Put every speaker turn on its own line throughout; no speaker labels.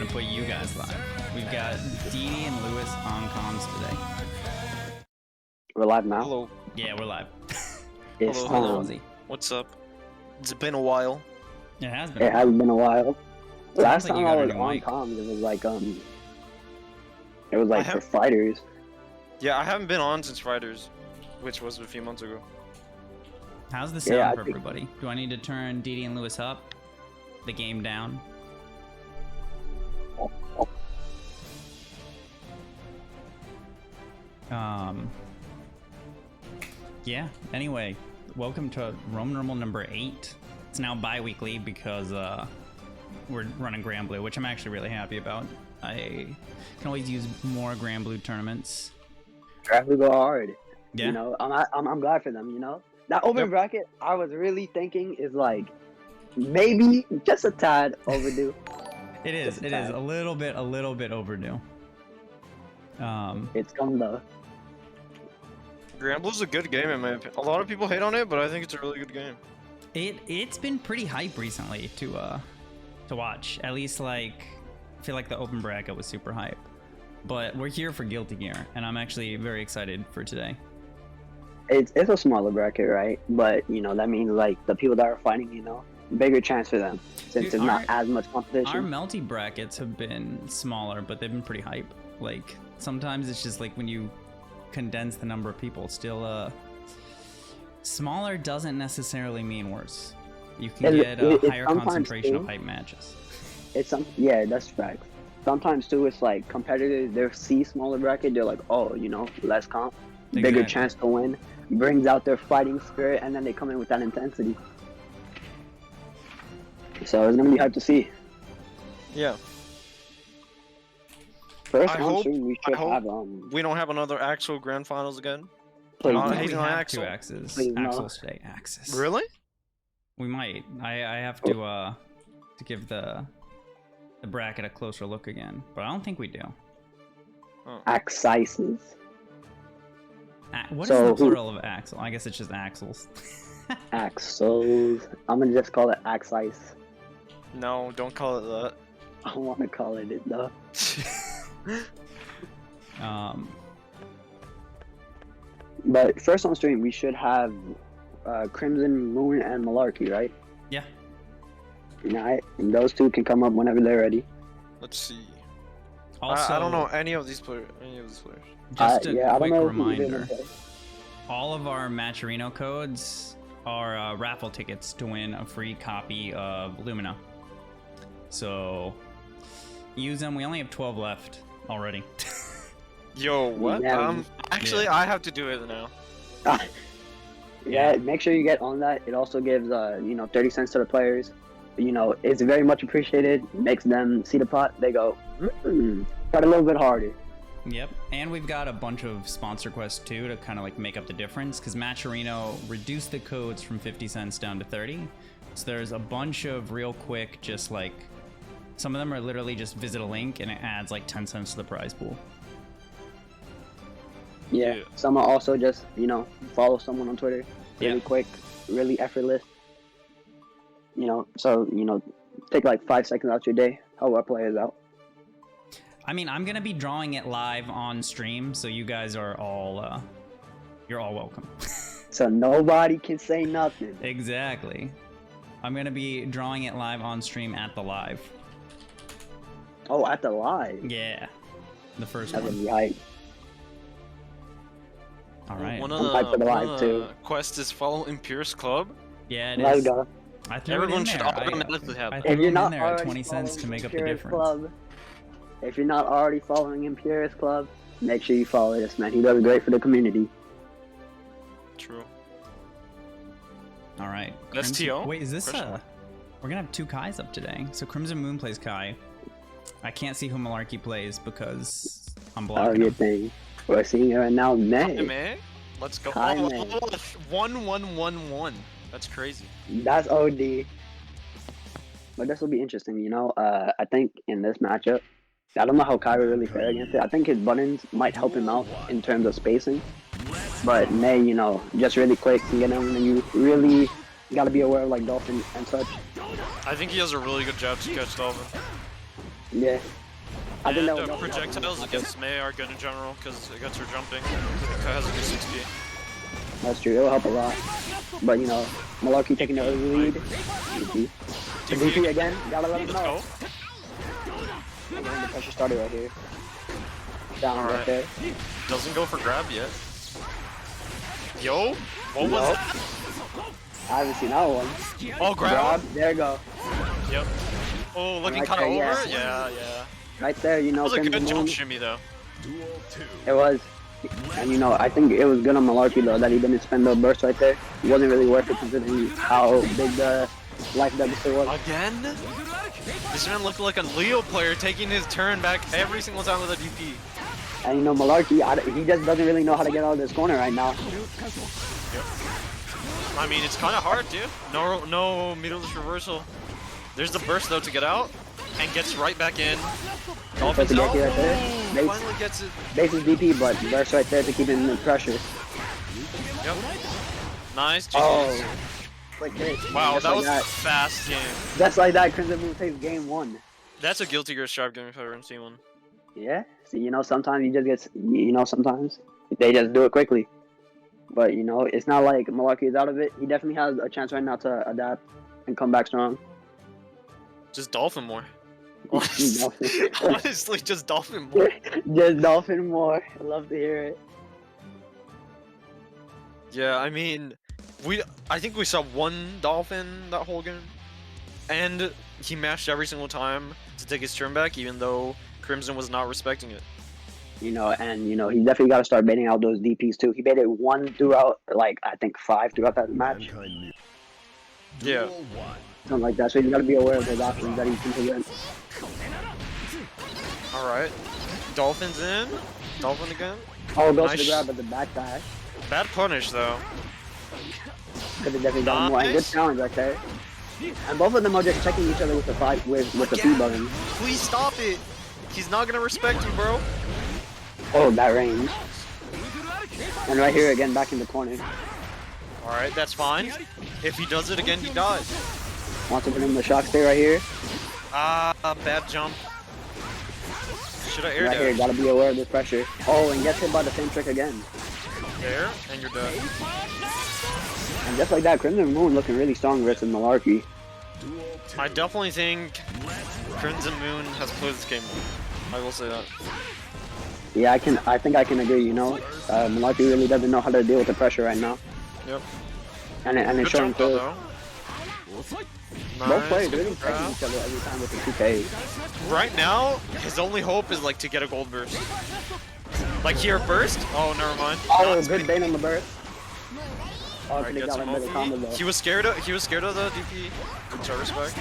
gonna put you guys live. We've got Dd and Lewis on comms today.
We're live now?
Hello.
Yeah, we're live.
It's
Hello.
time.
What's up? It's been a while.
It has been.
It has been a while. Last
like you
time I
got a
was
new
on
mic.
comms, it was like for fighters.
Yeah, I haven't been on since Fighters, which was a few months ago.
How's the sound
Yeah, I
for
think-
everybody? Do I need to turn Dd and Lewis up? The game down? Yeah, anyway, welcome to Roman Rumble number 8. It's now bi-weekly because we're running Grand Blue, which I'm actually really happy about. I can always use more Grand Blue tournaments.
Have to go hard.
Yeah.
You know, I'm glad for them. You know, that open
Yep.
bracket I was really thinking is like maybe just a tad overdue.
It is.
Just a
It is
tad.
a little bit overdue.
It's come though.
Grand Blue's a good game in my opinion. A lot of people hate on it, but I think it's a really good game.
It's been pretty hype recently to watch. At least like I feel like the open bracket was super hype. But we're here for Guilty Gear, and I'm actually very excited for today.
It's a smaller bracket, right? But you know that means like the people that are fighting, you know, bigger chance for them since
Dude,
it's not as much
Our
competition.
melty brackets have been smaller, but they've been pretty hype. Like sometimes it's just like when you condense the number of people, still smaller doesn't necessarily mean worse. You can get a
It
higher
sometimes
concentration of
too.
hype matches.
Yeah, that's facts. Sometimes too, it's like competitors. They see smaller bracket. They're like, oh, you know, less comp, bigger
Exactly.
chance to win, brings out their fighting spirit, and then they come in with that intensity. So it's gonna be hard to see.
Yeah.
First
I
on
hope-
stream, we should
I hope
have
We don't have another Axel Grand Finals again.
please,
Oh,
no.
he's
we
on
have
Axel.
2 axes.
Please, no.
Axles today. Axes.
Really?
We might. I have to give the bracket a closer look again, but I don't think we do.
Axises.
What is
So
the
who-
plural of axle? I guess it's just axles.
Axles. I'm gonna just call it Axice.
No, don't call it that.
I want to call it though. But first on stream, we should have Crimson, Moon, and Malarkey, right?
Yeah.
Alright, and those two can come up whenever they're ready.
Let's see.
Also,
I don't know any of these players.
Just a
yeah, I don't
quick
know who they're
reminder.
gonna play.
All of our Matcherino codes are raffle tickets to win a free copy of Lumina. So use them. We only have 12 left already.
Yo, what?
Yeah.
Actually,
Yeah.
I have to do it now.
Yeah, make sure you get on that. It also gives you know, 30 cents to the players. You know, it's very much appreciated. Makes them see the pot. They go, try a little bit harder.
Yep, and we've got a bunch of sponsor quests too to kind of like make up the difference because Matcherino reduced the codes from 50 cents down to 30. So there's a bunch of real quick, just like some of them are literally just visit a link and it adds like 10 cents to the prize pool.
Yeah.
Yeah.
Some are also just, you know, follow someone on Twitter. Really
Yeah.
quick, really effortless. You know, so, you know, take like 5 seconds out your day, help our players out.
I mean, I'm gonna be drawing it live on stream, so you guys are all you're all welcome.
So nobody can say nothing.
Exactly. I'm gonna be drawing it live on stream at the live.
Oh, at the live.
Yeah, the first
That would
one.
be hype.
All right.
One of
I'm hyped for the
one
live,
of
too.
the quests is follow Imperius Club.
Yeah, it
Let's
is.
go.
I threw
Everyone
it in
should
there.
automatically have
I
that.
threw
If you're
them
not
in there at
already
20 cents to
following
make up the
Imperious
difference.
Club, if you're not already following Imperious Club, make sure you follow this man. He does great for the community.
True.
All right.
That's
Crimson-
TO?
Wait, is this
Question
we're gonna have 2 Kais up today. So Crimson Moon plays Kai. I can't see who Malarkey plays because I'm
Oh,
blocking
good
him.
thing. We're seeing her now,
Hey,
man.
man. Let's go.
Hi,
Oh,
man.
1-1-1-1. That's crazy.
That's OD. But this will be interesting, you know. I think in this matchup, I don't know how Kyrie really fared against it. I think his buttons might help him out in terms of spacing. But May, you know, just really quick can get him, and you really gotta be aware of like Dolphin and such.
I think he has a really good jab to catch Dolphin.
Yeah. I think that
And
was
projectiles against Mei are good in general because it gets her jumping. It has a good 60.
That's true. It'll help a lot. But you know, Malarkey taking the early lead. DP. DP again. Gotta let him
Let's
know.
go.
And then the pressure started right here. Down right
Alright.
there.
Doesn't go for grab yet. Yo, what was that?
I haven't seen that one.
Oh, grab.
There you go.
Yep. Oh, looking
Right
kind of
there,
over?
yeah.
Yeah.
Right there, you
That
know.
was a
Crimson
good jump
Moon.
shimmy though.
It was. And you know, I think it was good on Malarkey though that he didn't spend the burst right there. It wasn't really worth it considering how big the life deficit was.
Again? This man looked like a Leo player taking his turn back every single time with a DP.
And you know, Malarkey, he just doesn't really know how to get out of this corner right now.
Yep. I mean, it's kind of hard, dude. No meterless reversal. There's the burst though to get out, and gets right back in. Dolphins
Right
out.
there. Base,
Finally gets it.
base is DP, but burst right there to keep him in the pressure.
Yep. Nice. GG's.
Oh. Quick hit.
Wow,
Just
that
like
was a fast game.
Just like that, Crimson Moon takes game 1.
That's a Guilty Gear Stripe game if I ever seen one.
Yeah. See, you know, sometimes you just get, you know, sometimes they just do it quickly. But, you know, it's not like Malarkey is out of it. He definitely has a chance right now to adapt and come back strong.
Just Dolphin more.
Dolphin.
Honestly, just Dolphin more.
Just Dolphin more. I love to hear it.
Yeah, I mean, I think we saw one Dolphin that whole game, and he mashed every single time to take his turn back, even though Crimson was not respecting it.
You know, and you know, he definitely got to start baiting out those DPs too. He baited 1 throughout, like I think 5 throughout that match,
Yeah.
something like that. So he's got to be aware of those options that he can present.
All right. Dolphins in. Dolphin again.
Oh, goes to the
Nice.
grab at the back die.
Bad punish though.
Could have definitely done more. And good
Nice.
challenge right there. And both of them are just checking each other with the fight with the P button.
Please stop it. He's not gonna respect you, bro.
Oh, that range. And right here again, back in the corner.
All right, that's fine. If he does it again, he dies.
Wants to put him the shock stay right here.
Ah, bad jump. Should I air
Right here,
dash?
gotta be aware of this pressure. Oh, and gets hit by the same trick again.
There, and you're dead.
And just like that, Crimson Moon looking really strong versus Malarkey.
I definitely think Crimson Moon has played this game well. I will say that.
Yeah, I think I can agree, you know. Malarkey really doesn't know how to deal with the pressure right now.
Yep.
And it's
Good
showing
jump though,
through.
though.
Both
Nice,
players
good
really
grab.
checking each other every time with the 2K.
Right now, his only hope is like to get a gold burst. Like here burst? Oh, never mind.
Oh,
Not
good bait on the burst. Oh,
Alright,
they
gets
got
him
like better
over.
combo though.
He was scared of the DP. Which I respect.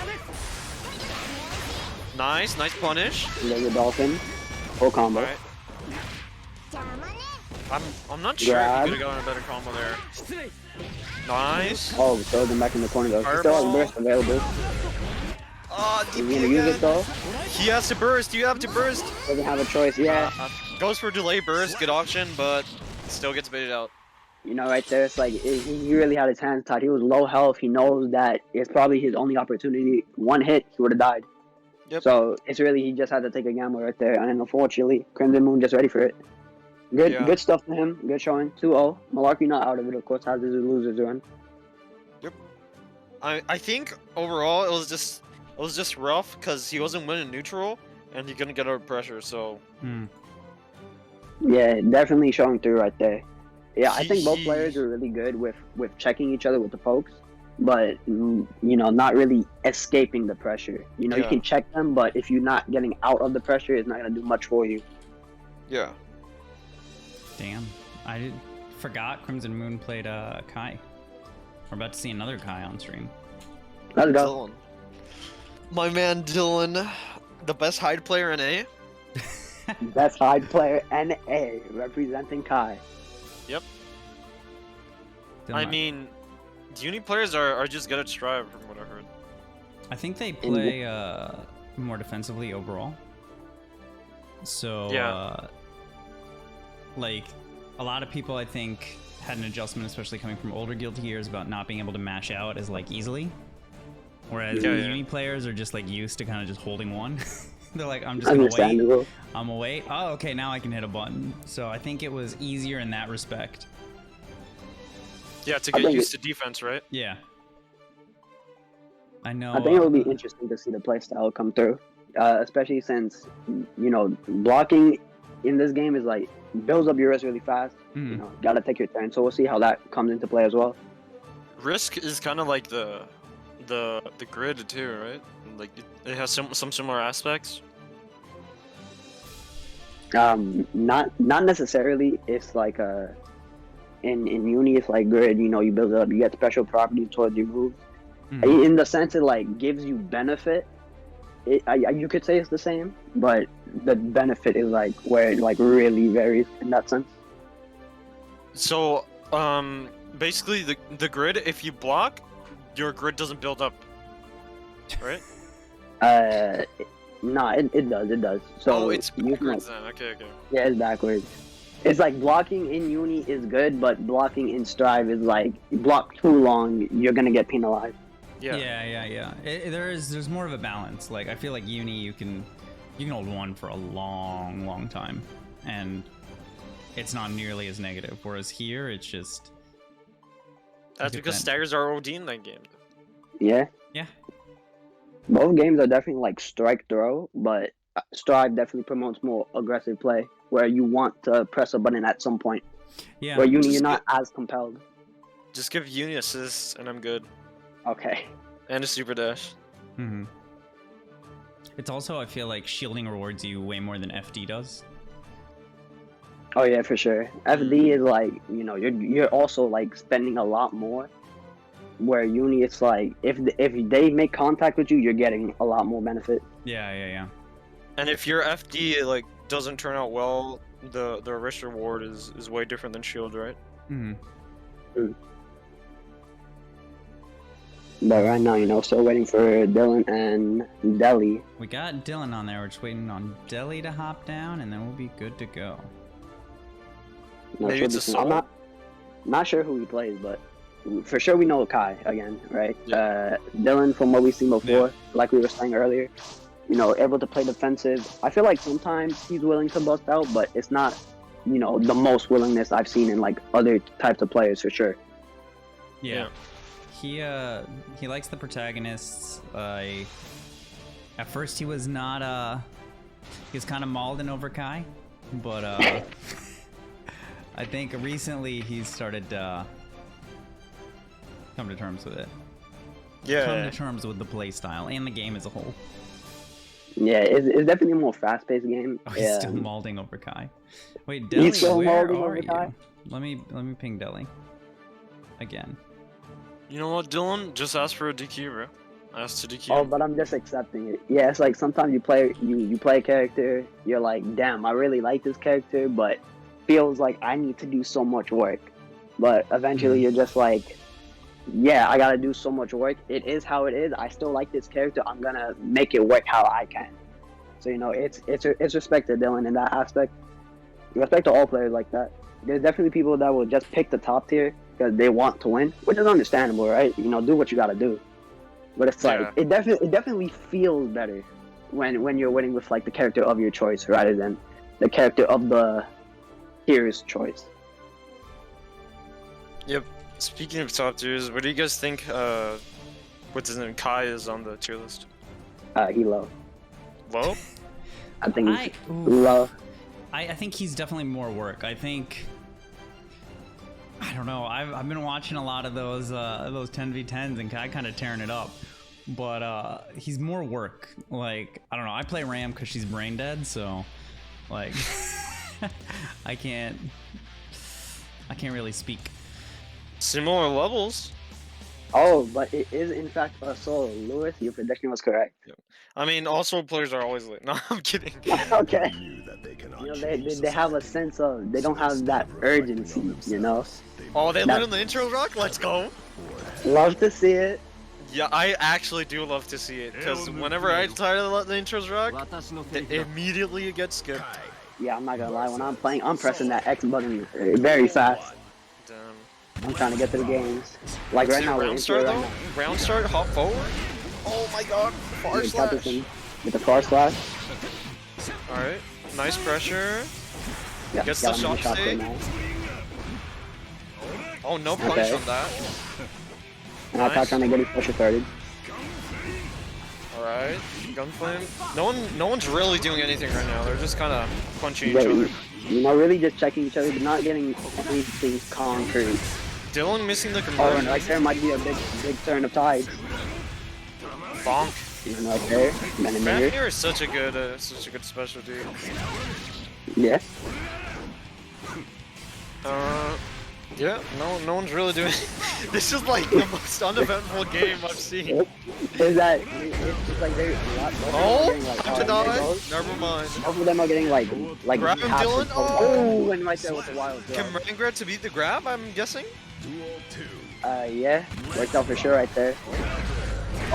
Nice punish.
There's a Dolphin. Full combo.
Alright. I'm not sure
Grab.
if he could have gotten a better combo there. Nice.
Oh, throws him back in the corner though. He still has
Fireball.
burst available.
Oh,
Is he
DP
gonna use it
again.
though?
He has to burst. You have to burst.
Doesn't have a choice. Yeah.
Goes for delay burst. Good option, but still gets baited out.
You know, right there, it's like he really had his hands tied. He was low health. He knows that it's probably his only opportunity. One hit, he would have died.
Yep.
So it's really he just had to take a gamble right there. And unfortunately, Crimson Moon just ready for it. Good stuff to him. Good showing. 2-0. Malarkey not out of it, of course. Has his losers doing.
Yep. I think overall it was just rough because he wasn't winning neutral and he couldn't get out of pressure. So
Yeah, definitely showing through right there. Yeah, I
He-
think both players are really good with checking each other with the pokes, but you know, not really escaping the pressure. You know, you
Yeah.
can check them, but if you're not getting out of the pressure, it's not gonna do much for you.
yeah.
Damn, I forgot Crimson Moon played Kai. We're about to see another Kai on stream.
Let's go.
Dylan. My man Dylan, the best hide player in A.
Best hide player NA representing Kai.
Yep.
Dylan,
I mean, uni players are just good at strive from what I heard.
I think they play more defensively overall. So
Yeah.
like a lot of people I think had an adjustment, especially coming from older Guilty Gears, about not being able to mash out as like easily. Whereas
Yeah,
the
yeah.
uni players are just like used to kind of just holding one. They're like, I'm just gonna wait.
Understandable.
I'm gonna wait. Oh, okay, now I can hit a button. So I think it was easier in that respect.
Yeah, to get used to defense, right?
Yeah. I know.
I think it will be interesting to see the playstyle come through, especially since blocking in this game is like builds up your risk really fast. You know, gotta take your turn. So we'll see how that comes into play as well.
Risk is kind of like the grid too, right? Like it has some similar aspects.
Not necessarily. It's like in uni, it's like grid. You know, you build it up. You get special properties towards your moves. In the sense it like gives you benefit. You could say it's the same, but the benefit is like where it like really varies in that sense.
So basically the grid, if you block, your grid doesn't build up, right?
Nah, it does. So
it's backwards then. Okay.
Yeah, it's backwards. It's like blocking in uni is good, but blocking in Strive is like you block too long, you're gonna get penalized.
Yeah. There's more of a balance. Like I feel like uni you can hold one for a long time, and it's not nearly as negative. Whereas here it's just.
That's because staggers are OD in that game.
Yeah.
Yeah.
Both games are definitely like strike throw, but Strive definitely promotes more aggressive play, where you want to press a button at some point.
Yeah.
Where uni, you're not as compelled.
Just give uni assists and I'm good.
Okay.
And a super dash.
It's also, I feel like shielding rewards you way more than FD does.
Oh yeah, for sure. FD is like, you're also like spending a lot more. Where uni, it's like if they make contact with you, you're getting a lot more benefit.
Yeah.
And if your FD like doesn't turn out well, the risk reward is way different than shield, right?
But right now, still waiting for Dylan and Deli.
We got Dylan on there. We're just waiting on Deli to hop down, and then we'll be good to go.
Maybe it's a solo.
I'm not sure who he plays, but for sure we know Kai again, right?
Yeah.
Dylan, from what we've seen before, like we were saying earlier, able to play defensive. I feel like sometimes he's willing to bust out, but it's not, the most willingness I've seen in like other types of players for sure.
Yeah. He likes the protagonists. At first he was not he was kind of mauled over Kai, but I think recently he's started to come to terms with it.
Yeah.
Come to terms with the play style and the game as a whole.
Yeah, it's definitely a more fast-paced game.
Oh, he's still mauling over Kai. Wait, Deli,
He's still
where
mauling
are
over
you?
Kai?
Let me ping Deli again.
You know what, Dylan? Just ask for a DQ, bro. Ask to DQ.
Oh, but I'm just accepting it. Yeah, it's like sometimes you play a character, you're like, damn, I really like this character, but feels like I need to do so much work. But eventually you're just like, yeah, I gotta do so much work. It is how it is. I still like this character. I'm gonna make it work how I can. So it's respect to Dylan in that aspect. Respect to all players like that. There's definitely people that will just pick the top tier because they want to win, which is understandable, right? Do what you gotta do. But it's like it definitely feels better when you're winning with like the character of your choice rather than the character of the tier's choice.
Yep. Speaking of top tiers, what do you guys think? What's his name? Kai is on the tier list.
He low.
Low?
I think he's low.
I think he's definitely more work. I don't know. I've been watching a lot of those 10v10s and Kai kind of tearing it up, but he's more work. Like I don't know. I play Ram because she's brain dead, so like I can't really speak.
Similar levels.
Oh, but it is in fact a solo. Lewis, your prediction was correct.
Yep. I mean, also players are always late. No, I'm kidding.
Okay. They have a sense of, they don't have that urgency,
Oh, they lit on the intro rock? Let's go.
Love to see it.
Yeah, I actually do love to see it, because whenever I try to let the intros rock, immediately it gets skipped.
Yeah, I'm not gonna lie, when I'm playing, I'm pressing that X button very fast.
Damn.
I'm trying to get to the games. Like right now,
round start though? Round start, hop forward? Oh my god, far slash.
With the far slash.
Alright, nice pressure.
Yeah,
Gets the
got him in
shock
shock
state.
right now.
Oh, no punish
Okay.
on that.
And I thought trying to get his pressure started.
Alright, gunflame. No one's really doing anything right now. They're just kind of punching each
But,
other.
you know, really just checking each other, but not getting anything concrete.
Dylan missing the
Oh, and
conversion.
right there might be a big turn of tide.
Bonk.
Even right there, man in there.
Here is such a good specialty.
Yeah.
Yeah, no one's really doing. This is like the most uneventful game I've seen.
Is that? It's like they're a lot.
Oh,
Like,
to
there
die.
goes.
Never mind.
Both of them are getting like
Grab him,
half
Dylan.
the-
Oh.
and right there with the wild throw.
Can Rangrat to beat the grab? I'm guessing.
Yeah, worked out for sure right there.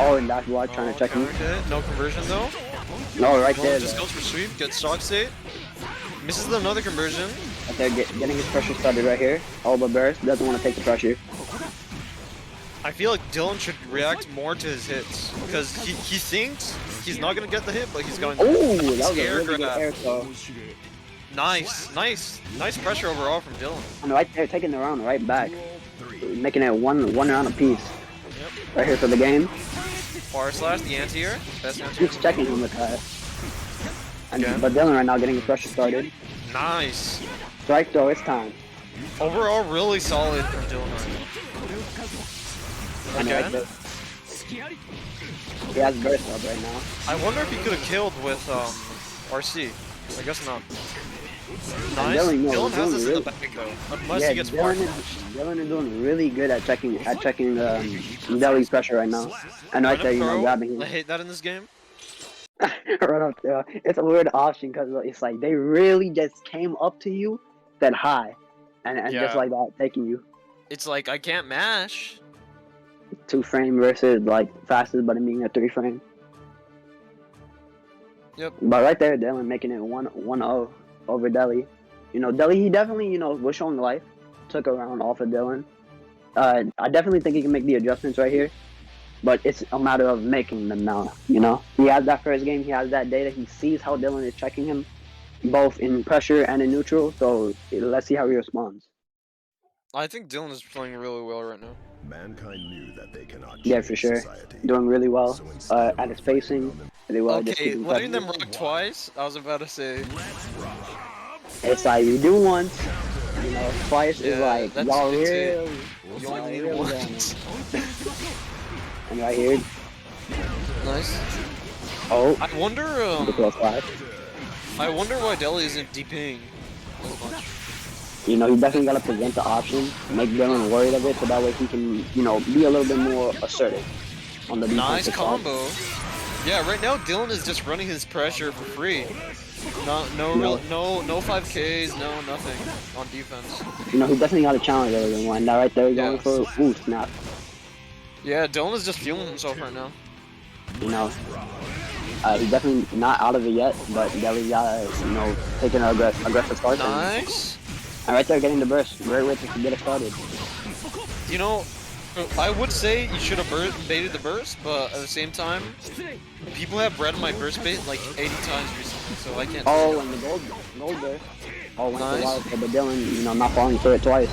Oh, and that's why trying to check him.
countered it. No conversion though.
No, right there.
Dylan just goes for sweep, gets shock state, misses another conversion.
Right there, getting his pressure started right here. Elbow burst, doesn't want to take the pressure.
I feel like Dylan should react more to his hits because he thinks he's not gonna get the hit, but he's going.
Oh, that was a
air
really good
grab.
air throw.
Nice pressure overall from Dylan.
And right there, taking the round right back. Making it one round apiece.
Yep.
Right here for the game.
Far slash, the anti-air. Best anti-air.
Just checking him with that. And,
Again.
but Dylan right now getting the pressure started.
Nice.
Strike throw, it's time.
Overall, really solid from Dylan right
And
now.
right
Again.
there, he has burst up right now.
I wonder if he could have killed with RC. I guess not. Nice. Dylan has this in the bag though. Unless
Yeah,
he gets far.
Dylan is doing really good at checking Deli's pressure right now. And right there, you know, grabbing him.
I hate that in this game.
Right up there. It's a weird option because it's like they really just came up to you, said hi, and
Yeah.
just like that, taking you.
It's like I can't mash.
2-frame versus like fastest button being a 3-frame.
Yep.
But right there, Dylan making it 1-0 over Deli. You know, Deli, he definitely, you know, was showing life. Took a round off of Dylan. I definitely think he can make the adjustments right here. But it's a matter of making them now, you know? He has that first game, he has that data, he sees how Dylan is checking him, both in pressure and in neutral, so let's see how he responds.
I think Dylan is playing really well right now.
Mankind knew that they cannot
Yeah, for sure.
society.
Doing really well
So instead,
at his spacing. Really well. just
Okay,
keeping
letting
pressure.
them rock twice. I was about to say.
It's like you do once, you know, twice is
Yeah,
like
that's
y'all
it.
really.
You only need
really
one.
going in. And right here,
Nice.
oh,
I wonder.
the close five.
I wonder why Deli isn't DPing as much.
You know, he definitely got to present the option, make Dylan worried of it, so that way he can, you know, be a little bit more assertive on the
Nice
defensive side.
combo. Yeah, right now Dylan is just running his pressure for free. No 5Ks, no nothing on defense.
You know, he definitely got a challenge everyone. That right there, going
Yes.
for ooh snap.
Yeah, Dylan is just feeling himself right now.
You know, he's definitely not out of it yet, but Deli's got to, you know, taking an aggressive start.
Nice.
And right there, getting the burst. Great way to get it started.
You know, I would say you should have baited the burst, but at the same time, people have bred my burst bait like 80 times recently, so I can't.
Oh, and the gold burst. Oh, went
Nice.
for wild, but Dylan, you know, not falling for it twice.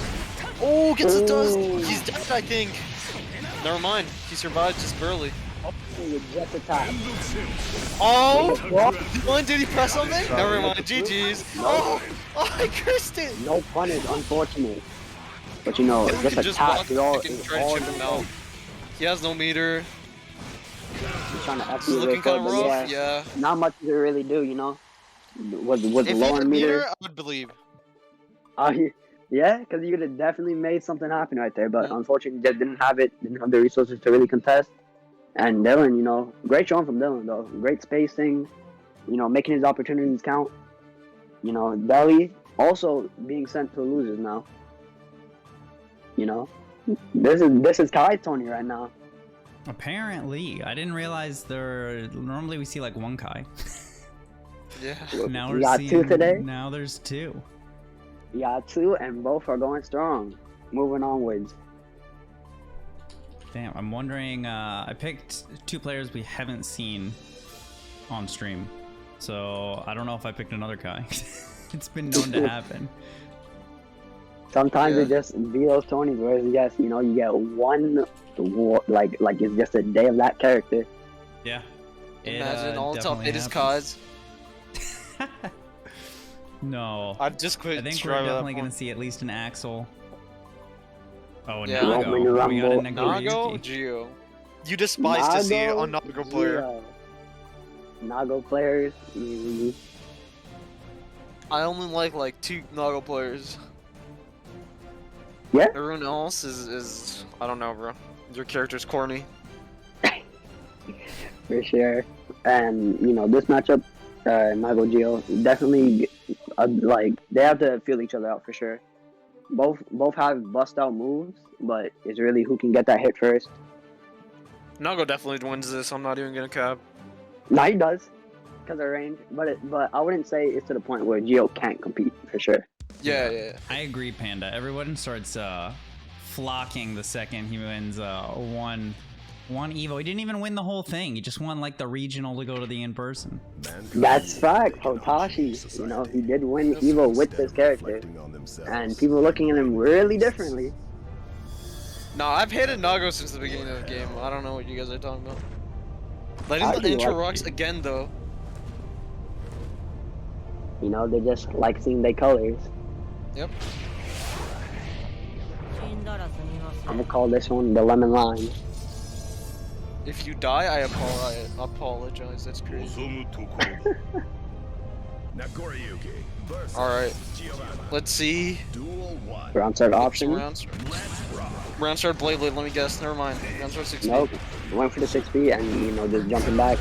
Oh, gets the dust.
Ooh.
He's dead, I think. Never mind. He survived just barely.
With just a tap.
Oh!
What?
Dylan, did he press something? Never mind. GG's. Oh! Oh, I cursed it.
No punish, unfortunate. But you know,
Dylan
just
can
a
just
tap.
walk
It's all,
back and
it's
try to
all
chip him out. He has no meter.
He's trying to F
This
you
is
real
looking
quick,
kind of
but
rough. Yeah.
not much to really do, you know. Was
If
the
he
lower
had
meter?
meter, I would believe.
Yeah, because you could have definitely made something happen right there, but
Yeah.
unfortunately, just didn't have the resources to really contest. And Dylan, you know, great showing from Dylan though. Great spacing, you know, making his opportunities count. You know, Deli also being sent to losers now. You know, this is Kai Tony right now.
Apparently, I didn't realize normally we see like one Kai.
Yeah.
Now
We
we're
got
seeing,
two today?
Now there's two.
Yeah, 2, and both are going strong. Moving onwards.
Damn, I'm wondering. I picked two players we haven't seen on stream, So I don't know if I picked another Kai. It's been known to happen.
Sometimes it just be those Tonys where it's just, you know, you get one, like it's just a day of that character.
Yeah.
Imagine all top
definitely
it is
happens.
Kai's.
No.
I've just quit.
I think we're
trying at that
definitely going
point.
to see at least an Axel. Oh,
Yeah.
Nago.
Roman
We got a
Rumble.
Nago,
Nagoriyuki.
Geo. You despise to see it on Nago player.
Yeah. Nago players.
I only like 2 Nago players.
Yeah.
Everyone else is I don't know, bro. Your character's corny.
For sure. And, you know, this matchup, Nago Geo, definitely, like, they have to feel each other out for sure. Both have bust out moves, but it's really who can get that hit first.
Nago definitely wins this. I'm not even gonna cap.
Now he does, because of range, but I wouldn't say it's to the point where Geo can't compete for sure.
Yeah.
I agree, Panda. Everyone starts flocking the second he wins one Evo. He didn't even win the whole thing. He just won like the regional to go to the in-person.
That's fact. Hotashi, you know, he did win Evo with this character, and people looking at him really differently.
No, I've hated Nago since the beginning of the game. I don't know what you guys are talking about. Letting
I
the
do
intro
like
rocks again though.
You know, they just like seeing their colors.
Yep.
I'm gonna call this one the lemon line.
If you die, I apologize. That's crazy.
Nagoriyuki versus
Alright.
Giovanna.
Let's see.
Duel 1.
Round start option.
Round start Blade. Let me guess. Never mind. Round start 6.
Nope. Went for the 6B and, you know, just jumping back.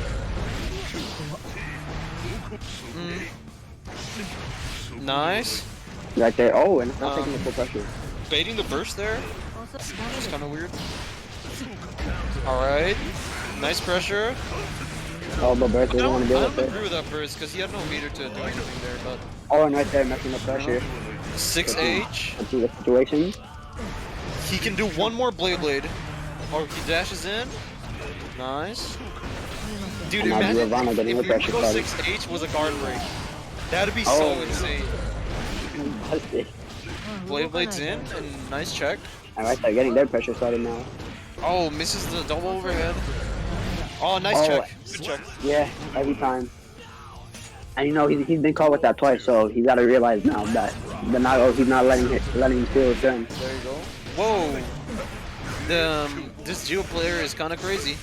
Nice.
Right there. Oh, and it's not taking the full pressure.
Baiting the burst there. It's kind of weird. Alright. Nice pressure.
Oh, but Bertha
I
doesn't want to deal
don't
with
agree
it.
with that burst because he had no meter to do anything there, but
Oh, and right there, messing the pressure.
6H.
Let's see the situation.
He can do one more Blade. Or he dashes in. Nice. Dude,
And now
imagine
Giovanna
if
getting her pressure
Miko
started.
6H was a guard break. That'd be so
Oh.
insane.
Busted.
Blade's in, and nice check.
And right there, getting their pressure started now.
Oh, misses the double overhead. Oh, nice
Oh.
check. Good check.
Yeah, every time. And you know, he's been caught with that twice, so he's got to realize now that the Nago, he's not letting him steal his turn.
There you go. Whoa. This Geo player is kind of crazy.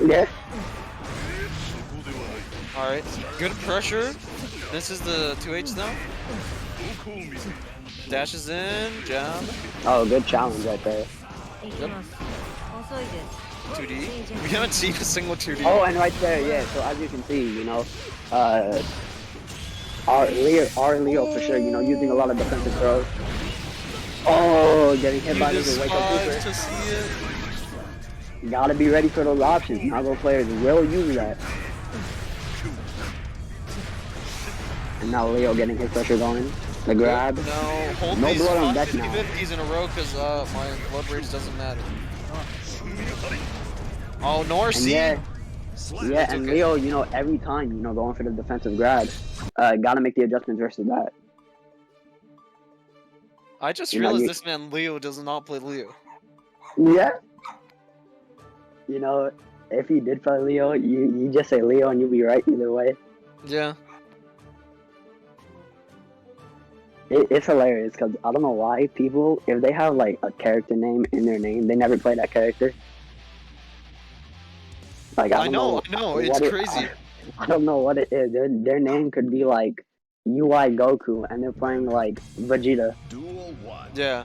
Yeah.
Alright. Good pressure. This is the 2H now. Dashes in, jab.
Oh, good challenge right there.
Yep. 2D. We haven't seen a single 2D.
Oh, and right there, yeah. So as you can see, you know, our Leo for sure, you know, using a lot of defensive throws. Oh, getting hit by this wake up
despise
super.
to see it.
Gotta be ready for those options. Nago players will use that. And now Leo getting his pressure going. The grab.
No, hold
No
these
blood on deck now.
50-50s in a row because my blood rage doesn't matter. Oh, no
And
RC.
yeah,
That's
and
okay.
Leo, you know, every time, you know, going for the defensive grab, gotta make the adjustments versus that.
I just
You know,
realized
you-
this man Leo does not play Leo.
Yeah. You know, if he did play Leo, you just say Leo and you'll be right either way.
Yeah.
It's hilarious because I don't know why people, if they have like a character name in their name, they never play that character. Like I
I
don't
know, it's
what
crazy.
I don't know what it is. Their name could be like UI Goku, and they're playing like Vegeta.
Duel 1.
Yeah.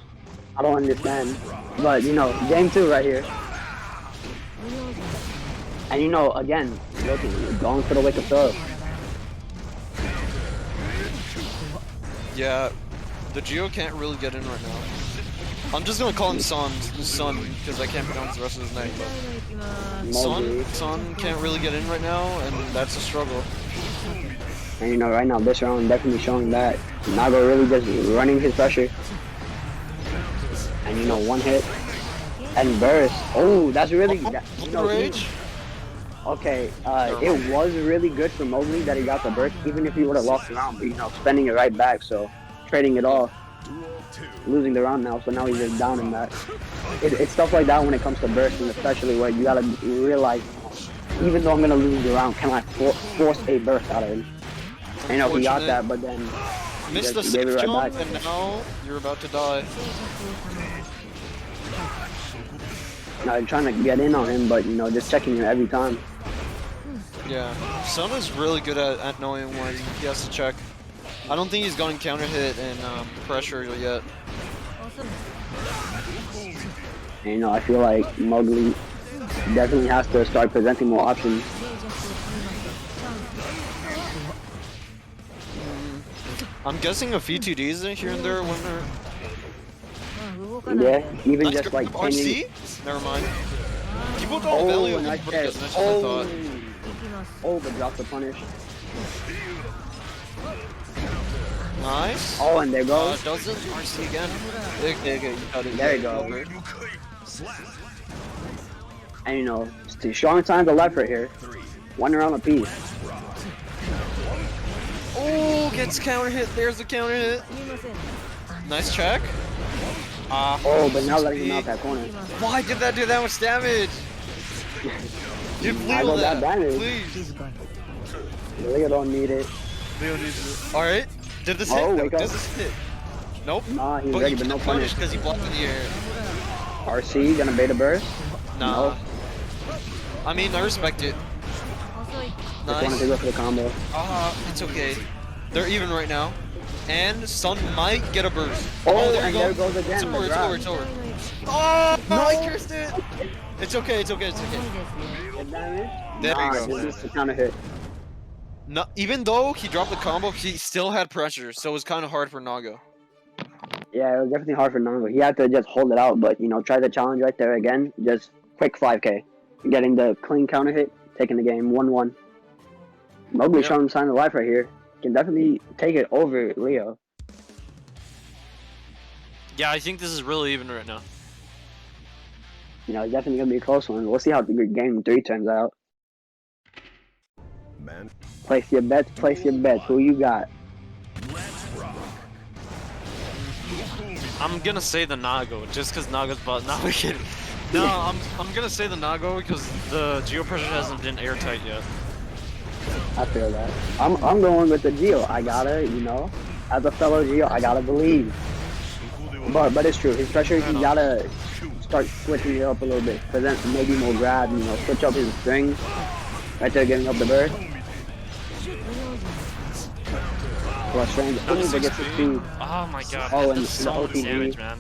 I don't understand. But you know, game 2 right here. And you know, again, going for the wake up throw.
Yeah. The Geo can't really get in right now. I'm just gonna call him Son because I can't pronounce the rest of his name. But Son can't really get in right now, and that's a struggle.
And you know, right now, this round definitely showing that Nago really just running his pressure. And you know, one hit and burst. Oh, that's really, you know,
Rage.
Okay, it was really good for Mowgli that he got the burst, even if he would have lost the round, but, you know, spending it right back, so trading it off, losing the round now, so now he's just down in that. It's stuff like that when it comes to bursting, especially where you gotta realize, even though I'm gonna lose the round, can I force a burst out of him? You know, he got that, but then
missed the
he gave it
safe
right
jump,
back.
and now you're about to die.
Now I'm trying to get in on him, but, you know, just checking him every time.
Yeah, Sun is really good at knowing when he has to check. I don't think he's gotten counter hit and pressure yet.
And, you know, I feel like Mowgli definitely has to start presenting more options.
I'm guessing a few 2Ds here and there when they're...
Yeah, even
Nice
just like
grab.
changing.
RC? Never mind. People don't value
and
him
right
as
there.
much as I thought.
But drop the punish.
Nice.
Oh, and there goes.
Doesn't RC again. Okay, you got it.
There you go. And, you know, strong signs of life right here. One round apiece.
Oh, gets counter hit. There's the counter hit. Nice check.
Oh, but now letting him out that corner.
Why did that do that much damage? You
I
blew
got that
that.
damage.
Please.
Leo don't need it.
Leo needs it. Alright. Did this hit?
Oh,
No,
wake up.
does this hit? Nope.
Nah, he's
But
ready,
you
but no
can't punish
punish.
because he blocked in the air.
RC gonna bait a burst.
Nah.
No.
I mean, I respect it.
Just wanted to
Nice.
go for the combo.
It's okay. They're even right now. And Sun might get a burst.
Oh,
there
and
you
there
go.
goes again.
It's
the
over, it's
grab.
over, it's over. Oh, no, I cursed it. It's okay, it's okay, it's okay.
Get damage?
There
Nah,
you go.
this is the counter hit.
No, even though he dropped the combo, he still had pressure, so it was kind of hard for Naga.
Yeah, it was definitely hard for Nongo. He had to just hold it out, but, you know, try the challenge right there again. Just quick 5K. Getting the clean counter hit, taking the game 1-1. Mowgli showing sign of life right here. Can definitely take it over Leo.
Yeah, I think this is really even right now.
You know, it's definitely going to be a close one. We'll see how the game 3 turns out.
Man,
Place your bets, place your bets. Who you got?
let's rock.
I'm gonna say the Nago, just because Naga's butt. No, I'm kidding. No, I'm gonna say the Nago because the Geo pressure hasn't been airtight yet.
I feel that. I'm going with the Geo. I gotta, you know, as a fellow Geo, I gotta believe. But it's true. His pressure, he gotta start switching it up a little bit. Present maybe more grab, you know, switch up his strings. Right there, giving up the burst. Plus strange. Ooh, they get the speed.
Oh my god,
Oh,
that
and
does so
the
much
OTG.
damage, man.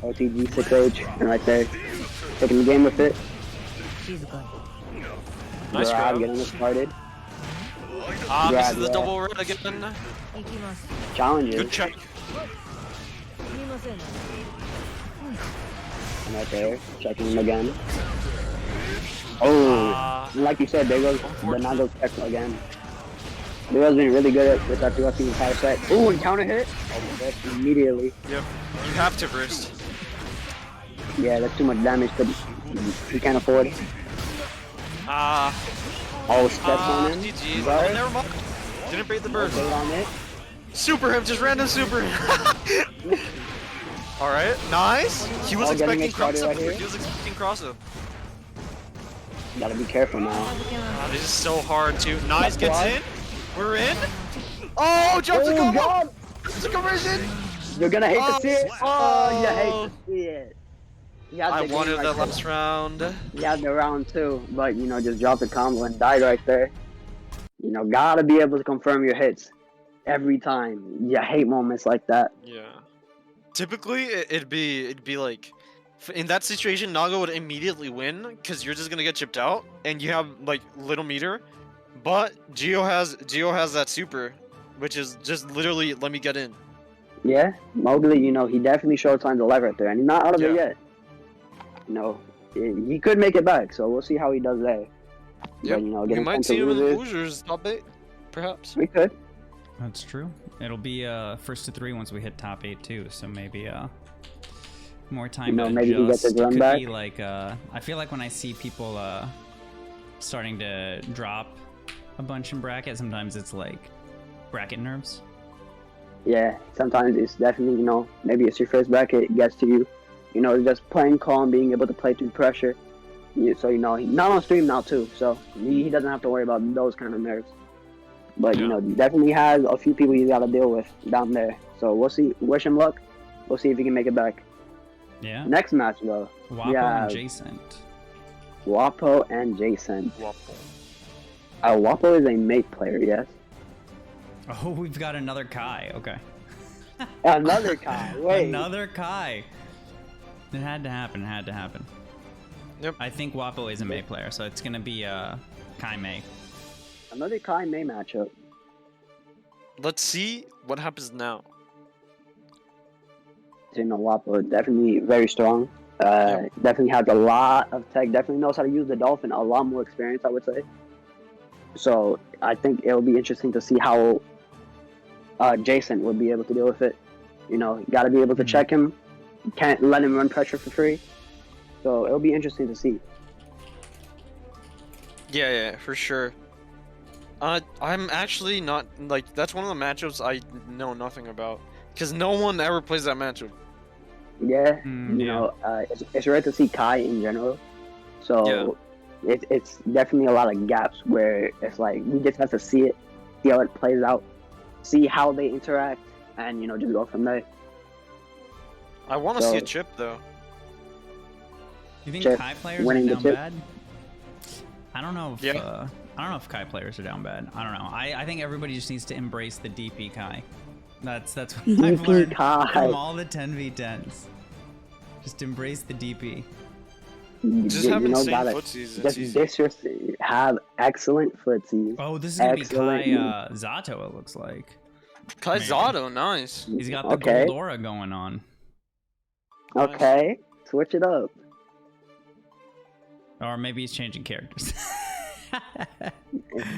OTG 6H, and right there, taking the game with it.
Nice
Grab,
grab.
getting it started.
This
Grab,
is the
yeah.
double red again.
Challenges.
Good check.
And right there, checking him again. Oh, like you said, there goes the Nago check again. Leo's been really good at with that 2 the entire set. Ooh, and counter hit. Oh, immediately.
Yep. You have to burst.
Yeah, that's too much damage that he can't afford. Oh, steps on him.
GG.
Burst.
Oh, never mind. Didn't bait the burst.
Bait on it.
Super him, just random super him. Alright, nice. He was
getting
expecting
it started
cross up.
right here.
He was expecting cross up.
Gotta be careful now.
This is so hard too. Nice gets in. We're in. Oh, jump to
Oh,
combo.
God!
It's a conversion.
You're gonna hate to see it. Oh, you
Oh.
hate to see it. He had
I
the game
wanted
right
that
there.
last round.
He had the round 2, but, you know, just dropped the combo and died right there. You know, gotta be able to confirm your hits every time. You hate moments like that.
Yeah. Typically, it'd be like, in that situation, Naga would immediately win because you're just gonna get chipped out and you have like little meter. But Geo has that super, which is just literally let me get in.
Yeah, Mowgli, you know, he definitely showed signs of life right there, and he's not out of it
Yeah.
yet. You know, he could make it back, so we'll see how he does there.
Yep.
But, you know,
We
getting
might
sent
see
to
him in the
losers,
losers top 8, perhaps.
we could.
That's true. It'll be first to 3 once we hit top 8 too. So maybe More time
You know,
to
maybe he gets
adjust.
his
It
run
could
back.
be like, I feel like when I see people starting to drop a bunch in bracket, sometimes it's like bracket nerves.
Yeah, sometimes it's definitely, you know, maybe it's your first bracket, it gets to you. You know, just playing calm, being able to play through pressure. So, you know, he's not on stream now, too. So, he doesn't have to worry about those kind of nerves. But, you know, definitely has a few people he's got to deal with down there. So, we'll see. Wish him luck. We'll see if he can make it back.
Yeah.
Next match, though.
Wapo and Jason.
Wapo and Jason.
Wapo.
Wapo is a mate player, yes.
Oh, we've got another Kai. Okay.
Another Kai. Wait.
Another Kai. It had to happen. It had to happen.
Yep.
I think Wapo is a Mei player, so it's gonna be Kai Mei.
Another Kai Mei matchup.
Let's see what happens now.
You know, Wapo definitely very strong. Definitely has a lot of tech. Definitely knows how to use the Dolphin. A lot more experience, I would say. So I think it'll be interesting to see how Jason will be able to deal with it. You know, got to be able to check him. Can't let him run pressure for free. So it'll be interesting to see.
Yeah, for sure. I'm actually not like that's one of the matchups I know nothing about because no one ever plays that matchup.
Yeah, you know, it's rare to see Kai in general. So it's definitely a lot of gaps where it's like we just have to see it, see how it plays out, see how they interact, and you know, just go from there.
I want to see a chip though.
You think
Chip
Kai players are
winning the
down
chip?
bad? I don't know if I don't know if Kai players are down bad. I don't know. I think everybody just needs to embrace the DP Kai. That's what I've
DP
learned
Kai.
from all the 10v10s. Just embrace the DP.
Just have insane footsies.
Just have excellent footsies.
Oh, this is gonna be
Excellent.
Kai Zato. It looks like
Kai Zato, nice.
he's got the
Okay.
gold aura going on.
Okay, switch it up.
Or maybe he's changing characters.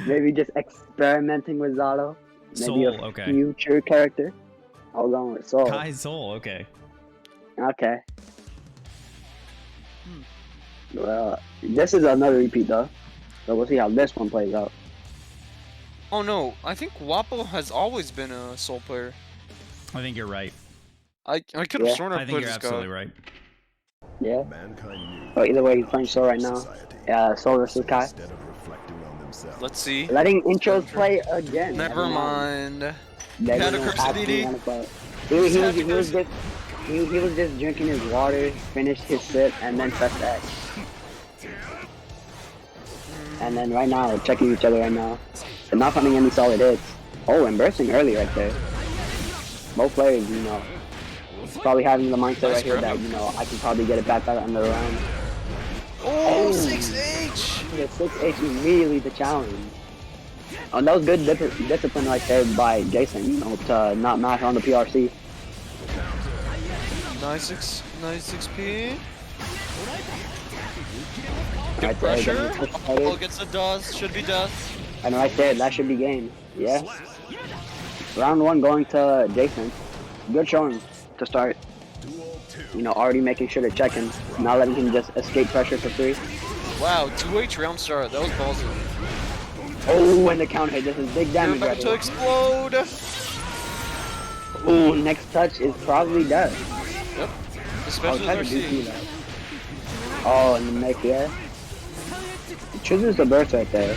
Maybe just experimenting with Zato. Maybe
Soul,
a
okay.
future character. I'll go with Soul.
Kai Soul, okay.
Okay. Well, this is another repeat though, so we'll see how this one plays out.
Oh no, I think Wapo has always been a Soul player.
I think you're right.
I could have sworn
I
I
think
played
you're
this
absolutely
guy.
right.
Yeah.
Mankind knew
But either way, he's playing Soul right now. Soul versus Kai.
instead of reflecting on themselves.
Let's see.
Letting intros play again.
Never mind.
They
Had a
didn't
curse
actually
DD.
wanna play. He was just drinking his water, finished his sip, and then pressed X. And then right now, checking each other right now. They're not finding any solid hits. Oh, and bursting early right there. Both players, you know, probably having the mindset right here that, you know, I can probably get it back out on the round.
Oh, 6H!
The 6H immediately the challenge. Oh, that was good discipline right there by Jason, you know, to not mash on the PRC.
Nice 6P.
Right there,
Pressure.
getting pushed
Oh,
forward.
gets a dust. Should be death.
And right there, that should be game. Yes. Round one going to Jason. Good showing to start. You know, already making sure to check him, not letting him just escape pressure for free.
Wow, 2H round start. That was ballsy.
Oh, and the counter hit. This is big damage
About
right
to
here.
explode.
Ooh, next touch is probably death.
Yep.
I'll
Especially
try
with
to do
RC.
that. Oh, and the neck, yeah. Chooses the burst right there.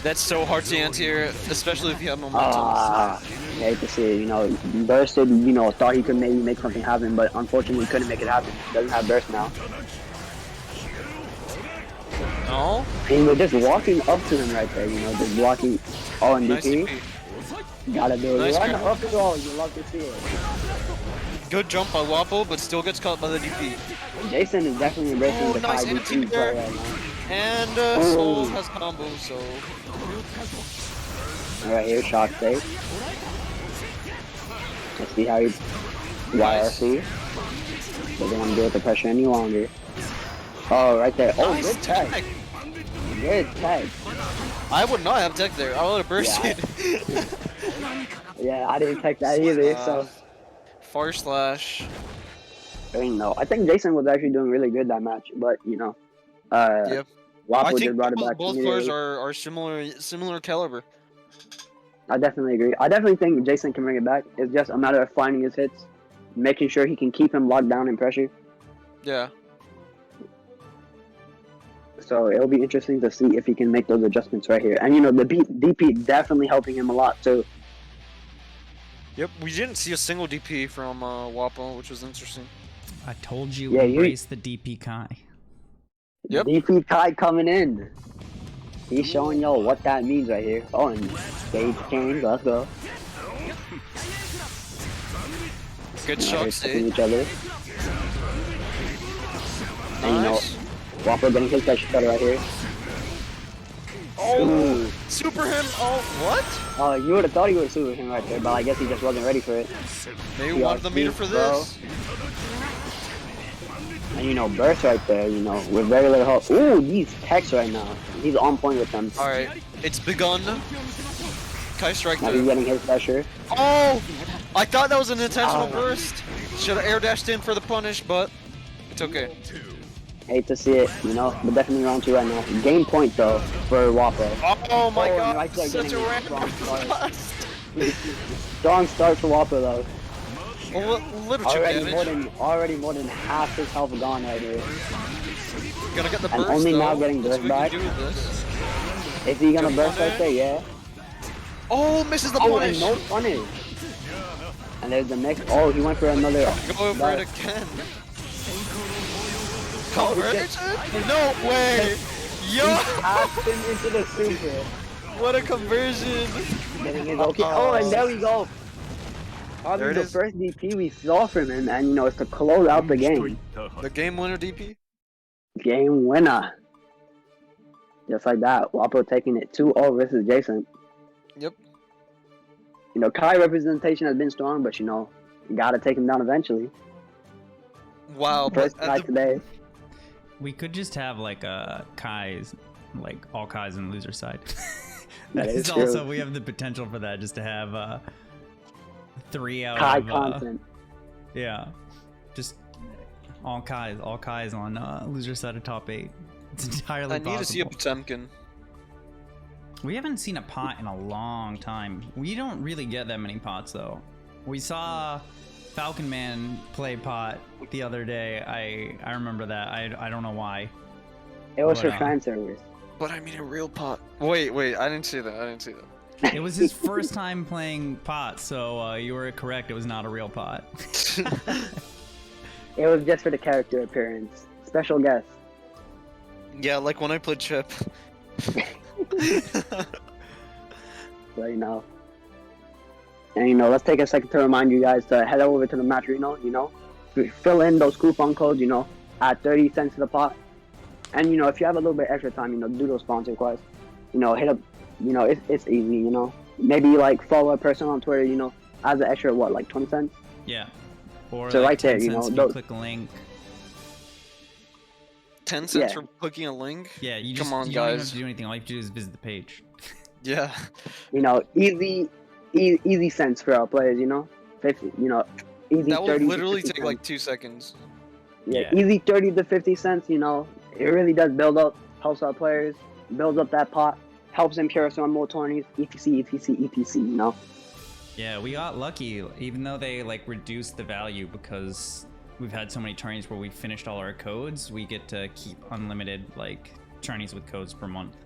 That's so hard to anti-air, especially if you have momentum.
I hate to see it, you know, bursted, you know, thought he could maybe make something happen, but unfortunately couldn't make it happen. Doesn't have burst now.
No?
And we're just walking up to him right there, you know, just walking. Oh, and
Nice
DP.
DP.
Gotta do it.
Nice
Run
grab.
up the wall, you love to see it.
Good jump by Wapo, but still gets caught by the DP.
Jason is definitely embracing
Oh,
the
nice
Kai DP
anti-air.
play right now.
And Soul has combo, so...
Alright, here's shock save. Let's see how he YRC. Doesn't want to deal with the pressure any longer. Oh, right there. Oh,
Nice
good tech.
tech.
Good tech.
I would not have tech there. I would have bursted.
Yeah, I didn't tech that either, so.
Far slash.
I think Jason was actually doing really good that match, but
Yep. I
Waffle
think
just brought it back.
both players are similar caliber.
I definitely agree. I definitely think Jason can bring it back. It's just a matter of finding his hits, making sure he can keep him locked down in pressure.
Yeah.
So it'll be interesting to see if he can make those adjustments right here. And the DP definitely helping him a lot too.
Yep. We didn't see a single DP from Wapo, which was interesting.
I told you,
Yeah,
embrace the DP Kai.
Yep.
DP Kai coming in. He's showing y'all what that means right here. Oh, and stage change. Let's go.
Good shock stage.
Each other. And
Nice.
Waffle getting his best shot right here.
Oh,
Ooh.
super him. Oh, what?
Oh, you would have thought he would have super him right there, but I guess he just wasn't ready for it.
They
He
wanted the
got
meter
beat,
for
bro.
this.
And burst right there, with very little help. Ooh, these techs right now. He's on point with them.
All right, it's begun. Kai strike
Now he's
there.
getting his pressure.
Oh, I thought that was an intentional
Oh.
burst. Should have air dashed in for the punish, but it's okay.
Hate to see it, but definitely round 2 right now. Game point though for Wapo.
Oh my
Oh,
god,
right there
such a
getting a
random
strong start.
blast.
Strong start for Wapo though.
A little chip damage.
Already more than half his health gone right here.
Gonna get the
And
burst
only
though.
now getting
Let's
burst
see what we
back.
can do with this.
Is he gonna
Good
burst right
punish.
there? Yeah.
Oh, misses the
Oh,
punish.
and no punish. And there's the next. Oh, he went for another.
Go for it again. Conversion? No way! Yo!
Tapped him into the super.
What a conversion!
Getting his okay. Oh, and there we go. Probably
There it
the
is.
first DP we saw from him, and it's to close out the game.
The game winner DP?
Game winner. Just like that. Wapo taking it 2-0 versus Jason.
Yep.
Kai representation has been strong, but you gotta take him down eventually.
Wow,
First
but
Kai today.
We could just have like Kai's, like all Kai's on the loser side.
That is
It's
true.
also, we have the potential for that, just to have 3 out
Kai
of
content.
yeah, just all Kai's on loser side of top 8. It's entirely
I need to see a
possible.
Potemkin.
We haven't seen a pot in a long time. We don't really get that many pots though. We saw Falcon Man play pot the other day. I remember that. I don't know why.
It was for
But,
fan servers.
But I mean a real pot. Wait, I didn't see that.
It was his first time playing pot, so you were correct. It was not a real pot.
It was just for the character appearance. Special guest.
Yeah, like when I played Chip.
So And let's take a second to remind you guys to head over to the match Reno, fill in those coupon codes, at 30 cents to the pot. And if you have a little bit extra time, do those sponsor quests. Hit up, it's easy, Maybe like follow a person on Twitter, as an extra what, like 20 cents?
Yeah. Or
So
like
right
10
there,
cents if you
those-
click a link.
10 cents
Yeah.
for clicking a link?
Yeah, you
Come
just
on,
you don't even
guys.
have to do anything. All you have to do is visit the page.
Yeah.
Easy cents for our players, 50, easy
That will
30 to
literally
50
take like
cents.
2 seconds.
Yeah,
Yeah.
easy 30 to 50 cents, it really does build up, helps our players, builds up that pot, helps them carry us on more tourneys, etc.
Yeah, we got lucky, even though they like reduced the value because we've had so many tourneys where we finished all our codes. We get to keep unlimited like tourneys with codes per month.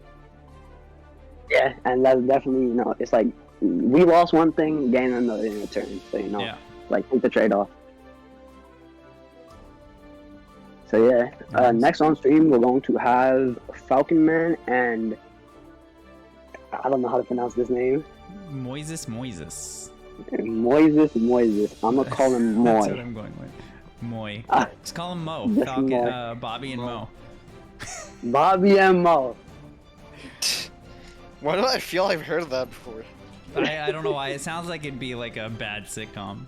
Yeah, and that's definitely, it's like, we lost one thing, gained another in return, so,
Yeah.
like, take the trade-off. So, yeah, next on stream, we're going to have Falcon Man and, I don't know how to pronounce this name,
Moises.
Moises. I'm gonna call him
That's what
Moy.
I'm going with. Moy.
Ah.
Just call him Mo.
Just
Falcon,
Moy.
Bobby and Mo.
Bobby and Mo.
Why do I feel I've heard that before?
I don't know why. It sounds like it'd be like a bad sitcom.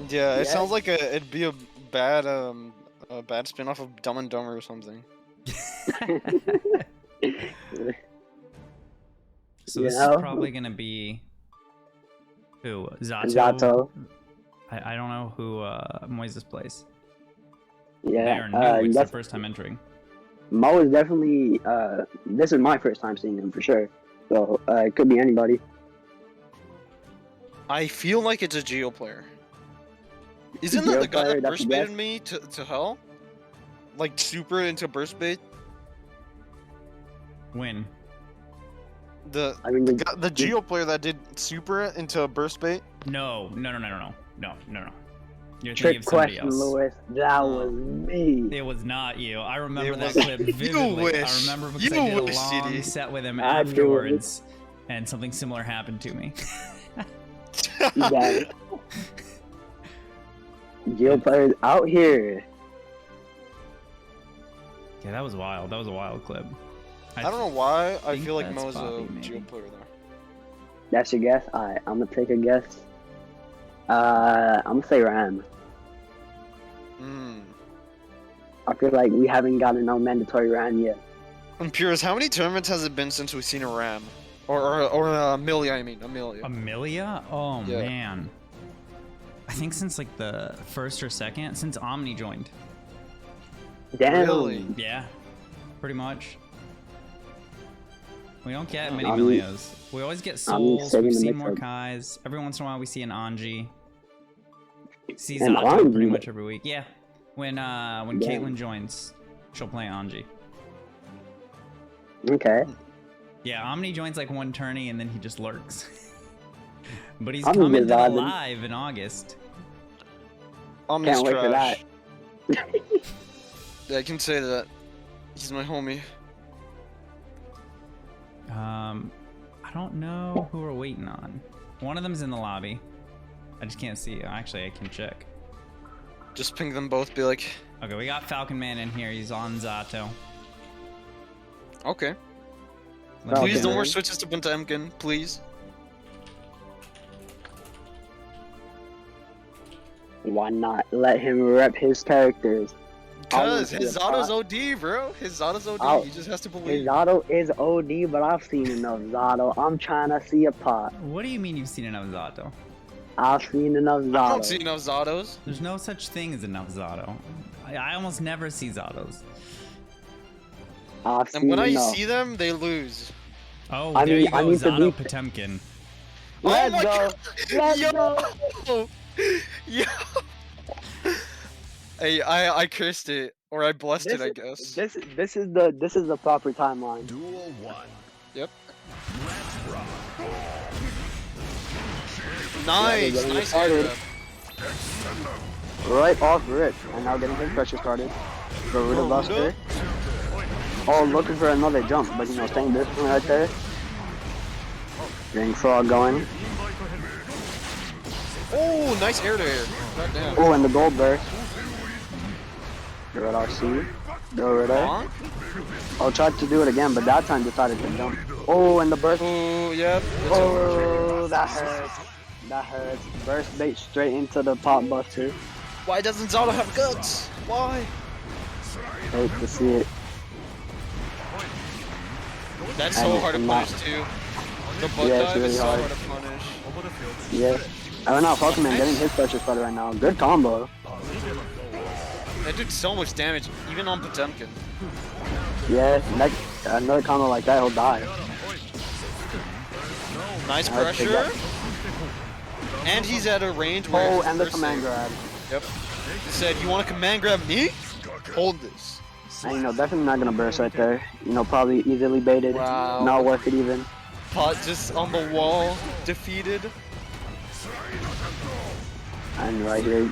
Yeah, it
Yeah.
sounds like it'd be a bad spin-off of Dumb and Dumber or something.
So this
Yeah.
is probably gonna be who? Zato.
Zato.
I don't know who Moises plays. They
Yeah,
are new. It's their
that's
first time entering.
Mo is definitely. This is my first time seeing him for sure. So it could be anybody.
I feel like it's a Geo player. Isn't
Geo
that the guy
player,
that
that's a
burst
guess.
baited me to hell? Like super into burst bait?
Win.
I mean,
The Geo player that did super into burst bait?
No. You're thinking
trick
of somebody
question,
else.
Lewis. That was me.
It was not you. I remember
It
that
was-
clip
You
vividly. I
wish.
remember because
You
I did a
wish,
long
CD.
set with him
I knew it.
afterwards, and something similar happened to me.
Yeah. Geo players out here.
Yeah, that was wild. That was a wild clip.
I don't know why I
think
feel like
that's
Mo's a
Poppy, maybe.
Geo player there.
That's your guess? Alright, I'm gonna take a guess. I'm gonna say Ram.
Hmm.
I feel like we haven't gotten no mandatory Ram yet.
And Purist, how many tournaments has it been since we've seen a Ram? Or Amelia, I mean, Amelia.
Amelia? Oh
Yeah.
man. I think since like the first or second, since Omni joined.
Damn.
Really?
Yeah, pretty much. We don't get many
Omni-
Amelias. We always get
Omni's
Souls.
saving
We've
the
seen
mix
more
up.
Kais. Every once in a while, we see an Anji. See
And
Zato
Anji-
pretty much every week. Yeah, when
Yeah.
Caitlyn joins, she'll play Anji.
Okay.
Yeah, Omni joins like one tourney and then he just lurks. But he's
Omni
coming
is
to the
vibing.
live in August.
Omni's
Can't wait for
trash.
that.
Yeah, I can say that. He's my homie.
I don't know who we're waiting on. One of them's in the lobby. I just can't see. Actually, I can check.
Just ping them both, be like,
Okay, we got Falcon Man in here. He's on Zato.
okay.
Let me
Okay.
Please no more
man.
switches to Potemkin, please.
Why not let him rep his characters?
Cause
I'll
his
look at
Zato's OD, bro. His Zato's OD.
I'll-
He just has to
His
believe.
Zato is OD, but I've seen enough Zato. I'm trying to see a pot.
What do you mean you've seen enough Zato?
I've seen enough Zato.
I don't see enough Zatos.
There's no such thing as enough Zato. I almost never see Zatos.
I've
And
seen
when I
enough.
see them, they lose.
Oh,
I
there
mean,
you
I
go,
need to
Zato
be-
Potemkin.
Let's
oh my
go.
god!
Let's
Yo!
go.
Yo! Hey, I cursed it, or I blessed it, I guess.
This is the proper timeline.
Duel 1.
Yep.
Let's rock.
Nice,
getting
nice
started.
air grab.
Right off rip, and now getting his pressure started. Garuda Buster. Oh, looking for another jump, but staying disciplined right there. Getting frog going.
Oh, nice air to air. Right down.
Oh, and the gold burst. Garuda RC. Garuda.
Bonk.
Oh, tried to do it again, but that time decided to jump. Oh, and the burst.
Oh, yep. It's over.
Oh, that hurts. That hurts. Burst bait straight into the pop buster.
Why doesn't Zato have guts? Why?
Hate to see it.
That's so
And
hard to
I'm
punish
not-
too. The butt
Yeah, it's
dive is
really
so
hard.
hard to punish.
Yeah. I don't know, Falcon Man getting his pressure started right now. Good combo.
That did so much damage, even on Potemkin.
Yeah, another combo like that, he'll die.
Nice
I'll take
pressure. And he's at a range where
Oh,
his
and the
first
command
save-
grab.
Yep. He said, "You want to command grab me? Hold this."
And definitely not gonna burst right there. Probably easily baited.
Wow.
Not worth it even.
Pot just on the wall, defeated.
And right here,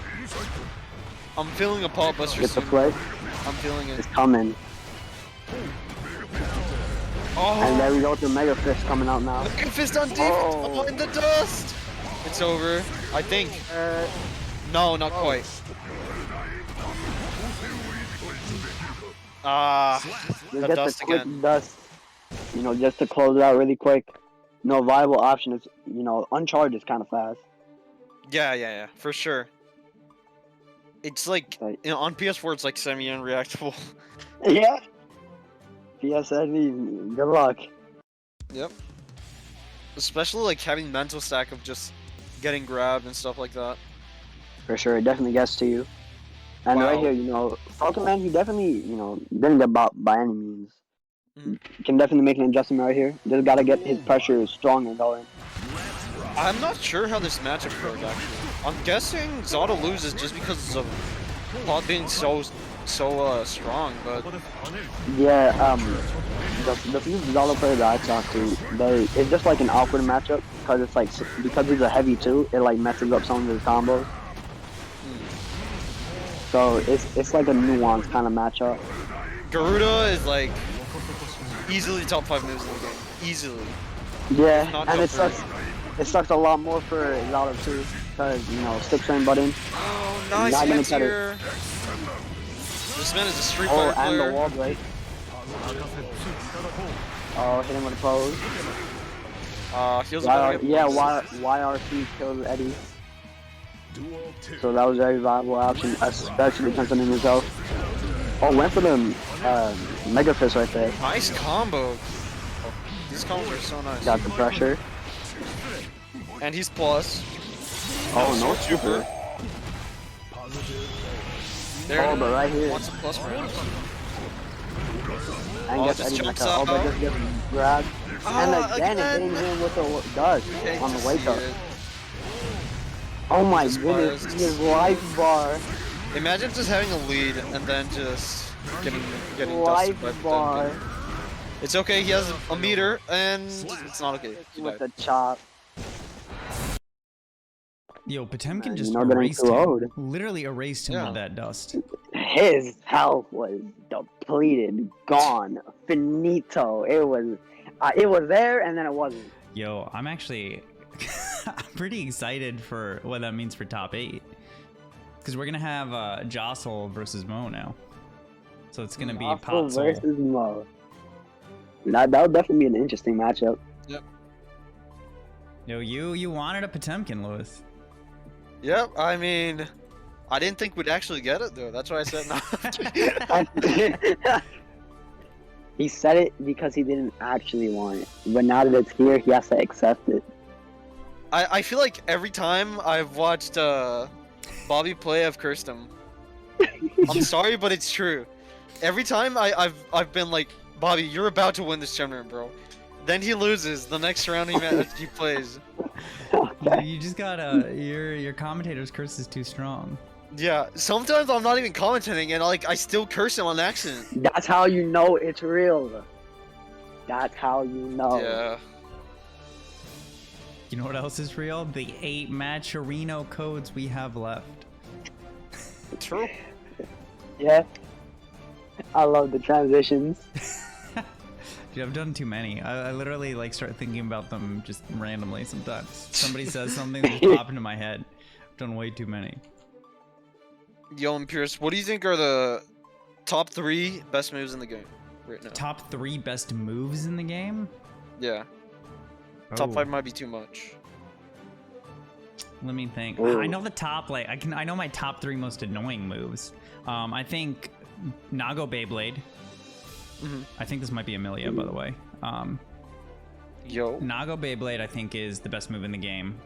I'm feeling a pot buster
get the
soon.
flick.
I'm feeling it.
It's coming. And there
Oh,
we go with the Mega Fist coming out now.
Mega Fist on deep.
Oh.
Oh, in the dust. It's over. I think. No, not quite. Ah,
Just
the
get the
dust
quick
again.
dust. Just to close it out really quick. No viable option is, uncharged is kind of fast.
Yeah, for sure. It's like,
Like-
on PS4, it's like semi-unreactable.
Yeah. PSN, good luck.
Yep. Especially like having mental stack of just getting grabbed and stuff like that.
For sure, it definitely gets to you. And right
Wow.
here, you know, Falcon Man, he definitely, you know, didn't get bought by any means.
Mhm.
Can definitely make an adjustment right here. Just gotta get his pressure strong and going.
I'm not sure how this matchup goes actually. I'm guessing Zada loses just because of Pod being so strong, but
Yeah, the few Zala players that I talked to, it's just like an awkward matchup because it's like because he's a heavy too, it like messes up some of his combos. So it's like a nuanced kind of matchup.
Garuda is like easily top 5 moves in the game. Easily.
Yeah,
Not
and
top
it sucks. It sucks a lot more for Zala too, because you know stick frame button.
Oh, nice
Not gonna
hits
cut it.
here. This man is a Street
Oh,
Fighter
and
player.
the wall break. Oh, hit him with a pose.
He was about to get
Yeah,
posed.
YRC killed Eddie.
Duel 2.
So that was a very viable option, especially considering himself. Oh, went for the Mega Fist right there.
Nice combo. Oh, these combos are so nice.
Got the pressure.
And he's plus.
Oh, no super.
There
Oh,
it
but
is.
right here.
Wants a plus range.
And
Oh,
gets
just
Eddie back
jumps
up. Oh, but
out.
just gets grabbed. And again, it hitting him with the dust
Hate
on
to
the wake
see
up.
it.
Oh my
Just
goodness,
buzzed.
his life bar.
Imagine just having a lead and then just getting dusted
Life
by
bar.
Potemkin. It's okay, he has a meter, and it's not okay. He
With
died.
the chop.
Yo, Potemkin
Man,
just
you're not getting
erased
too
him.
old.
Literally erased him
Yeah.
with that dust.
His health was depleted, gone, finito. It was there and then it wasn't.
Yo, I'm actually I'm pretty excited for what that means for top 8. Because we're gonna have Jostle versus Mo now. So it's gonna be
Awful
Pot Soul.
versus Mo. That would definitely be an interesting matchup.
Yo, you wanted a Potemkin, Lewis.
Yep, I mean, I didn't think we'd actually get it though. That's why I said no.
He said it because he didn't actually want it. But now that it's here, he has to accept it.
I feel like every time I've watched Bobby play, I've cursed him. I'm sorry, but it's true. Every time I've been like, Bobby, you're about to win this tournament, bro. Then he loses the next round he plays.
You just got your commentator's curse is too strong.
Yeah, sometimes I'm not even commentating and like I still curse him on accident.
That's how you know it's real. That's how you know.
Yeah.
You know what else is real? The 8 Matcherino codes we have left.
True.
Yeah. I love the transitions.
Dude, I've done too many. I literally like start thinking about them just randomly sometimes. Somebody says something that just pop into my head. I've done way too many.
Yo, and Pierce, what do you think are the top 3 best moves in the game right now?
Top 3 best moves in the game?
Yeah. Top
Oh,
5 might be too much.
Let me think.
Ooh.
I know the top, like, I know my top 3 most annoying moves. I think Nago Beyblade.
Mhm.
I think this might be Amelia, by the way.
Yo.
Nago Beyblade, I think, is the best move in the game.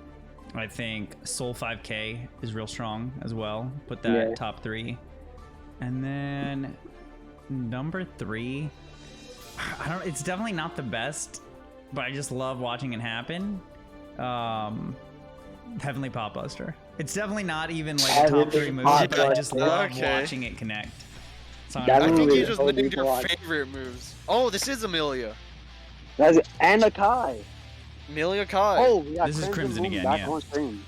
I think Soul 5K is real strong as well. Put that
Yeah.
top 3. And then number 3, I don't. It's definitely not the best, but I just love watching it happen. Heavenly Pop Buster. It's definitely not even like a top
Heavenly
3 move,
Pop
but I just
Buster.
love
Okay.
watching it connect. So
That
I
I'm-
move
think you
is
just
totally
named your
watch.
favorite moves. Oh, this is Amelia.
And a Kai.
Amelia Kai.
Oh, we got
This is Crimson
Moon
again,
back
yeah.
on stream.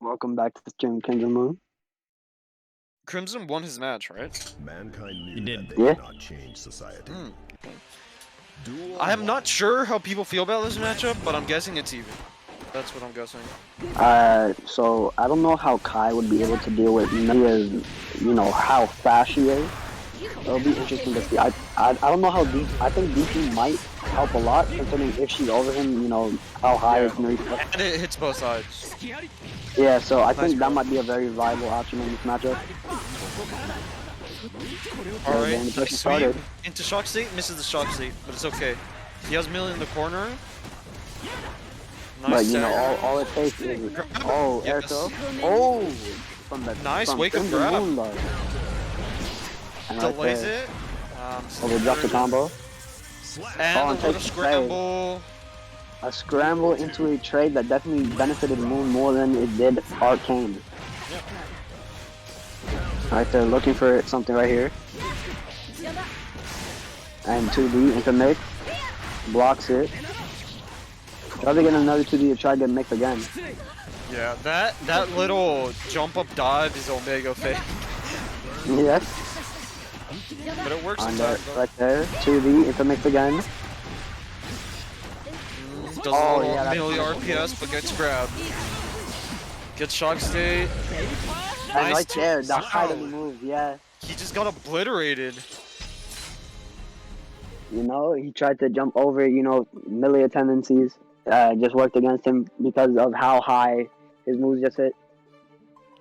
Welcome back to the stream, Crimson Moon.
Crimson won his match, right?
Mankind
You
knew
did.
that they
Yeah.
could not change society.
Hmm.
Duel
I am
1.
not sure how people feel about this matchup, but I'm guessing it's even. That's what I'm guessing.
So I don't know how Kai would be able to deal with Mia's, you know, how fast she is. It'll be interesting to see. I don't know how deep. I think DP might help a lot, considering if she's over him, you know, how high
Yeah.
it's going to be.
And it hits both sides.
Yeah, so I think
Nice
that
roll.
might be a very viable option in this matchup.
Alright,
then the
sweep
push started.
into shock state, misses the shock state, but it's okay. He has Amelia in the corner. Nice
But you know,
center.
all it takes is air
Yes.
throw. Oh, from the
Nice wake up
Crimson
grab.
Moon, though. And right
Delays
there,
it.
overjump the combo.
And
Oh,
a
and
little
takes the
scramble.
A scramble into a trade that definitely benefited Moon more than it did Arcane. Right there, looking for something right here. And 2D into mix. Blocks it. Try to get another 2D to try to get mix again.
Yeah, that little jump up dive is Omega fake,
Yes.
but it works
On
sometimes.
that, right there. 2D into mix again.
Does
Oh,
a little
yeah, that's
melee RPS, but gets grabbed. Gets shock state.
And
Nice
right there, the
wow.
height of the move, yeah.
He just got obliterated.
You know, he tried to jump over, melee tendencies. Just worked against him because of how high his moves just hit.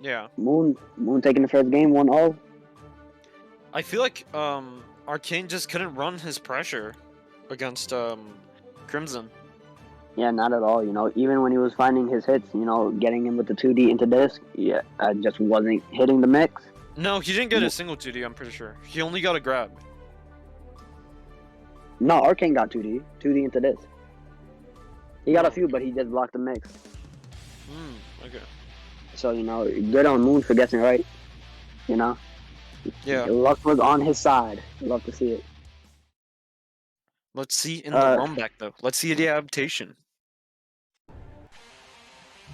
Yeah.
Moon taking the first game 1-0.
I feel like Arcane just couldn't run his pressure against Crimson.
Yeah, not at all. Even when he was finding his hits, getting him with the 2D into disc, yeah, just wasn't hitting the mix.
No, he didn't get a single 2D, I'm pretty sure. He only got a grab.
No, Arcane got 2D into disc. He got a few, but he just blocked the mix.
Okay.
So, good on Moon for guessing right.
Yeah.
Luck was on his side. Love to see it.
Let's see in the run back though. Let's see the adaptation.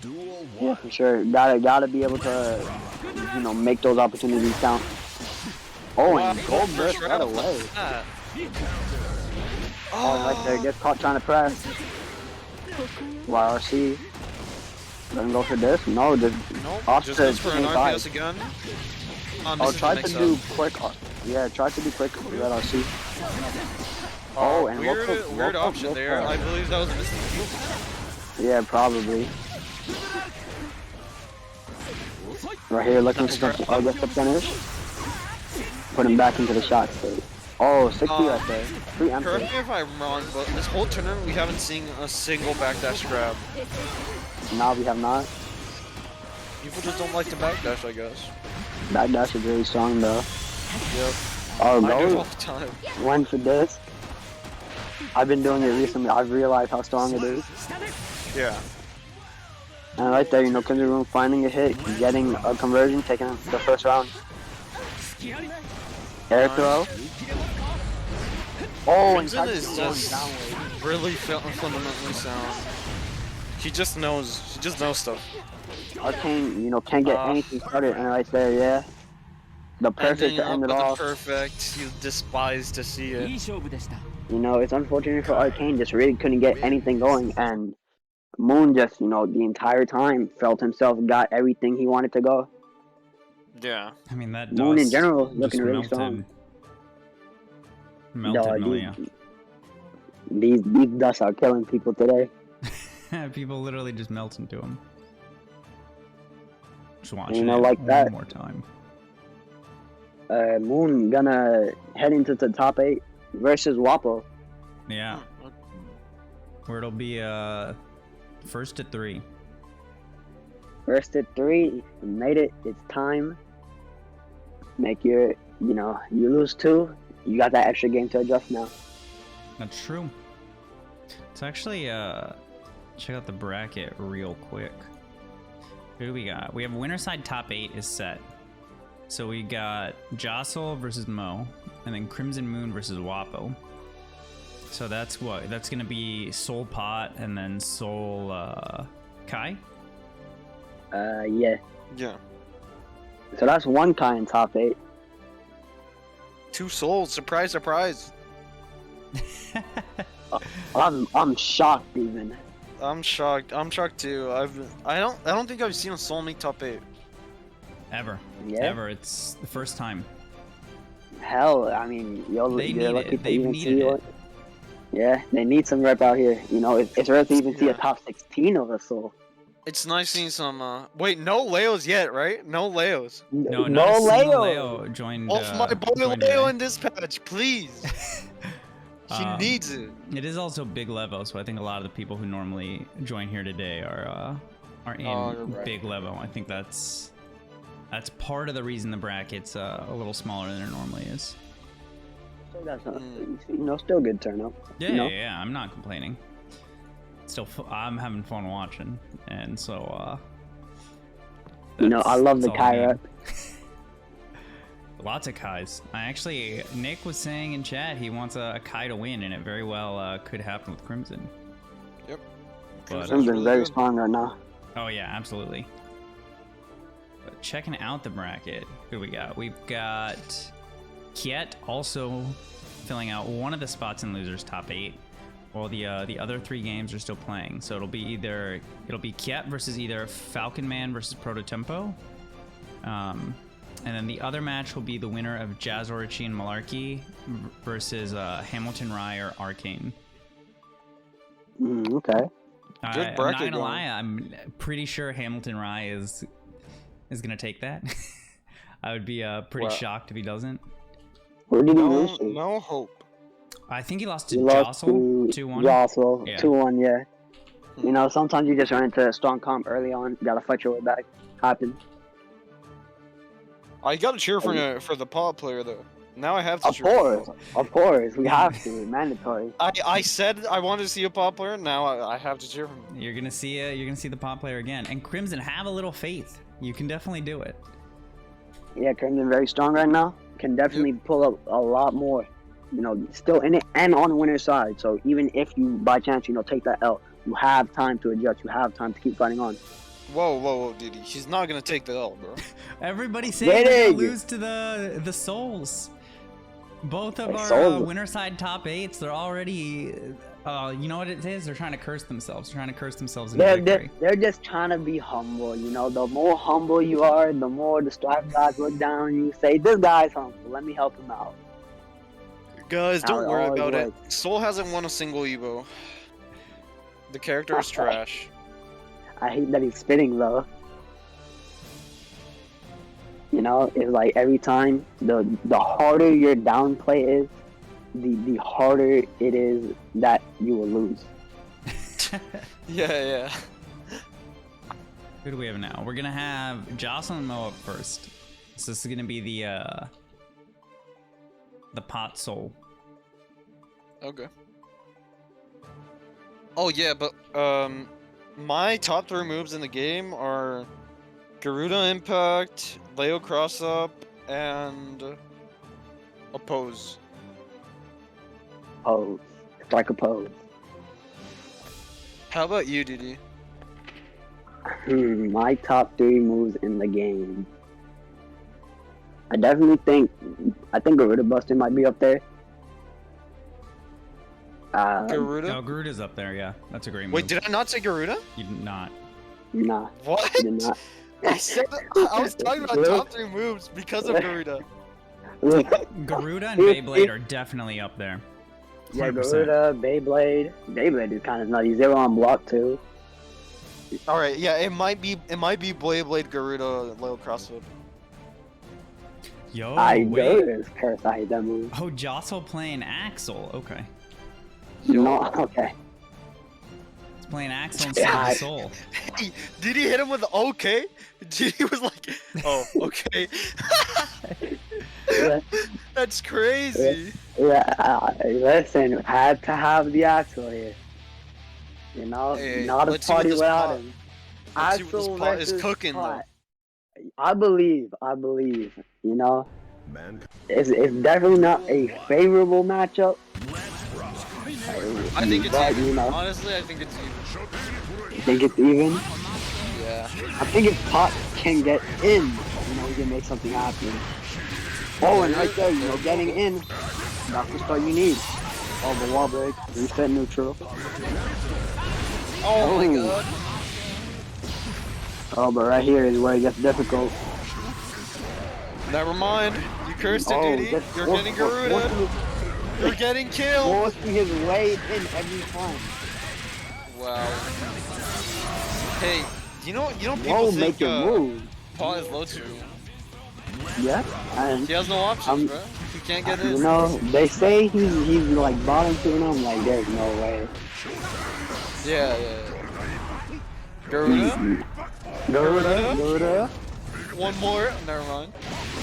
Duel
Yeah,
1.
for sure. Gotta be able to, make those opportunities count. Oh, and gold burst right away. Oh, right there, gets caught trying to press. YRC. Doesn't go for this. No, just
Nope,
off
just
to
goes for an
K5.
RPS again.
Oh, try to do quick. Yeah, try to do quick with RC. Oh, and
weird option there. I believe that was a mistake.
Yeah, probably. Right here, looking for something. Oh, gets the finish. Put him back into the shot state. Oh, 60 right there. 3 M.
Correct me if I'm wrong, but this whole tournament we haven't seen a single backdash grab.
Now we have not.
People just don't like to backdash, I guess.
Backdash is really strong though.
Yep.
Oh,
I do it
go.
all the time.
Went for this. I've been doing it recently. I've realized how strong it is.
Yeah.
And right there, Crimson Room finding a hit, getting a conversion, taking the first round. Air throw. Oh, and
Crimson
tried
is
to go
just
downward.
really fundamentally sound. He just knows stuff.
Arcane, can't get anything started, and right there, yeah. The perfect to end it off.
Perfect. You despise to see it.
It's unfortunate for Arcane, just really couldn't get anything going, and Moon just, the entire time felt himself got everything he wanted to go.
Yeah.
I mean, that
Moon in
dust
general
just
looking really
melted.
strong.
Melted
Dog,
Malia.
These dusts are killing people today.
People literally just melt into them. Just watch
like that.
one more time.
Moon gonna head into the top 8 versus Wapo.
Yeah. Where it'll be first at 3.
First at 3, made it. It's time. Make your, you lose 2. You got that extra game to adjust now.
That's true. Let's actually check out the bracket real quick. Who do we got? We have winner side top 8 is set. So we got Jostle versus Mo, and then Crimson Moon versus Wapo. So that's what? That's gonna be Soul Pot and then Soul Kai?
Yeah.
Yeah.
So that's one kind top 8.
2 souls. Surprise, surprise.
I'm shocked even.
I'm shocked. I'm shocked too. I don't think I've seen a soul make top 8.
Ever.
Yeah.
Ever. It's the first time.
Hell, I mean,
They
you're
need
lucky
it.
to
They've
even
needed
see
it.
one. Yeah, they need some rep out here. It's rare to even see a
Yeah.
top 16 of a soul.
It's nice seeing some. Wait, no Leos yet, right? No Leos.
No, not a single
Leo.
Leo joined.
Off my boy
joined
Leo
today.
in this patch, please. He needs it.
It is also big level, so I think a lot of the people who normally join here today are in
Oh, you're right.
big level. I think that's That's part of the reason the bracket's a little smaller than it normally is.
So that's not, still good turnout.
Yeah, I'm not complaining. Still, I'm having fun watching, and so
I love the
that's all
Kai
I need.
rep.
Lots of Kais. Nick was saying in chat he wants a Kai to win, and it very well could happen with Crimson.
Yep.
But,
Crimson's very strong right now.
oh yeah, absolutely. But checking out the bracket, who we got? We've got Kiet also filling out one of the spots in losers top 8. While the other 3 games are still playing, so it'll be Kiet versus either Falcon Man versus Prototempo, and then the other match will be the winner of Jazz Orochi and Malarkey versus Hamilton Rye or Arcane.
Okay.
Good
I'm not
bracket
gonna
going.
lie, I'm pretty sure Hamilton Rye is gonna take that. I would be pretty
Well-
shocked if he doesn't.
Where did he lose to?
No hope.
I think he lost to
He lost
Jostle
to
2-1.
Jostle,
Yeah.
2-1, yeah. Sometimes you just run into a strong comp early on. You gotta fight your way back. Happens.
I gotta cheer for the pot player though. Now I have to
Of
cheer. for
course. Of course. We have to. Mandatory.
I said I wanted to see a pot player. Now I have to cheer for him.
You're gonna see the pot player again. And Crimson, have a little faith. You can definitely do it.
Yeah, Crimson very strong right now. Can definitely pull up a lot more. Still in it and on the winner's side. So even if you, by chance, take that L, you have time to adjust. You have time to keep fighting on.
Whoa, Diddy. She's not gonna take the L, bro.
Everybody saying we're
Dig.
gonna lose to the Souls. Both of
The
our
Souls.
winner side top 8s, they're already, you know what it is? They're trying to curse themselves. They're trying to curse themselves into victory.
They're just trying to be humble. The more humble you are, the more the Strive guys look down on you. Say, this guy's humble. Let me help him out.
Guys, don't
How it
worry
always
about it.
works.
Soul hasn't won a single Evo. The character is trash.
I hate that he's spitting though. It's like every time the harder your downplay is, the harder it is that you will lose.
Yeah.
Who do we have now? We're gonna have Jocelyn Mo up first. So this is gonna be the pot soul.
Okay. Oh yeah, but my top 3 moves in the game are Garuda Impact, Leo Cross Up, and Oppose.
Pose. Strike a pose.
How about you, Didi?
My top 3 moves in the game. I definitely think Garuda Buster might be up there.
Garuda?
Oh, Garuda's up there, yeah. That's a great move.
Wait, did I not say Garuda?
You did not.
Nah,
What?
I did not.
I said I was talking about top 3 moves because of Garuda.
Garuda and Beyblade are definitely up there.
Yeah,
100%.
Garuda, Beyblade. Beyblade is kind of nutty. 0 on block too.
All right, yeah, it might be Blade Garuda Leo Cross Up.
Yo,
I
wait.
Garuda's cursed. I hate that move.
Oh, Jostle playing Axel. Okay.
No, okay.
It's playing Axel instead of the soul.
Hey, did he hit him with the okay? Didi was like, oh, okay.
Yeah,
That's crazy.
listen, had to have the Axel here.
Hey,
not a
let's see what
party
this
without
pot-
him.
let's see what this
Axel
pot is
versus
cooking, though.
Pot. I believe.
Man,
It's definitely not a favorable matchup.
I think it's
but,
even. Honestly, I think it's even.
I think it's even.
Yeah.
I think if Pot can get in, we can make something happen. Oh, and right there, getting in. That's the start you need. Oh, the wall break. Reset neutral.
Oh my
Oh.
god.
Oh, but right here is where it gets difficult.
Never mind. You cursed it, Didi.
that's
You're getting Garuda. You're getting killed.
Forcing his way in every time.
Wow. Hey, you know people
Whoa,
think
make your move.
Paul is low two.
Yeah, and
He has no options, bro. He can't get in.
they say he's like bottom two, and I'm like, there's no way.
Yeah. Garuda?
Garuda.
one more. Never mind.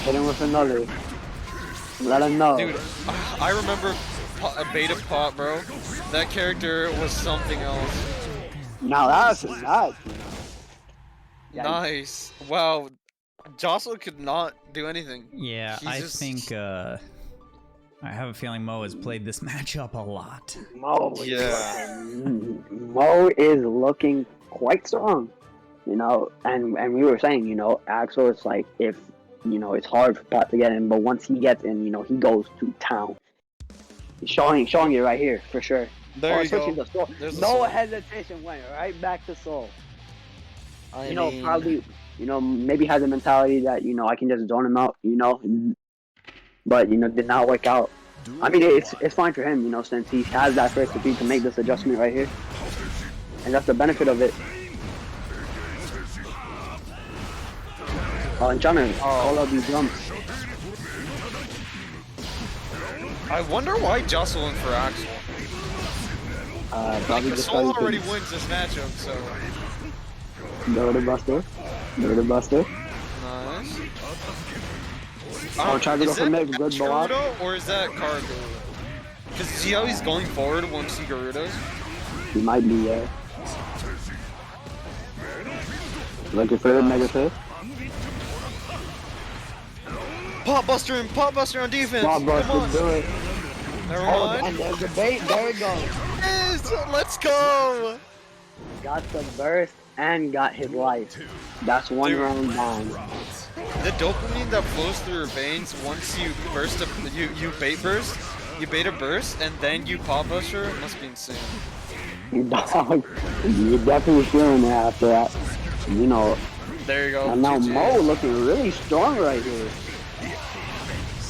Hit him with another. Let him know.
Dude, I remember Beta Pop, bro. That character was something else.
Now that's nuts. Yeah.
Nice. Wow. Jocelyn could not do anything.
Yeah,
He's
I
just-
think I have a feeling Mo has played this matchup a lot.
Mo,
Yeah.
Mo is looking quite strong, you know. And we were saying, you know, Axel is like, if you know, it's hard for Pot to get in, but once he gets in, you know, he goes to town. He's showing it right here for sure.
There you
switching
go.
to Soul.
There's the
No
Soul.
hesitation, went right back to Soul.
I
You know,
mean,
probably, you know, maybe has a mentality that, you know, I can just zone him out, you know, but, you know, did not work out. I mean, it's fine for him, you know, since he has that first defeat to make this adjustment right here. And that's the benefit of it. Oh, and trying to call out these jumps.
I wonder why Jocelyn for Axel.
Probably
Because
just
Soul
because
already wins this matchup, so
go to Buster.
nice.
Oh, try to go
Is
for
that
mid, good block.
Garuda or is that Car Garuda? Because see how he's going forward once he Garudas?
He might be, yeah. Looking for Mega Fist.
Pop Buster on defense.
Bob
Come on.
Buster, do it.
Never
Oh,
mind.
and there's the bait. There it goes.
Yes, let's go.
Got the burst and got his life. That's one
Dude.
round down.
The dopamine that flows through your veins once you burst you beta burst, and then you pop buster must be insane.
Dog, you're definitely feeling it after that. You know,
There you go.
and now
GG.
Mo looking really strong right here.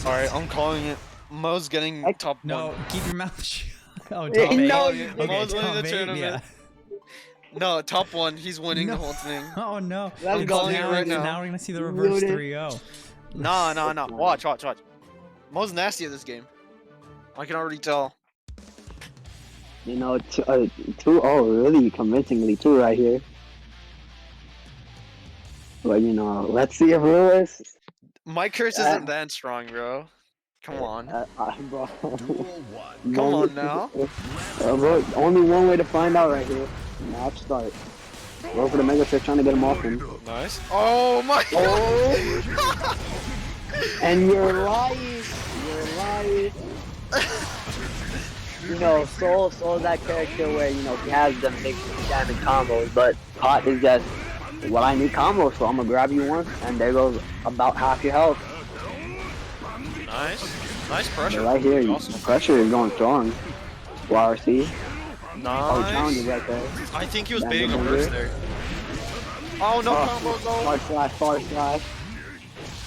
Alright, I'm calling it. Mo's getting top
No,
one.
keep your mouth shut. Oh,
Yeah,
top eight.
no,
Okay,
Mo's winning
top
the
eight,
tournament.
yeah.
No, top one. He's winning
No.
the whole thing.
Oh no.
Let's
I'm
go,
calling it
now,
right now.
Now we're gonna see the reverse
Muted.
3-0.
No. Watch. Mo's nasty at this game. I can already tell.
You know, 2-0 really convincingly too right here. But you know, let's see if Lewis.
My curse isn't that strong, bro. Come on.
Bro.
Duel 1.
Come on now.
Bro, only one way to find out right here. Match start. Go for the Mega Fist, trying to get him off him.
Nice. Oh my god.
And you're lying. You know, Soul's that character where, you know, he has the big damage combos, but Pot is just, well, I need combos, so I'm gonna grab you once, and there goes about half your health.
Nice pressure.
Right here,
Awesome.
the pressure is going strong. YRC. Oh, challenge is
Nice.
right there.
I think he was
Down
baiting a
the
burst
middle.
there. Oh, no combo though.
Far slash.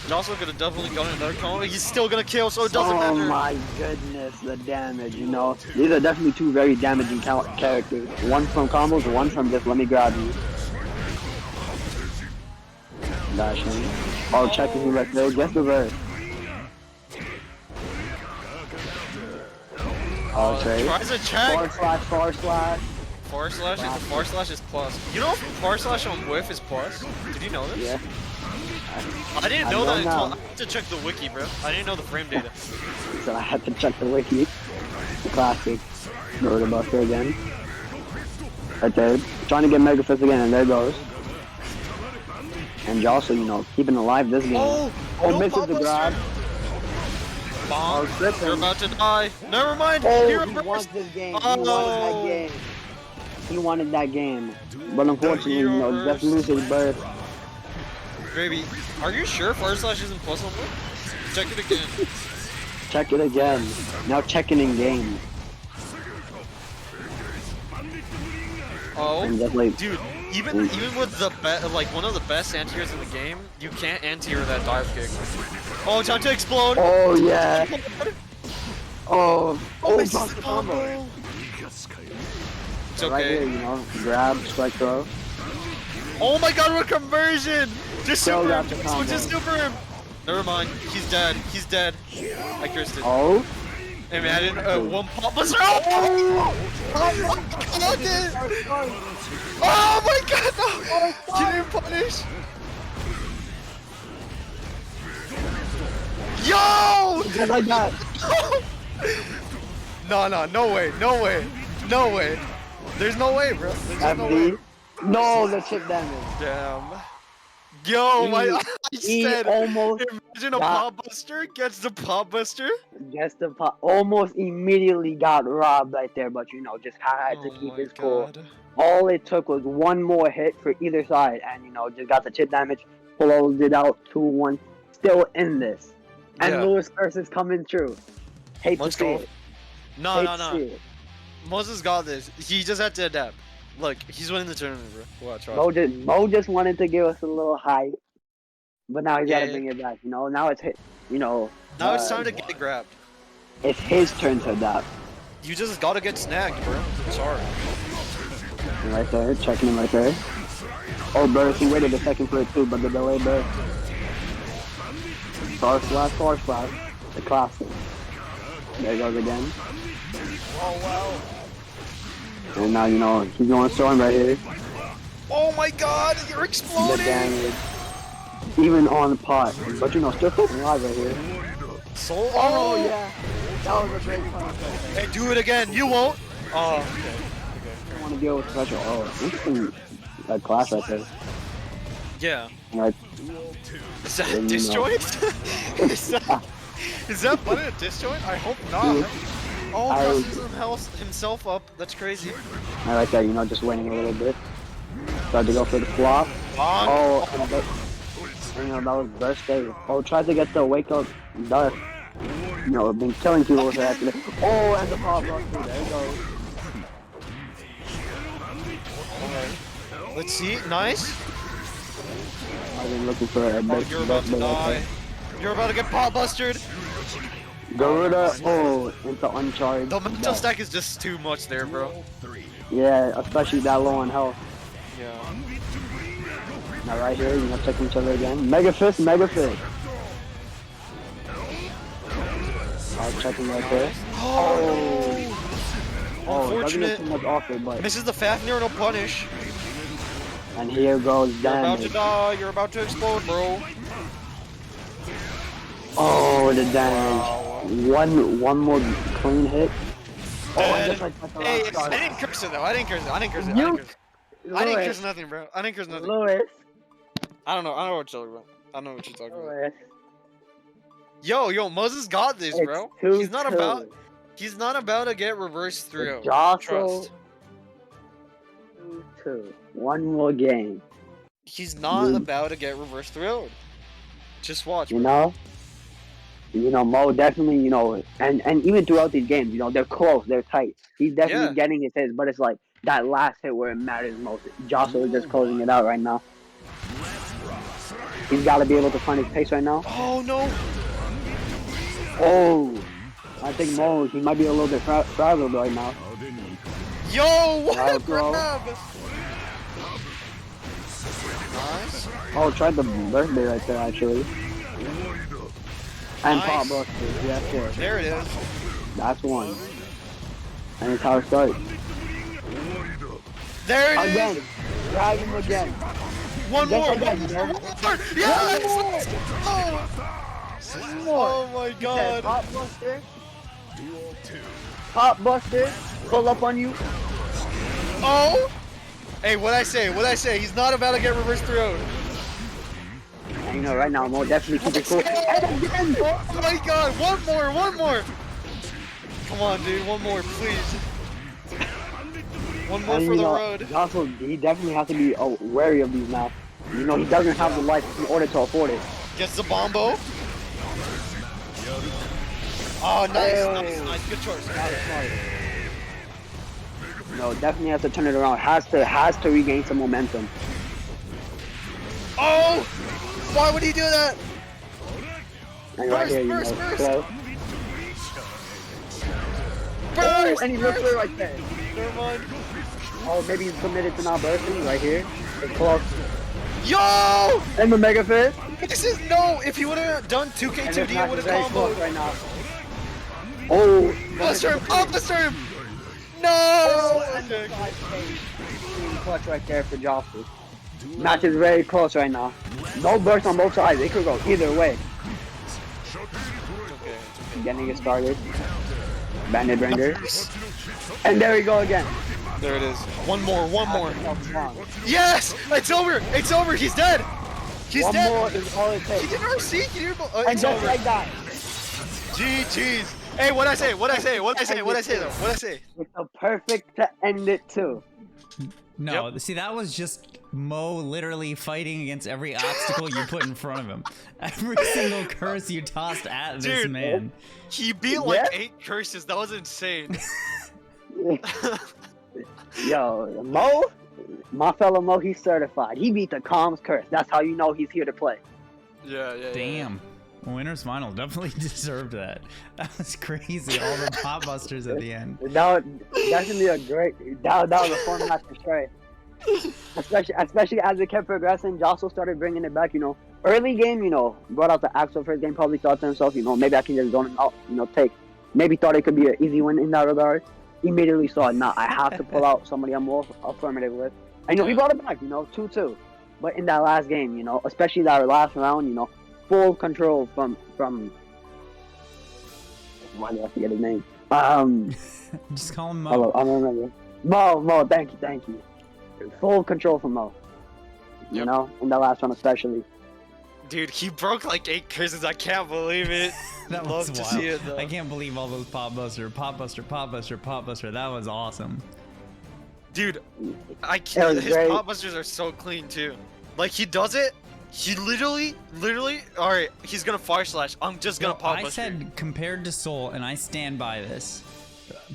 Jocelyn could have definitely gotten another combo. He's still gonna kill, so it doesn't
Oh
matter.
my goodness, the damage, you know. These are definitely two very damaging characters. One from combos, one from just let me grab you. Dashing. Oh, checking you right there, just reverse. Oh, trade.
Tries to check.
Far slash.
Far slash is plus. You know far slash on whiff is plus? Did you know this?
Yeah.
I didn't
I
know that
know
until
now.
I had to check the wiki, bro. I didn't know the frame data.
So I had to check the wiki. The classic. Go to Buster again. Right there. Trying to get Mega Fist again, and there goes. And also, you know, keeping alive this game.
Oh, no
misses
pop
the
buster.
grab.
Bonk.
tripping.
You're about to die. Never mind.
Oh,
You're
he
reversed.
wants this game.
Oh.
He wanted that game. He wanted that game. But unfortunately, you know, just lose his birth.
Baby, are you sure far slash isn't plus on whiff? Check it again.
Check it again. Now checking in game.
Oh,
And just like,
dude, even with the like one of the best anti-airs in the game, you can't anti-air that dive kick. Oh, time to explode.
oh yeah. Oh,
it's
bounce the combo.
It's
Right here,
okay.
you know, grab, strike throw.
Oh my god, what conversion! Just
Still
super
got
him!
the
So just
combo.
super him! Never mind, he's dead. He's dead. I cursed it.
Oh.
Hey man, I didn't, one pop was oh my god, no! You didn't punish! Yo!
Just like that.
No way. There's no way, bro. There's just no way.
FD. No, the chip damage.
Damn. Yo, I
He
said,
almost
imagine a
got-
pop buster gets the pop buster.
Guess the pop almost immediately got robbed right there, but you know, just had to keep his cool. All it took was one more hit for either side, and you know, just got the chip damage, closed it out 2-1. Still in this, and
Yeah.
Lewis curse is coming true. Hate
Let's
to see
go.
it.
No.
Hate to see it.
Moses got this. He just had to adapt. Look, he's winning the tournament, bro. Watch.
Mo just wanted to give us a little hype, but now he's got to
Yeah.
bring it back. You know, now it's hit. You know,
Now it's time to get grabbed.
it's his turn to adapt.
You just gotta get snagged, bro. Sorry.
Right there, checking him right there. Oh, burst. He waited a second for it too, but the delay burst. Force flash. The classic. There he goes again.
Oh wow.
And now, you know, he's going storm right here.
Oh my god, you're
The
exploding!
damage. Even on the pot. But, you know, still fucking alive right here.
So
Oh, yeah. That was a great punch.
Hey, do it again. You won't. Oh.
I don't want to deal with special. Oh, interesting. That clash right there.
Yeah.
Right.
Is that
Yeah, you
disjoint? is that button a disjoint? I hope not. Oh,
I-
messes himself up. That's crazy.
I like that, you know, just waiting a little bit. Tried to go for the flop.
Bonk.
Oh, and you know, that was burst day. Oh, tried to get the wake up dust. You know, been killing people with it actually. Oh, and the pop up. There you go.
Let's see. Nice.
I've been looking for a
Oh,
big
you're about to die. You're about to get pop bustered.
Garuda. Oh, into uncharged.
The mental stack is just too much there, bro.
Yeah, especially that low on health.
Yeah.
Now right here, you know, checking each other again. Mega fist. I'll check him right there. Oh, doesn't
Unfortunate.
get too much off it, but
Misses the Fafnir, no punish.
and here goes
You're about to
damage.
die. You're about to explode, bro.
Oh, the damage. One more clean hit. Oh, and just like the
Hey,
last shot.
I didn't curse it though. I didn't curse it. I didn't
Lewis,
curse nothing, bro. I didn't curse nothing.
Lewis.
I don't know what you're talking about. I don't know what you're talking about.
Lewis.
Yo, Moses got this,
It's
bro.
2-2.
He's not about to get reversed through.
Jostle.
Trust.
2-2. One more game.
He's not about to get reversed through. Just watch.
You
bro.
know, Mo definitely, you know, and even throughout these games, you know, they're close, they're tight. He's definitely
Yeah.
getting his hits, but it's like that last hit where it matters most. Jostle is just closing it out right now. He's got to be able to find his pace right now.
Oh no.
Oh, I think Mo, he might be a little bit frazzled right now.
Yo, what a
Nice, bro.
grab. Nice.
Oh, tried the birthday right there, actually. And
Nice.
pop busters, yes, sir.
There it is.
That's one. And it's how it starts.
There it is.
Again, drag him again.
One
Just
more.
again,
One
man.
more. Yes. Oh.
One more.
Oh my
He said,
god.
Pop buster. Pop buster. Pull up on you.
Oh. Hey, what'd I say? He's not about to get reversed through.
And you know, right now, Mo definitely keep it cool. And again,
Oh my god, one more. Come on, dude, one more, please. One more
and,
for
you
the
know,
road.
Also, he definitely has to be wary of these now. You know, he doesn't have the life in order to afford it.
Gets the bombo. Oh, nice. Good choice.
You know, definitely has to turn it around. Has to regain some momentum.
Oh! Why would he do that?
And right
Burst,
here, you
burst,
know,
burst.
slow. Oh,
Burst!
and he looks it right there.
Never mind.
Oh, maybe he's committed to not bursting right here. It's close.
Yo!
And the Mega Fist.
This is no. If he would have done
And
2K2D,
this
it
match
would
is
have
very close
comboed.
right now. Oh,
Buster him! Oh, Buster him! No!
Oh, and
Okay.
the 5K clutch right there for Jostle. Match is very close right now. No burst on both sides. It could go either way. getting it started. Bandit Ranger. And there we go again.
There it is. One more.
Wrong.
Yes! It's over! It's over! He's dead! He's
One
dead!
more is all it
He
takes.
did RC! He did
And
it's
just
over.
like that,
GG's. Hey, what'd I say? What'd I say? What'd I say? What'd I say though? What'd I say?
it's a perfect to end it too.
No, see, that was just Mo literally fighting against every obstacle you put in front of him. Every single curse you tossed at this
Dude.
man.
He beat like
Yeah.
8 curses. That was insane.
Yo, Mo, my fellow Mo, he's certified. He beat the Calm's curse. That's how you know he's here to play.
Yeah.
Damn. Winners final definitely deserved that. That was crazy. All the pop busters at the end.
That's gonna be a great. That was a fun match for sure. Especially as it kept progressing, Jostle started bringing it back. You know, early game, you know, brought out the Axel first game. Probably thought to himself, you know, maybe I can just zone him out. You know, maybe thought it could be an easy win in that regard. Immediately saw, nah, I have to pull out somebody I'm more affirmative with. And you know, he brought it back. You know, 2-2. But in that last game, you know, especially that last round, you know, full control from. Why did I forget his name?
Just call him Mo.
Hello, I remember. Mo, thank you. Full control from Mo. You
Yep.
know, in the last one especially.
Dude, he broke like 8 curses. I can't believe it.
That
Love
was
to
wild.
see it though.
I can't believe all those pop buster. That was awesome.
Dude, I
That
can't.
was
His
great.
pop busters are so clean too. Like he does it. He literally. All right, he's gonna fire slash. I'm just gonna
Yo,
pop
I
buster.
said compared to Soul, and I stand by this.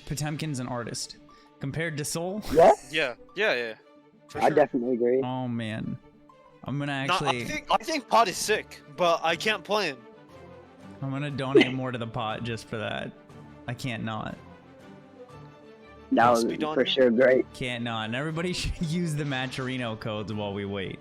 Potemkin's an artist. Compared to Soul,
Yeah,
Yeah. For
I
sure.
definitely agree.
oh man, I'm gonna
No,
actually.
I think Pot is sick, but I can't play him.
I'm gonna donate more to the pot just for that. I can't not.
That was
Speed on
for
you.
sure great.
Can't not. And everybody should use the Matcherino codes while we wait.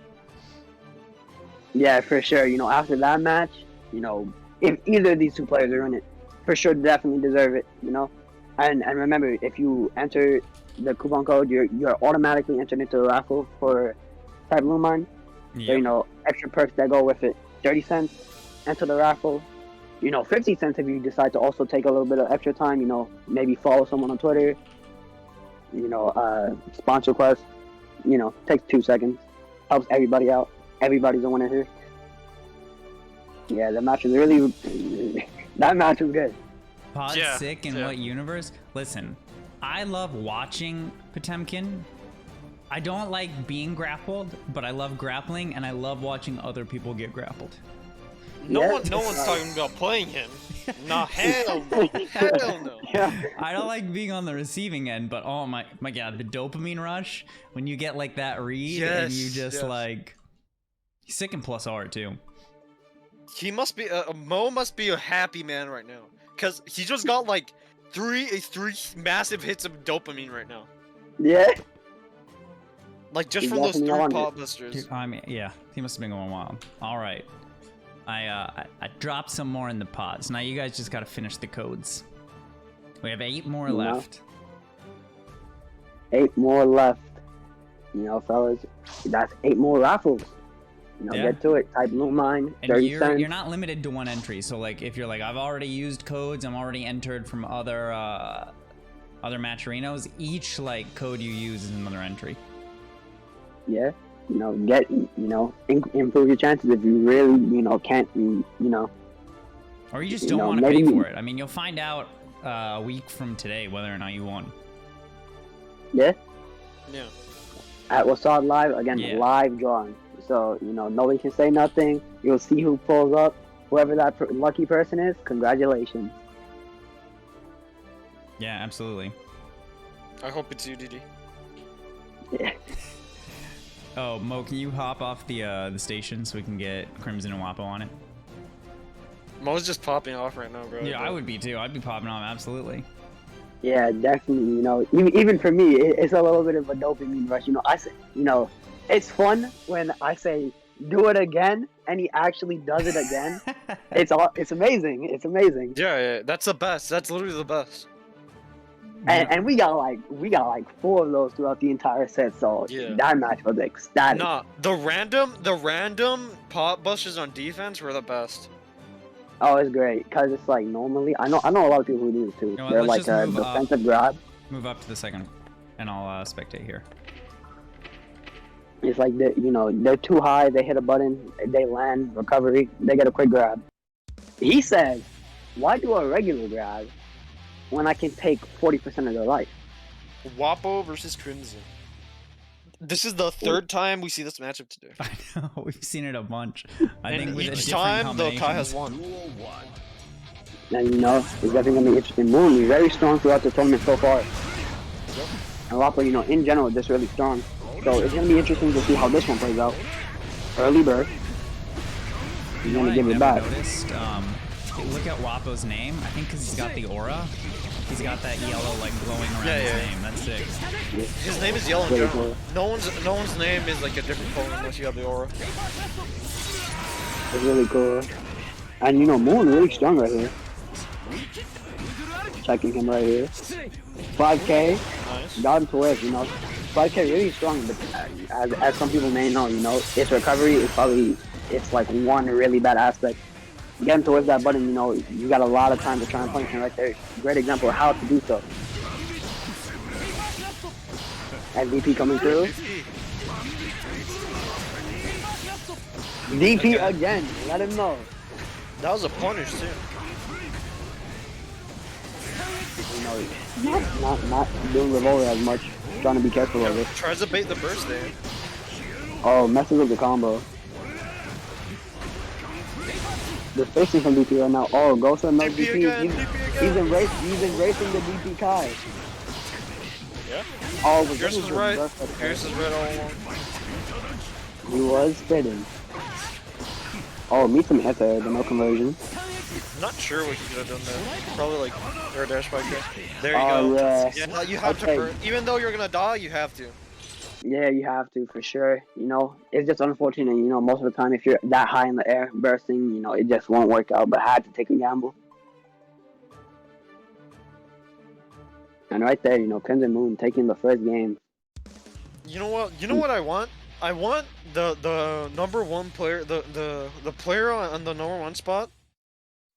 Yeah, for sure. You know, after that match, you know, if either of these two players are in it, for sure, definitely deserve it. You know, and remember, if you enter the coupon code, you're automatically entered into the raffle for Type Blue Mine. So, you know, extra perks that go with it. 30 cents, enter the raffle. You know, 50 cents if you decide to also take a little bit of extra time, you know, maybe follow someone on Twitter. You know, sponsor quest. You know, takes 2 seconds. Helps everybody out. Everybody's a winner here. Yeah, the match was really... that match was good.
Pod's
Yeah,
sick in
yeah.
what universe? Listen, I love watching Potemkin. I don't like being grappled, but I love grappling, and I love watching other people get grappled.
No
Yeah.
one's talking about playing him. Nah, hell no. Hell no.
Yeah.
I don't like being on the receiving end, but oh my god, the dopamine rush when you get like that read and you
Yes,
just
yes.
like sick in plus R too.
He must be Mo must be a happy man right now, cause he just got like three massive hits of dopamine right now,
Yeah.
like just
He's
from those
definitely
3
on it.
pop busters.
Dude, I mean, yeah, he must have been going wild. All right, I dropped some more in the pods. Now you guys just gotta finish the codes. We have 8 more
No.
left.
8 more left. You know, fellas, that's 8 more raffles. You know,
Yeah.
get to it. Type Blue Mine,
And
30
you're
cents.
not limited to 1 entry. So like if you're like I've already used codes, I'm already entered from other Matcherinos, each like code you use is another entry.
Yeah. You know, improve your chances if you really, you know, can't, you know.
Or you just
You
don't
know,
want to pay
maybe-
for it. I mean, you'll find out a week from today whether or not you won.
Yeah.
Yeah.
At Wasad Live, again,
Yeah.
live drawing. So, you know, nobody can say nothing. You'll see who pulls up. Whoever that lucky person is, congratulations.
Yeah, absolutely.
I hope it's you, DD.
Yeah.
Oh, Mo, can you hop off the station so we can get Crimson and Wapo on it?
Mo's just popping off right now, bro.
Yeah, I would be too. I'd be popping off, absolutely.
Yeah, definitely. You know, even for me, it's a little bit of a dopamine rush. You know, I say, you know, it's fun when I say do it again, and he actually does it again. It's amazing. It's amazing.
Yeah, that's the best. That's literally the best.
And we got like 4 of those throughout the entire set. So
Yeah.
that match was ecstatic.
Nah, the random pop busters on defense were the best.
Oh, it's great because it's like normally I know a lot of people who do this too.
You know what,
They're
let's
like
just
a
move up.
defensive grab.
Move up to the second, and I'll spectate here.
It's like they're too high. They hit a button. They land recovery. They get a quick grab. He says, "Why do a regular grab when I can take 40% of their life?"
Wapo versus Crimson. This is the third time we see this matchup today.
I know, we've seen it a bunch. I
And
think with
each
different
time, though, Kai has
combinations.
won.
Duel 1.
And it's definitely gonna be interesting. Moon is very strong throughout the tournament so far. And Wapo, in general, just really strong. So it's gonna be interesting to see how this one plays out. Early bird. He's
You know
gonna
what I
give it
never
back.
noticed? Look at Wapo's name. I think because he's got the aura. He's got that yellow like glowing around
Yeah,
his
yeah.
name. That's sick.
His name is Yellow in
Really
general.
cool.
No one's name is like a different color unless you have the aura.
It's really cool. And Moon really strong right here. Checking him right here. 5K.
Nice.
Got him to live, 5K really strong, but as some people may know, its recovery is it's like one really bad aspect. Get him to live that button, you got a lot of time to try and punish him right there. Great example of how to do so. MVP coming through. DP again, let him know.
That was a punish too.
Not doing revolver as much. Trying to be careful of it.
Tries to bait the burst there.
Oh, messes up the combo. The spacing from DP right now. Oh, goes to another
DP
DP.
again, DP again.
He's embracing the DP Kai.
Yeah.
Oh, but
Pierce
this
was
was
right.
just a-
Pierce is right all along.
He was spitting. Oh, meet some hit there, but no conversion.
I'm not sure what he could have done there. Probably like air dash by kick. There you
Oh,
go.
yeah.
You have
Okay.
to burn. Even though you're gonna die, you have to.
Yeah, you have to for sure. It's just unfortunate. Most of the time, if you're that high in the air, bursting, it just won't work out. But I had to take a gamble. And right there, Crimson Moon taking the first game.
You know what? You know what I want? I want the number one player, the player on the number one spot,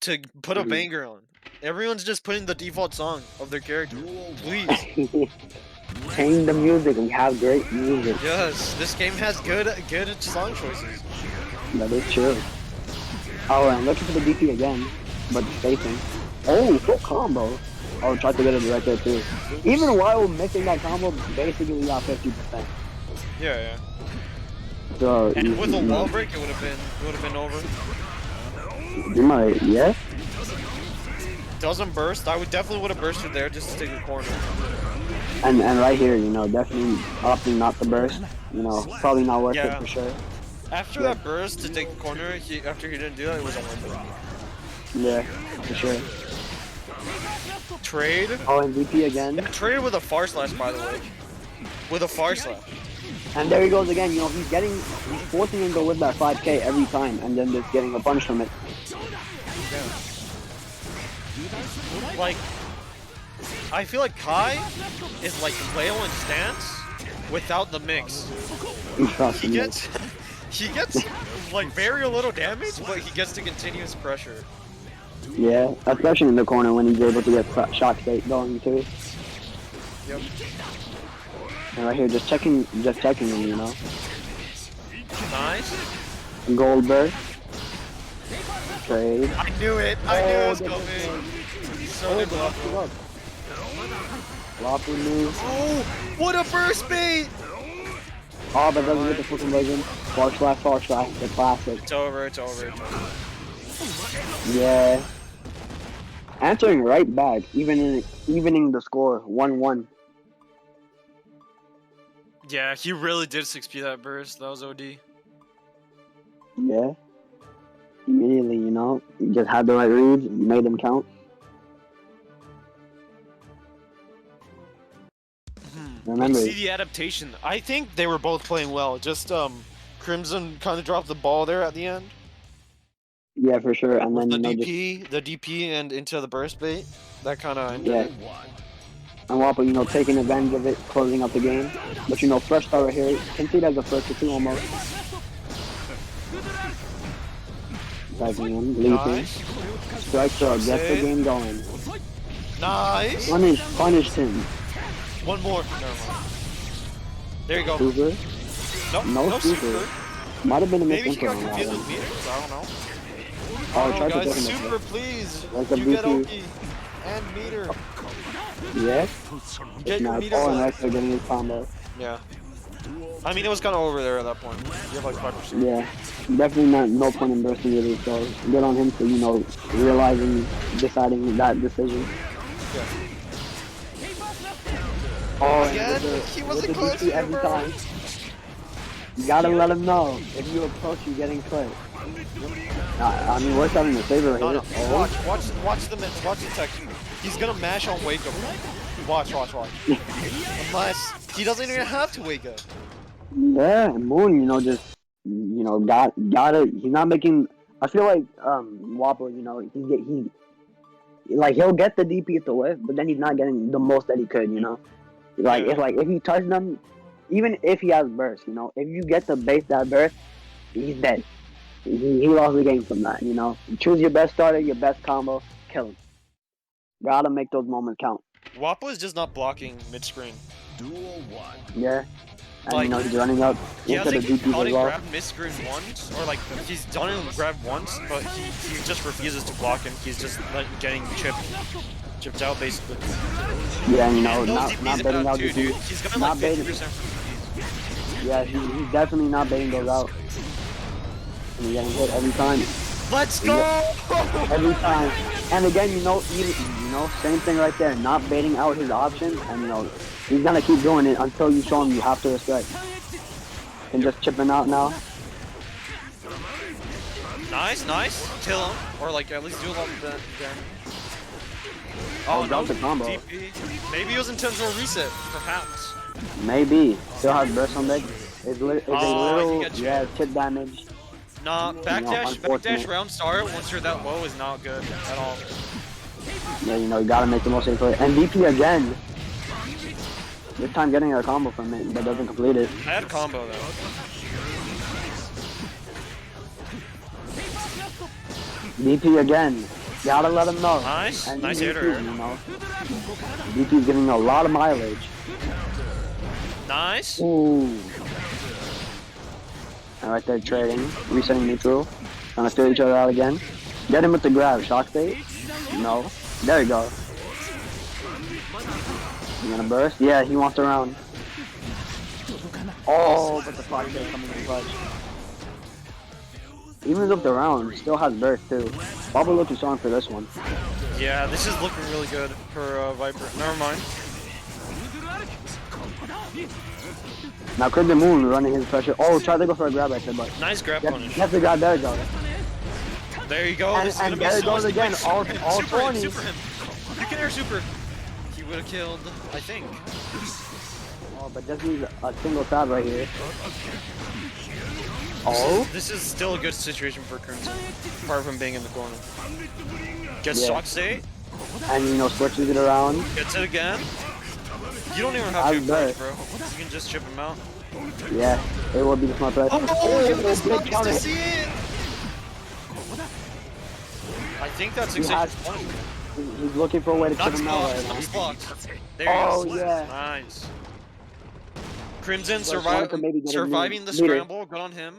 to put a banger on. Everyone's just putting the default song of their character. Please.
Change the music. We have great music.
Yes, this game has good song choices.
That is true. Oh, I'm looking for the DP again, but the spacing. Oh, full combo. Oh, tried to get it right there too. Even while missing that combo, basically got 50%.
Yeah.
So
And with a wall break, it would have been over.
You might, yeah.
Doesn't burst. I would definitely would have bursted there just to take the corner.
And right here, definitely opting not to burst. Probably not worth
Yeah.
it for sure.
After that burst to take the corner, after he didn't do that, it was a win.
Yeah, for sure.
Trade.
Oh, and DP again.
Trade with a far slash, by the way. With a far slash.
And there he goes again. He's forcing him to whip that 5K every time, and then just getting a punch from it.
Like, I feel like Kai is like Leo in stance without the mix. He gets like very little damage, but he gets the continuous pressure.
Yeah, especially in the corner when he's able to get shock state going too.
Yep.
And right here, just checking him,
Nice.
Gold burst. Trade.
I knew it. I knew it was coming. So did
Lock
Wapo.
it up. Lock move.
Oh, what a burst bait!
Oh, but doesn't get the full conversion. Far slash, the classic.
It's over. It's over.
Yeah. Answering right back, evening the score, 1-1.
Yeah, he really did 6P that burst. That was OD.
Yeah. Immediately, you just had the right reads, made them count. Remember,
See the adaptation. I think they were both playing well. Just Crimson kind of dropped the ball there at the end.
yeah, for sure. And then,
The
just,
the DP, and into the burst bait. That kind of ended
yeah.
it.
And Wapo, taking advantage of it, closing up the game. But, fresh start right here. Can see it as a first or two almost. Striking him, leaping.
Nice.
Strike throw, gets the game going.
Nice.
Punished him.
One more. Never mind. There you go.
Super.
Nope.
No
No
super.
super.
Might have been a
Maybe he
misinput
got
on that
confused
one.
with meters. I don't know.
Oh,
Oh,
tried to
guys,
get him
super, please.
Like a
You get
BP.
Oki and meter.
Yes.
Get your
Now,
meter
Paul and
back.
Rex are getting his combo.
Yeah. I mean, it was kind of over there at that point. You have like 5%.
Yeah. Definitely no point in bursting with it, so good on him for, you know, deciding that decision.
Yeah.
Oh,
Again,
and
he
with
wasn't
the
close
DP every
bro.
time. You gotta let him know. If you approach, you're getting clipped. I mean, we're starting to favor right
No,
here.
no. Watch the tech. He's gonna mash on wake up. Watch. Unless he doesn't even have to wake up.
Yeah, Moon, you know, just, you know, gotta, he's not making, I feel like, Wappo, you know, he'll get the DP at the whiff, but then he's not getting the most that he could, you know? Like,
Yeah.
if he touches them, even if he has burst, you know, if you get to base that burst, he's dead. He lost the game from that, you know? Choose your best starter, your best combo, kill him. Gotta make those moments count.
Wappo is just not blocking mid-screen.
Duel 1.
Yeah? And,
Like,
you know, he's running up
He
into the
hasn't
DP
caught
as
and
well.
grabbed mid-screen once, or like, he's done it and grabbed once, but he just refuses to block and he's just like getting chipped out basically.
Yeah, you know,
And those
not
DPs
baiting
out
out
too,
DPs.
dude. He's got
Not
like
baiting.
50% from DPs.
Yeah, he's definitely not baiting those out. And he's getting hit every time.
Let's go!
Every time. And again, you know, same thing right there. Not baiting out his options, and you know, he's gonna keep doing it until you show him you have to respect. And just chipping out now.
Nice. Kill him, or like at least do a lot of that.
Oh,
Oh no,
drop the combo.
DP. Maybe it was intentional reset, perhaps.
Maybe. Still has burst on deck. It's a
he
little,
got
yeah, chip damage.
Nah, backdash
unfortunate.
round start once you're that low is not good at all.
Yeah, you know, you gotta make the most of it. And DP again. This time getting a combo from it, but doesn't complete it.
I had a combo though.
DP again. Gotta let him know.
Nice.
And
Nice
DP,
hitter.
you know. DP's giving a lot of mileage.
Nice.
Ooh. And right there trading. Resetting neutral. Trying to steal each other out again. Get him with the grab. Shock state. No. There you go. You gonna burst? Yeah, he wants the round. Oh, but the shock state coming in clutch. Even with the round, still has burst too. Probably looking strong for this one.
Yeah, this is looking really good for Viper. Never mind.
Now Crimson Moon running his pressure. Oh, try to go for a grab right there, but
Nice grab punish.
that's the grab. There you go.
There you go.
And-
This is
and
gonna be
there it
so
goes
much
again,
super
all
him,
20.
super him. You can air super. He would have killed, I think.
Oh, but just needs a single stab right here. Oh,
This is still a good situation for Crimson, apart from being in the corner. Gets
Yeah.
shock state,
and you know, switches it around.
gets it again. You don't even have
I've
to approach,
bet.
bro. You can just chip him out.
Yeah, it will be the smart play.
Oh, you missed
big
to
counter.
see it! I think that's
He
exactly
has-
punishment.
He's looking for a way to chip
Nice
him out
block,
right now.
nice block. There
Oh,
you go.
yeah.
Nice. Crimson
Just wanted to maybe get a
surviving the
meter.
scramble. Good on him.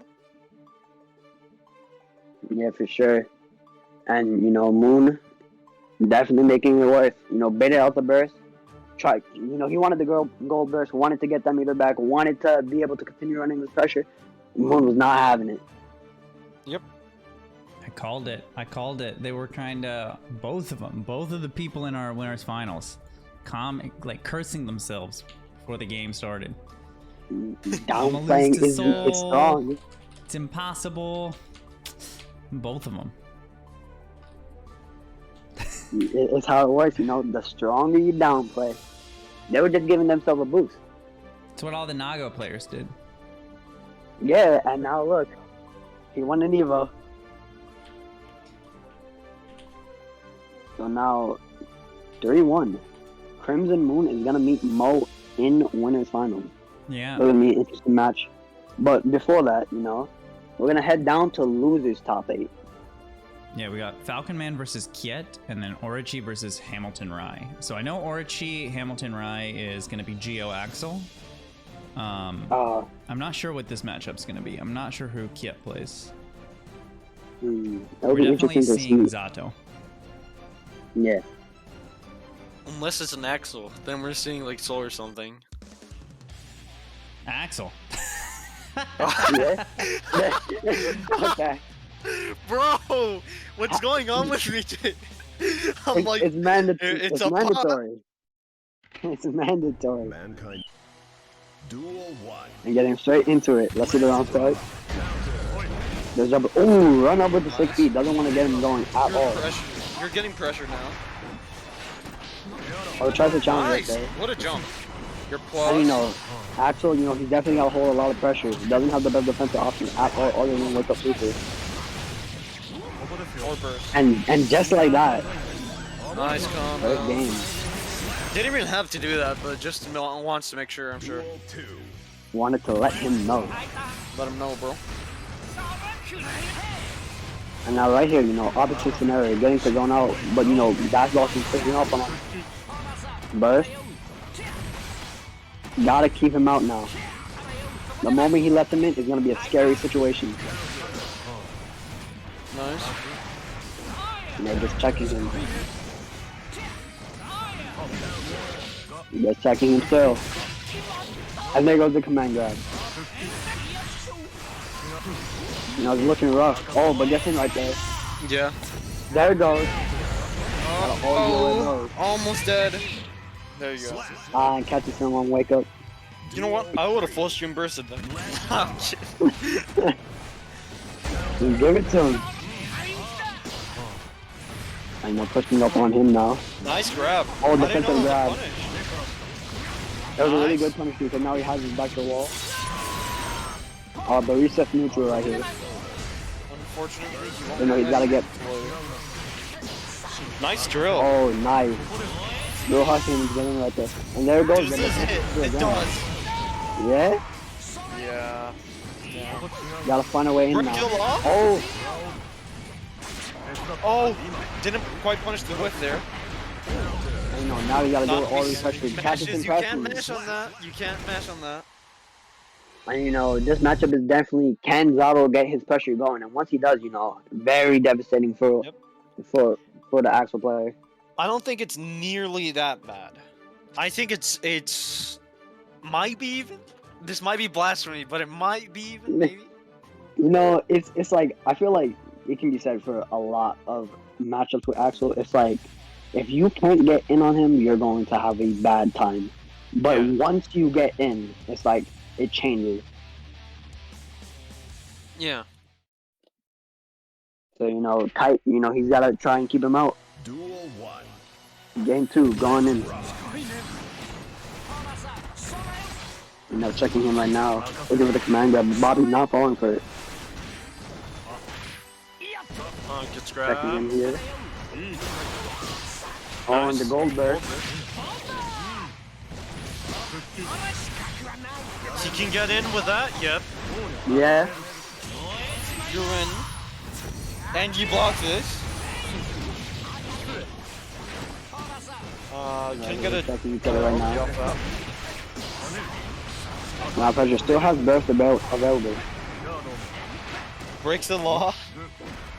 Yeah, for sure. And you know, Moon definitely making it worth. You know, baited out the burst. Try. You know, he wanted the gold burst. Wanted to get that meter back. Wanted to be able to continue running with pressure. Moon was not having it.
Yep.
I called it. They were trying to, both of the people in our winners finals, like cursing themselves before the game started.
Downplaying
lose to
is
Seoul.
strong.
It's impossible. Both of them.
It's how it works, you know. The stronger you downplay, they were just giving themselves a boost.
It's what all the Nago players did.
Yeah, and now look, he won an Evo. So now, 3-1. Crimson Moon is gonna meet Mo in winners finals.
Yeah.
It's gonna be an interesting match. But before that, you know, we're gonna head down to losers top 8.
Yeah, we got Falcon Man versus Kiet, and then Orochi versus Hamilton Rai. So I know Orochi, Hamilton Rai is going to be Geo Axel. I'm not sure what this matchup's going to be. I'm not sure who Kiet plays.
That'll
We're
be
definitely
interesting to
seeing
see.
Zato.
Yeah.
Unless it's an Axel, then we're seeing like Soul or something.
Axel.
Yeah. Okay.
Bro, what's going on with me? I'm like,
It's mandatory.
it's
It's
a
mandatory. It's mandatory.
Mankind. Duel 1.
And getting straight into it. Let's see the round start. There's a ooh, run up with the 6 feet. Doesn't want to get him going at all.
you're getting pressure now.
Oh, tries to challenge
Nice,
right there.
what a jump. You're plus.
And you know, Axel, you know, he's definitely got to hold a lot of pressure. He doesn't have the best defensive option at all other than wake up super.
Or burst.
And just like that,
Nice combo.
first game.
Didn't even have to do that, but just wants to make sure, I'm sure.
Duel 2.
Wanted to let him know.
Let him know, bro.
And now right here, you know, opposite scenario, getting to zone out, but you know, that's also picking up on him. Burst. Gotta keep him out now. The moment he lets him in is gonna be a scary situation.
Nice.
And they're just checking him. Just checking him still. And there goes the command grab. You know, it's looking rough. Oh, but guess in right there.
Yeah.
There it goes.
Oh, almost dead. There you go.
And catches him on wake up.
You know what? I would have full stream bursted them. Oh, shit.
You give it to him. And they're pushing up on him now.
Nice grab.
Oh,
I didn't
defensive
know it
grab.
was a punish.
That was a really
Nice.
good punish because now he has his back to the wall. Oh, the reset neutral right here.
Unfortunately,
You know, he's gotta get.
Nice drill.
Oh, nice. Real hard him getting right there. And there it goes.
This is it. It does.
Yeah?
Yeah.
Gotta find a way in
Brick
now.
kill off?
Oh,
Oh, didn't quite punish the whiff there.
and, you know, now you gotta do it all these
Mashes,
pressure. Catches and
you can't
pressures.
mash on that. You can't mash on that.
And you know, this matchup is definitely, can Zato get his pressure going? And once he does, you know, very devastating for
Yep.
for the Axel player.
I don't think it's nearly that bad. I think it's might be even. This might be blasphemy, but it might be even, maybe.
You know, it's like, I feel like it can be said for a lot of matchups with Axel. It's like, if you can't get in on him, you're going to have a bad time. But
Yeah.
once you get in, it's like, it changes.
Yeah.
So, you know, Kite, you know, he's got to try and keep him out.
Duel 1.
Game 2, going in. You know, checking him right now. Looking for the command grab. Bobby's not falling for it.
Gets
Checking him
grabbed.
here. Oh, and the gold burst.
He can get in with that. Yep.
Yeah.
You're in. And you block this. Can get a.
Checking each other right now.
Off that.
Now pressure still has burst available.
Breaks the law.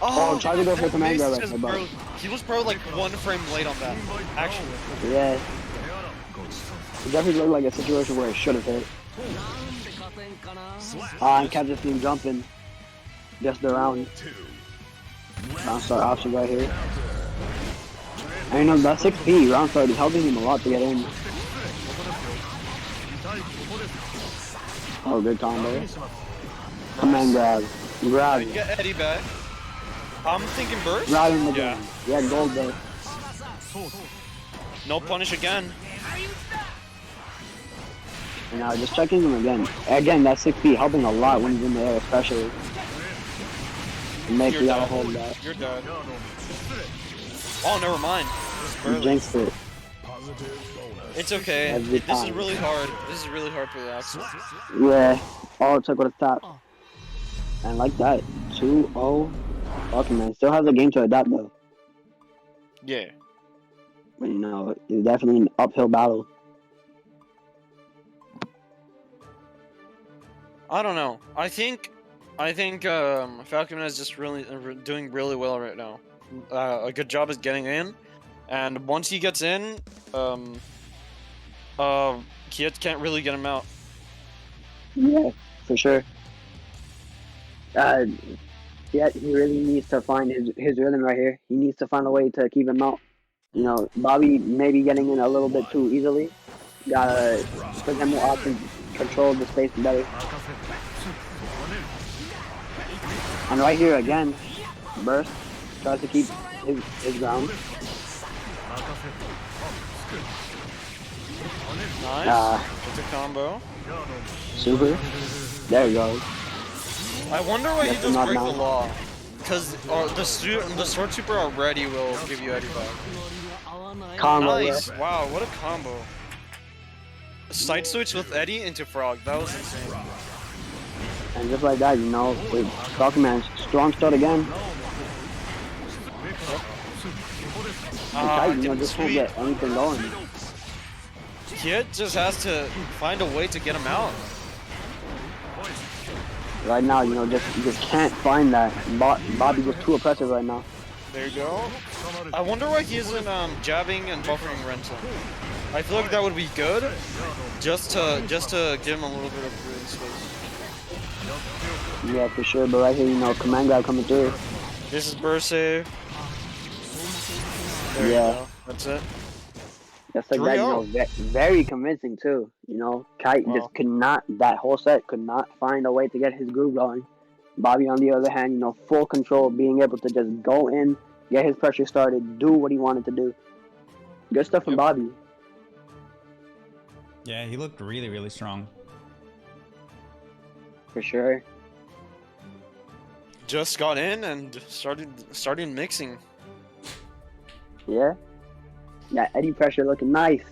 Oh, try to go for the command grab right
just
there, but-
He was probably like 1 frame late on that. Actually.
Yeah. It definitely looked like a situation where it should have hit. And catches him jumping. Just around.
2.
Round start option right here. And you know, that 6P round start is helping him a lot to get in. Oh, good combo. Command grab. Grab.
Get Eddie back. I'm thinking burst.
Grab him
Yeah.
again. Yeah, gold there.
No punish again.
And now just checking him again. Again, that 6P helping a lot when he's in the air, especially. And make
You're
you gotta
dead.
hold that.
You're dead. Oh, never mind. This is
You
Burley.
jinxed it.
Positive bonus.
It's okay.
Every
This is
time.
really hard. This is really hard for the Axel.
Yeah. All it took was a tap. And like that, 2-0. Okay, man. Still has a game to adapt though.
Yeah.
But, you know, it's definitely an uphill battle.
I don't know. I think Falcon is just really doing really well right now. A good job is getting in, and once he gets in, Kiet can't really get him out.
Yeah, for sure. Yeah, he really needs to find his rhythm right here. He needs to find a way to keep him out. You know, Bobby maybe getting in a little bit too easily. Gotta present more options, control the space better. And right here again, burst tries to keep his ground.
Nice. It's a combo.
Super. There you go.
I wonder why he
That's
does
not
break the
now.
law. Because the sword super already will give you Eddie back.
Combo,
Nice.
yeah.
Wow, what a combo. Side switch with Eddie into Frog. That was insane.
And just like that, you know, with Falcon strong start again. You know, just can't get anything going.
Kid just has to find a way to get him out.
Right now, you know, just can't find that. Bobby just too oppressive right now.
There you go. I wonder why he isn't jabbing and buffering Renton. I feel like that would be good, just to give him a little bit of breathing space.
Yeah, for sure. But right here, you know, command grab coming through.
This is burst save. There you
Yeah.
go. That's it.
Just like that, you know,
3-0.
very convincing too. You know, Kite
Wow.
just could not, that whole set could not find a way to get his groove going. Bobby, on the other hand, you know, full control, being able to just go in, get his pressure started, do what he wanted to do. Good stuff from
Yep.
Bobby.
Yeah, he looked really, really strong.
For sure.
Just got in and started mixing.
Yeah. That Eddie pressure looking nice.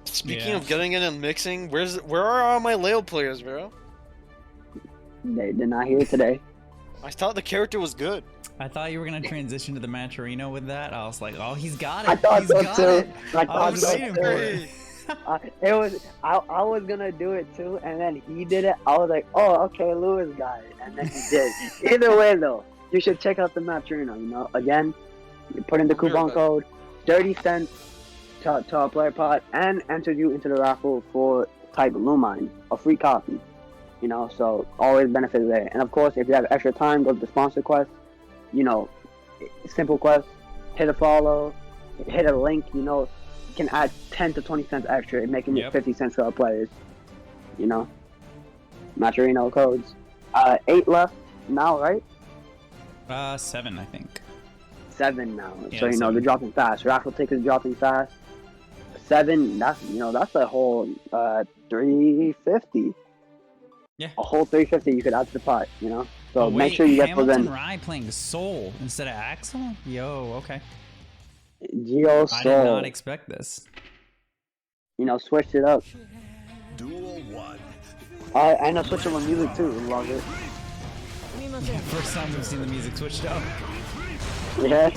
Speaking
Yeah.
of getting in and mixing, where are all my Leo players, bro?
They're not here today.
I thought the character was good.
I thought you were gonna transition to the Matcherino with that. I was like, oh, he's got it.
I thought
He's
so
got
too.
it.
I
I
thought
was
so
waiting
too.
for it.
It was I was gonna do it too, and then he did it. I was like, oh, okay, Lewis got it, and then he did. Either way, though, you should check out the Matcherino. You know, again, you put in the coupon code, 30 cents to a player pot, and enter you into the raffle for type Lumine, a free copy. You know, so always benefit there. And of course, if you have extra time, go to the sponsor quest. You know, simple quest, hit a follow, hit a link. You know, you can add 10 to 20 cents extra, making it 50 cents for our players. You know, Matcherino codes. 8 left now, right?
7, I think.
7 now.
Yeah,
So you know
7.
they're dropping fast. Raffle tickets dropping fast. 7. That's a whole 350.
Yeah.
A whole 350 you could add to the pot. You know. So
Oh,
make
wait,
sure you get
Hamilton
those in.
Rye playing Soul instead of Axel? Yo, okay.
Geo
I did
Soul.
not expect this.
You know, switched it up.
Duel 1.
I know switch up on music too. Love it.
Yeah, first time we've seen the music switched up.
Yeah,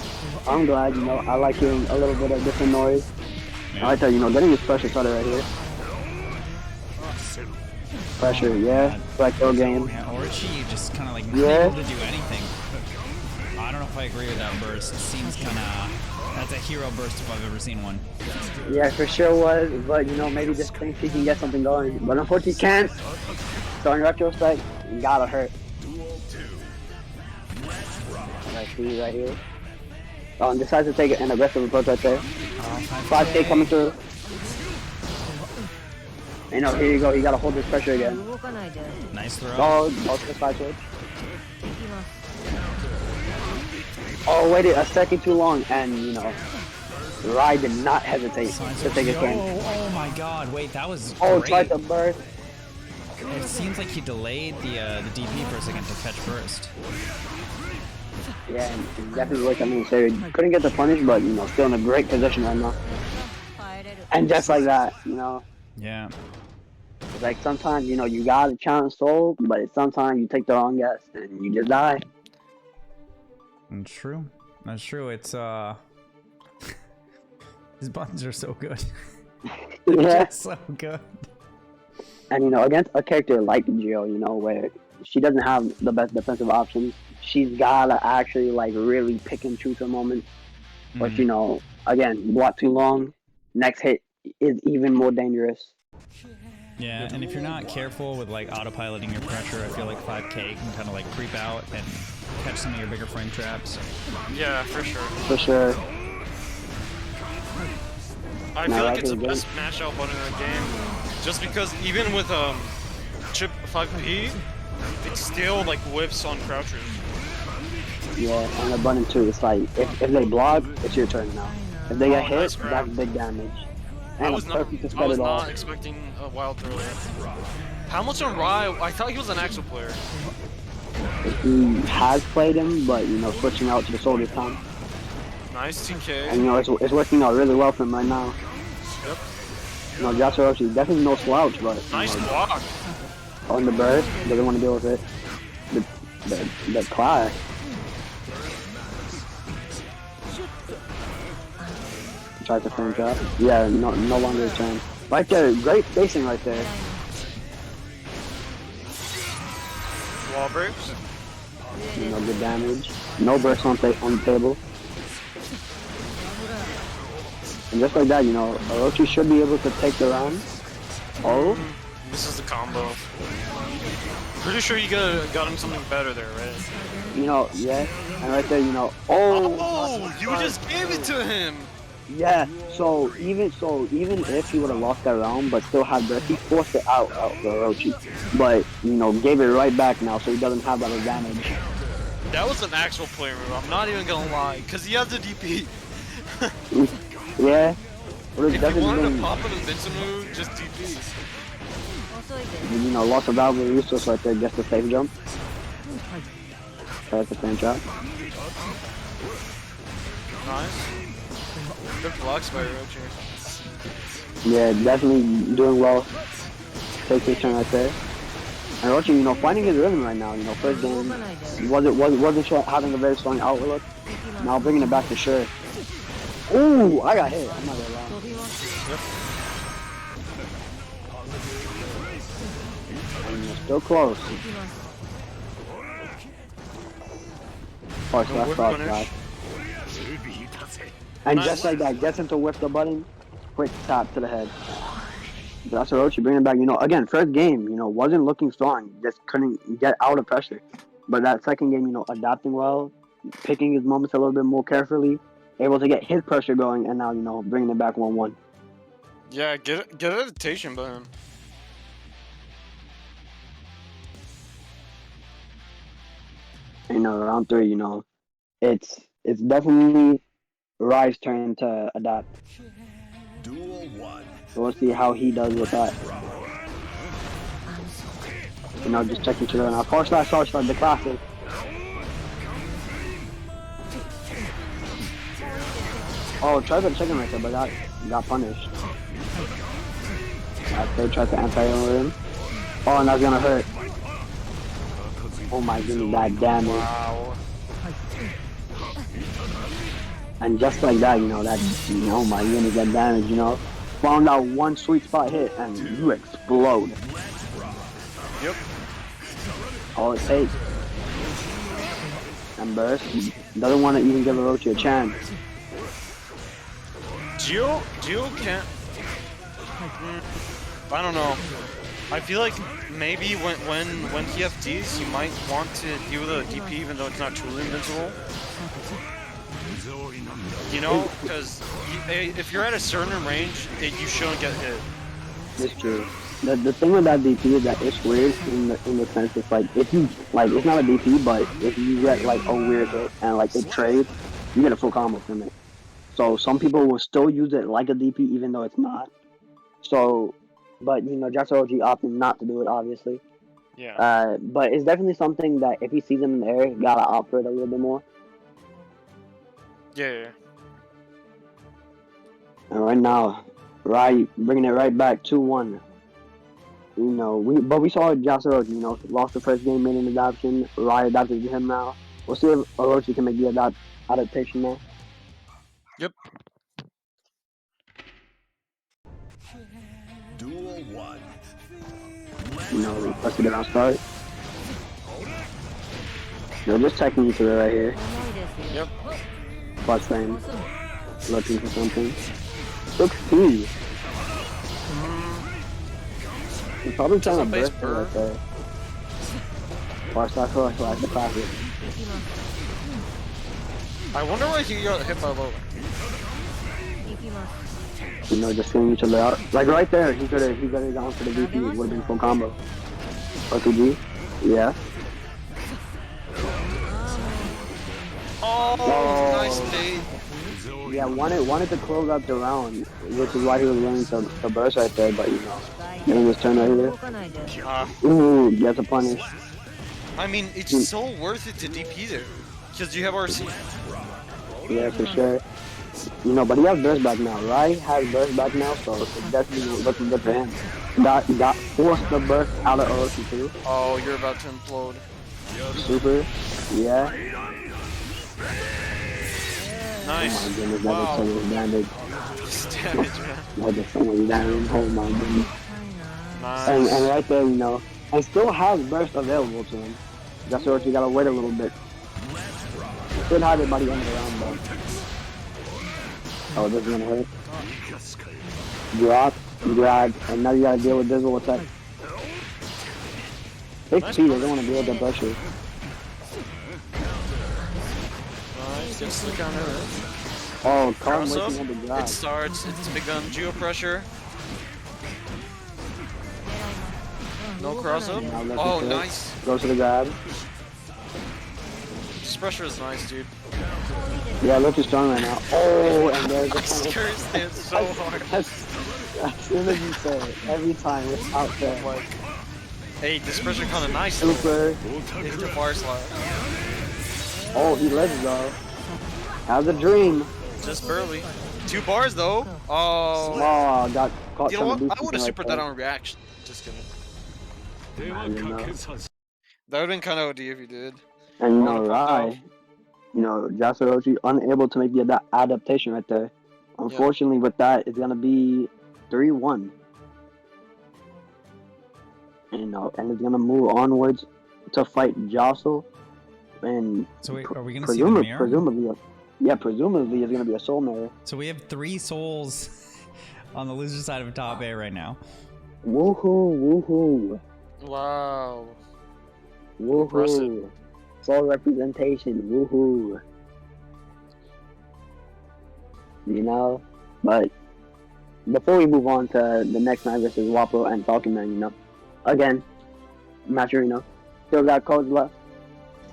I'm glad. You know, I like hearing a little bit of different noise.
Yeah.
I like that. You know, getting his pressure started right here. Pressure, yeah. Black Hill game.
Yeah, Orchi just kind of like not
Yeah.
able to do anything. I don't know if I agree with that burst. It seems kind of... That's a hero burst if I've ever seen one.
Yeah, for sure was. But you know, maybe just thinks he can get something going. But unfortunately, he can't. So in retrospect, he gotta hurt.
Duel 2.
I see right here. Oh, and decides to take an aggressive approach right there. 5K coming through. You know, here you go. You gotta hold this pressure again.
Nice throw.
Oh, to the side switch. Oh, waited a second too long, and you know, Rai did not hesitate to take his turn.
Oh my god, wait, that was
Oh,
great.
tried to burst.
It seems like he delayed the DP for a second to catch first.
Yeah, and definitely like I mean, so couldn't get the punish, but you know, still in a great position right now. And just like that, you know,
Yeah.
it's like sometimes you know you gotta challenge Soul, but it's sometimes you take the wrong guess and you just die.
That's true. That's true. It's his buttons are so good. They're
Yeah.
just so good.
And you know, against a character like Geo, you know, where she doesn't have the best defensive options, she's gotta actually like really pick and choose her moments. But you know, again, block too long, next hit is even more dangerous.
Yeah, and if you're not careful with like autopiloting your pressure, I feel like 5K can kind of like creep out and catch some of your bigger frame traps.
Yeah, for sure.
For sure.
I feel like it's the best match out button in the game, just because even with chip 5P, it still like whips on crouchers.
Yeah, and the button too. It's like if they block, it's your turn now. If they get hit,
nice
that's big damage. And
I was
a
not,
perfect to
I
spread
was
it
not
off.
expecting a wild throw there. How much on Rai? I thought he was an actual player.
He has played him, but you know, switching out to the soldier time.
Nice TK.
And you know, it's working out really well for him right now.
Yep.
You know, Yasuroshi definitely no slouch, but
Nice
you know,
block.
on the burst, doesn't want to deal with it. The class. Tries to frame trap. Yeah, no longer a turn. Right there, great spacing right there.
Wall breaks.
You know, good damage. No burst on the table. And just like that, you know, Orochi should be able to take the round. Oh,
This is the combo. Pretty sure you got him something better there, right?
you know, yeah. And right there, you know, oh,
Oh, you just gave it to him.
yeah. So even if he would have lost that round, but still had burst, he forced it out for Orochi. But you know, gave it right back now, so he doesn't have that advantage.
That was an actual player move. I'm not even gonna lie, cause he has the DP.
Yeah. But
If you wanted to pop an Vincent move, just DP.
you know, loss of valve resource right there, just a safe jump. Try to frame trap.
Nice. Good blocks by Orochi.
Yeah, definitely doing well. Takes his turn right there. And Orochi, you know, finding his rhythm right now. You know, first game wasn't having a very strong outlook. Now bringing it back to sure. Ooh, I got hit. I'm not gonna lie.
Yep.
And you're still close. Force
Whip
left,
punish.
And
Nice.
just like that, gets him to whip the button. Quick tap to the head. That's Orochi bringing it back. You know, again, first game, you know, wasn't looking strong. Just couldn't get out of pressure. But that second game, you know, adapting well, picking his moments a little bit more carefully, able to get his pressure going, and now, you know, bringing it back 1-1.
Yeah, get adaptation by him.
You know, round 3, you know, it's definitely Rai's turn to adapt.
Duel 1.
So we'll see how he does with that. You know, just checking to now. Force slash, the classic. Oh, tried to check him right there, but got punished. After tried to anti-over him. Oh, and that's gonna hurt. Oh my goodness, that damage.
Wow.
And just like that, you know, oh my goodness, that damage, you know. Found out one sweet spot hit, and you explode.
Yep.
All it takes. And burst. Doesn't want to even give Orochi a chance.
Geo can't. I don't know. I feel like maybe when he FDs, you might want to deal with a DP even though it's not truly invincible. You know, because if you're at a certain range, you shouldn't get hit.
It's true. The thing with that DP is that it's weird in the sense it's like if you like it's not a DP, but if you get like a weird hit and like it trades, you get a full combo from it. So some people will still use it like a DP even though it's not. So, but you know, Yasuroshi opting not to do it obviously.
Yeah.
But it's definitely something that if he sees him in the air, gotta opt for it a little bit more.
Yeah.
And right now, Rai bringing it right back 2-1. You know, we saw Yasuroshi, you know, lost the first game, made an adoption. Rai adopted to him now. We'll see if Orochi can make the adaptation now.
Yep.
Duel 1.
You know, let's get it on start. They're just checking each other right here.
Yep.
Plus frame. Looking for something. 6P. He's probably trying to
base
burst it right there. Watch that flash the classic.
I wonder why he got hit by low.
You know, just seeing each other out. Like right there, he could have gone for the VP. It would have been full combo. RPG. Yeah.
Oh, nice bait.
Yeah, wanted to close up the round, which is why he was willing to burst right there, but you know, getting this turn right here. Ooh, gets a punish.
I mean, it's so worth it to DP there. Because you have RC.
Yeah, for sure. You know, but he has burst back now. Rai has burst back now, so it's definitely looking good for him. Got forced the burst out of Orochi too.
Oh, you're about to implode.
Super. Yeah.
Nice.
Oh my goodness, that
Wow.
was so much damage.
This damage, man.
That was so much damage. Oh my goodness.
Nice.
And right there, you know, and still has burst available to him. That's where you gotta wait a little bit. Should have it by the end of the round though. Oh, this is gonna hurt. Drop, grab, and now you gotta deal with Dizzle attack. Take speed, they don't wanna deal with the pressure.
Nice, gets the counter.
Oh, calm
Cross up.
waking up the grab.
It starts. It's begun. Geo pressure. No cross up.
Now let's
Oh,
just
nice.
Go to the grab.
This pressure is nice, dude.
Yeah, look, he's strong right now. Oh, and there's the
This curse stands so hard.
As soon as you say it, every time it's out there.
Like, hey, this pressure kind of nice. Though.
Super.
It's the bar slide.
Oh, he lives though. Has a dream.
Just barely. 2 bars though. Oh.
Oh, got caught.
You know what?
trying to do
I would have
something
supered
right
that on reaction. Just kidding.
there. You know.
That would have been kind of OD if you did.
And you know,
Oh,
Rai, you know, Jasorochi unable to make the adaptation right there. Unfortunately, with that, it's gonna be 3-1. You know, and it's gonna move onwards to fight Jostle. And
So wait, are we gonna see the mirror?
presumably it's gonna be a soul mirror.
So we have 3 souls on the loser side of top A right now.
Woohoo! Woohoo!
Wow.
Woohoo!
Impressive.
Soul representation. Woohoo! You know, but before we move on to the next night versus Wapo and Falcon Man, you know, again, Maturino still got codes left.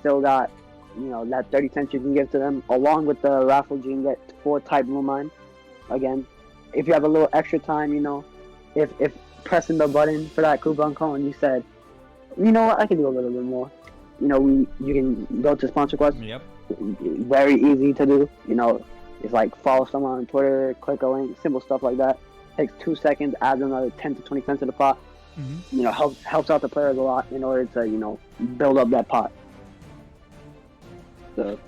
Still got, you know, that 30 cents you can give to them, along with the raffle you can get 4 type blue mine. Again, if you have a little extra time, you know, if pressing the button for that coupon code and you said, you know what, I can do a little bit more. You know, you can go to sponsor quest.
Yep.
Very easy to do. You know, it's like follow someone on Twitter, click a link, simple stuff like that. Takes 2 seconds, adds another 10 to 20 cents to the pot.
Mm-hmm.
You know, helps out the players a lot in order to, you know, build up that pot. So,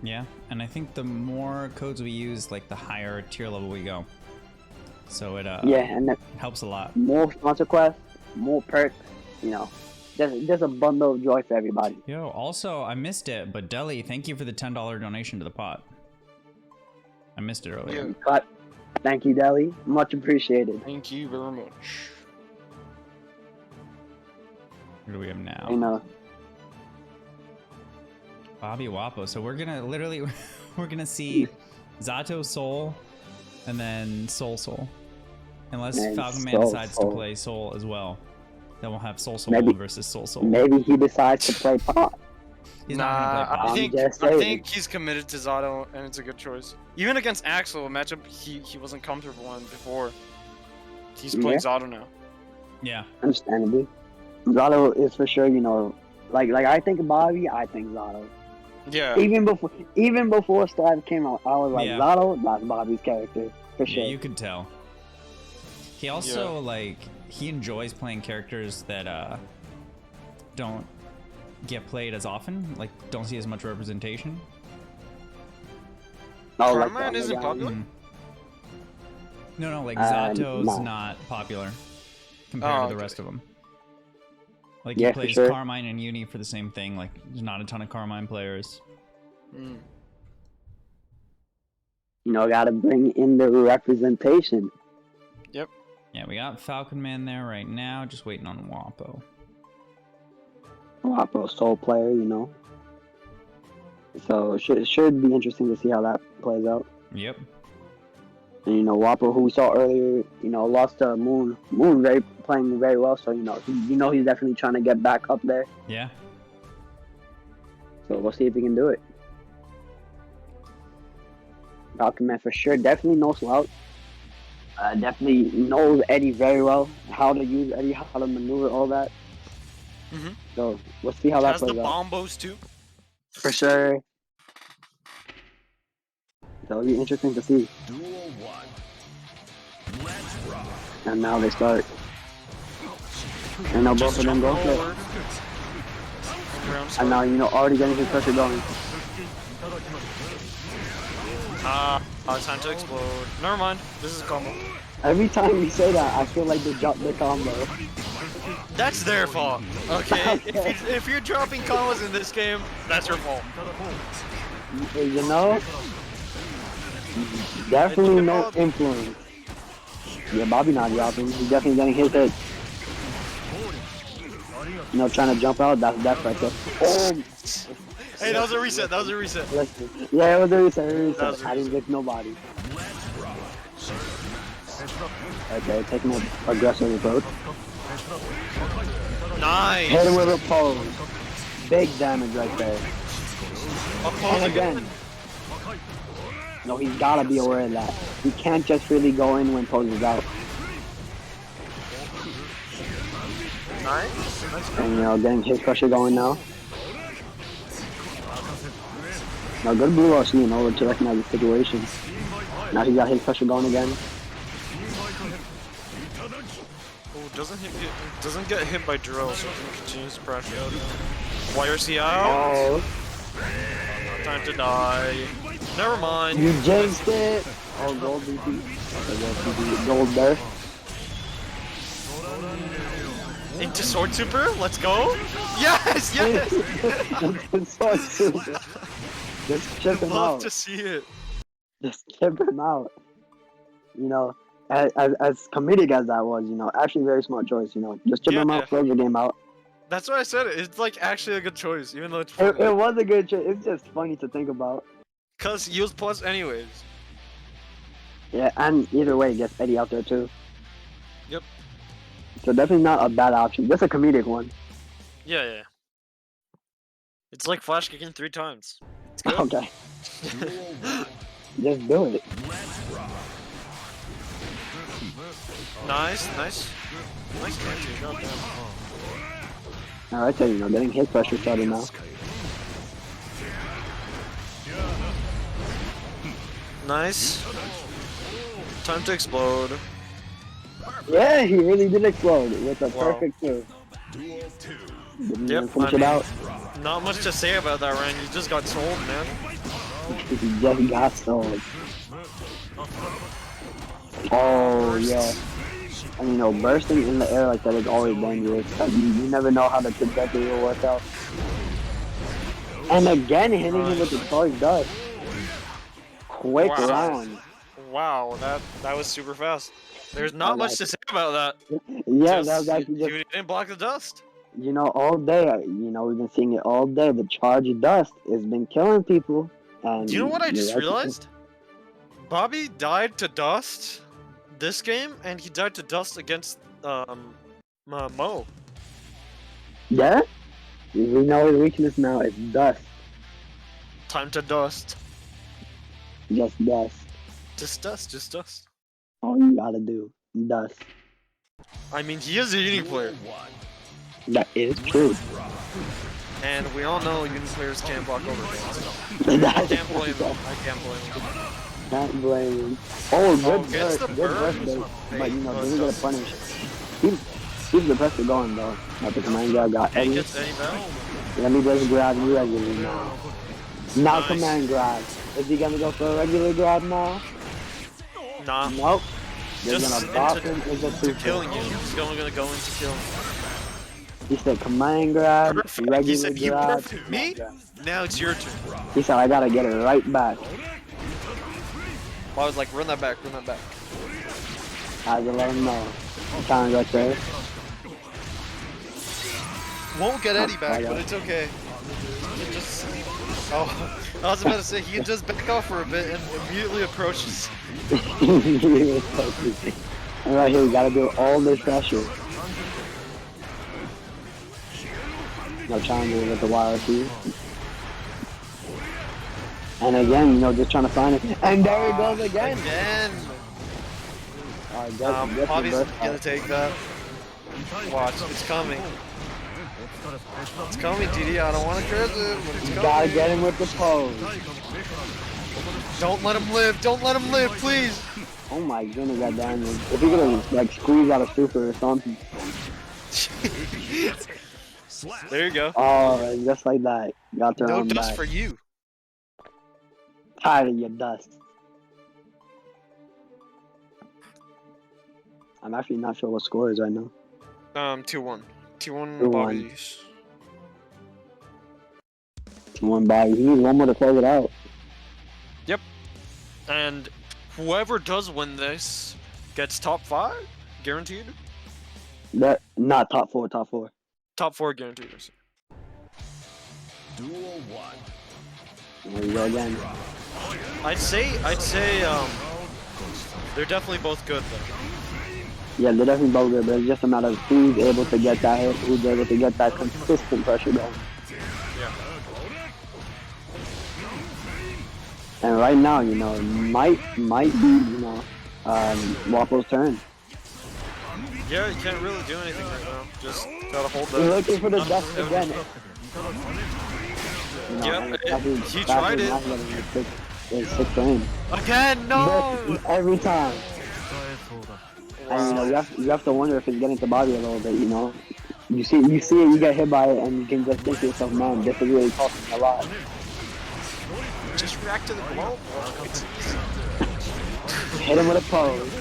Yeah, and I think the more codes we use, like the higher tier level we go. So it
yeah, and then
helps a lot.
more sponsor quests, more perks, you know, just a bundle of joy for everybody.
Yo, also I missed it, but Deli, thank you for the $10 donation to the pot. I missed it earlier.
Yeah.
But thank you, Deli. Much appreciated.
Thank you very much.
What do we have now?
You know,
Bobby Wapo. So we're gonna literally, we're gonna see Zato Soul, and then Soul. Unless
And
Falcon Man
Soul
decides
Soul.
to play Soul as well, then we'll have Soul
Maybe-
versus Soul.
maybe he decides to play pot.
He's not gonna play
I
Pop.
think
just
I
saying.
think he's committed to Zato, and it's a good choice. Even against Axel, a matchup he wasn't comfortable in before. He's playing Zato now.
Yeah.
Understandably, Zato is for sure. You know, like I think Bobby, I think Zato.
Yeah.
Even before Strive came out, I was like,
Yeah.
Zato, that's Bobby's character for sure.
Yeah, you could tell. He also like he enjoys playing characters that don't get played as often. Like, don't see as much representation.
Oh, like
Carmine
the
isn't
underground?
popular?
No, like
Uh,
Zato's
no.
not popular compared to the
okay.
rest of them. Like
Yeah,
he
for
plays
sure.
Carmine and Uni for the same thing. Like there's not a ton of Carmine players.
Mm.
You know, gotta bring in the representation.
Yep.
Yeah, we got Falcon Man there right now, just waiting on Wapo.
Wapo, soul player, you know. So it should be interesting to see how that plays out.
Yep.
And you know, Wapo, who we saw earlier, you know, lost to Moon. Moon playing very well, so you know, he's definitely trying to get back up there.
Yeah.
So we'll see if he can do it. Falcon Man for sure, definitely no slouch. Definitely knows Eddie very well, how to use Eddie, how to maneuver, all that.
Mhm.
So we'll see how that
Has the
plays out.
bombos too.
For sure. That'll be interesting to see.
Duel 1. Let's rock.
And now they start. And now both of them go for it.
forward.
And now, you know, already getting his pressure going.
Time to explode. Never mind. This is a combo.
Every time you say that, I feel like they drop the combo.
That's their fault. Okay. If you're dropping combos in this game, that's your fault.
You know? Definitely no influence. Yeah, Bobby not dropping. He's definitely getting his hit. You know, trying to jump out, that's right there. Oh!
Hey, that was a reset. That was a reset.
Listen. Yeah, it was a reset.
That was a
I didn't get nobody. Okay, taking an aggressive approach.
Nice.
Hit him with a pose. Big damage right there. And again. No, he's gotta be aware of that. He can't just really go in when pose is out.
Nice.
And you know, getting his pressure going now. Now good blue rush, you know, to recognize the situation. Now he got his pressure going again.
Oh, doesn't get hit by drill, so he can continue his pressure. YRC out.
Oh,
Time to die. Never mind.
you jinxed it! Oh, gold DP. Okay, gold there.
Into sword super. Let's go. Yes. Yes.
So super. Just chip him
Love
out.
to see it.
Just chip him out. You know, as comedic as that was, you know, actually very smart choice, you know. Just chip him out, close the game out.
That's why I said it. It's like actually a good choice, even though it's
It was a good choice. It's just funny to think about.
because he was plus anyways.
Yeah, and either way, it gets Eddie out there too.
Yep.
So definitely not a bad option. Just a comedic one.
Yeah. It's like flash kicking 3 times. It's good.
Okay. Just do it.
Nice. Nice catch. Goddamn.
Alright, so you know, getting his pressure started now.
Nice. Time to explode.
Yeah, he really did explode with a
Wow.
perfect move.
Duel 2.
Didn't
Yep,
even finish
I
it
mean-
out.
Not much to say about that, Ryan. You just got sold, man.
He just got sold. Oh, yeah. And you know, bursting in the air like that is always dangerous. You never know how the trajectory will work out. And again, hitting him with the charge dust. Quick
Wow.
round.
Wow, that was super fast. There's not much to say about that.
Yeah,
Just-
that was actually just,
you didn't block the dust.
you know, all day. You know, we've been seeing it all day. The charge dust has been killing people. And
Do you know what I
you're
just
right.
realized? Bobby died to dust this game, and he died to dust against Mo.
Yeah? We know his weakness now. It's dust.
Time to dust.
Just dust.
Just dust.
All you gotta do. Dust.
I mean, he is a unique player,
Duel 1.
That is true.
and we all know unique players can't block overheads.
That
I
is
can't blame
true.
him. I can't blame him.
Can't blame him. Oh, good
gets
burst.
the
Good
burst.
burst, though. But you know,
Oh,
doesn't get a
does.
punish. Keep the pressure going though. But the command grab got
Hey,
Eddie.
gets Eddie back.
Let me just grab you regularly now. Now
Nice.
command grab. Is he gonna go for a regular grab now?
Nah.
Nope. They're
Just
gonna drop him
into
into super.
killing you. He's gonna go into killing.
He said command grab,
Perfect. He
regular
said you
grab.
perfect me. Now it's your turn.
He said I gotta get it right back.
I was like, run that back, run that back.
I had to let him know. I'm trying to go there.
Won't get Eddie back, but it's okay. He just. Oh, I was about to say he can just back off for a bit and immediately approaches.
And right here, we gotta do all this pressure. No challenger with the YRC. And again, you know, just trying to find it. And there it goes again.
Again.
Alright,
Bobby's gonna take that. Watch, it's coming. It's coming, DD. I don't want to curse it, but it's
You
coming.
gotta get him with the pose.
Don't let him live. Don't let him live, please.
Oh my goodness, that damage. If he could've, like, squeezed out a super or something.
There you go.
Oh, just like that. Got their
No
own
dust
back.
for you.
Tired of your dust. I'm actually not sure what score is right now.
2-1. 2-1
2-1.
Bobby's.
2-1 Bobby. He needs one more to close it out.
Yep. And whoever does win this gets top 5, guaranteed.
That not top 4, top 4.
Top 4 guaranteed.
Duel 1.
There you go again.
I'd say they're definitely both good though.
Yeah, they're definitely both good, but it's just a matter of who's able to get that hit, who's able to get that consistent pressure going.
Yeah.
And right now, you know, it might be, you know, Waffle's turn.
Yeah, you can't really do anything right now. Just gotta hold
He's
that.
looking for the dust again. You know,
Yep,
and it's probably-
he tried it.
not getting his sixth frame.
Again, no!
Every time. And you know, you have to wonder if it's getting to Bobby a little bit, you know. You see it, you get hit by it, and you can just think to yourself, man, this is really costing me a lot.
Just react to the globe. It's easy.
Hit him with a pose.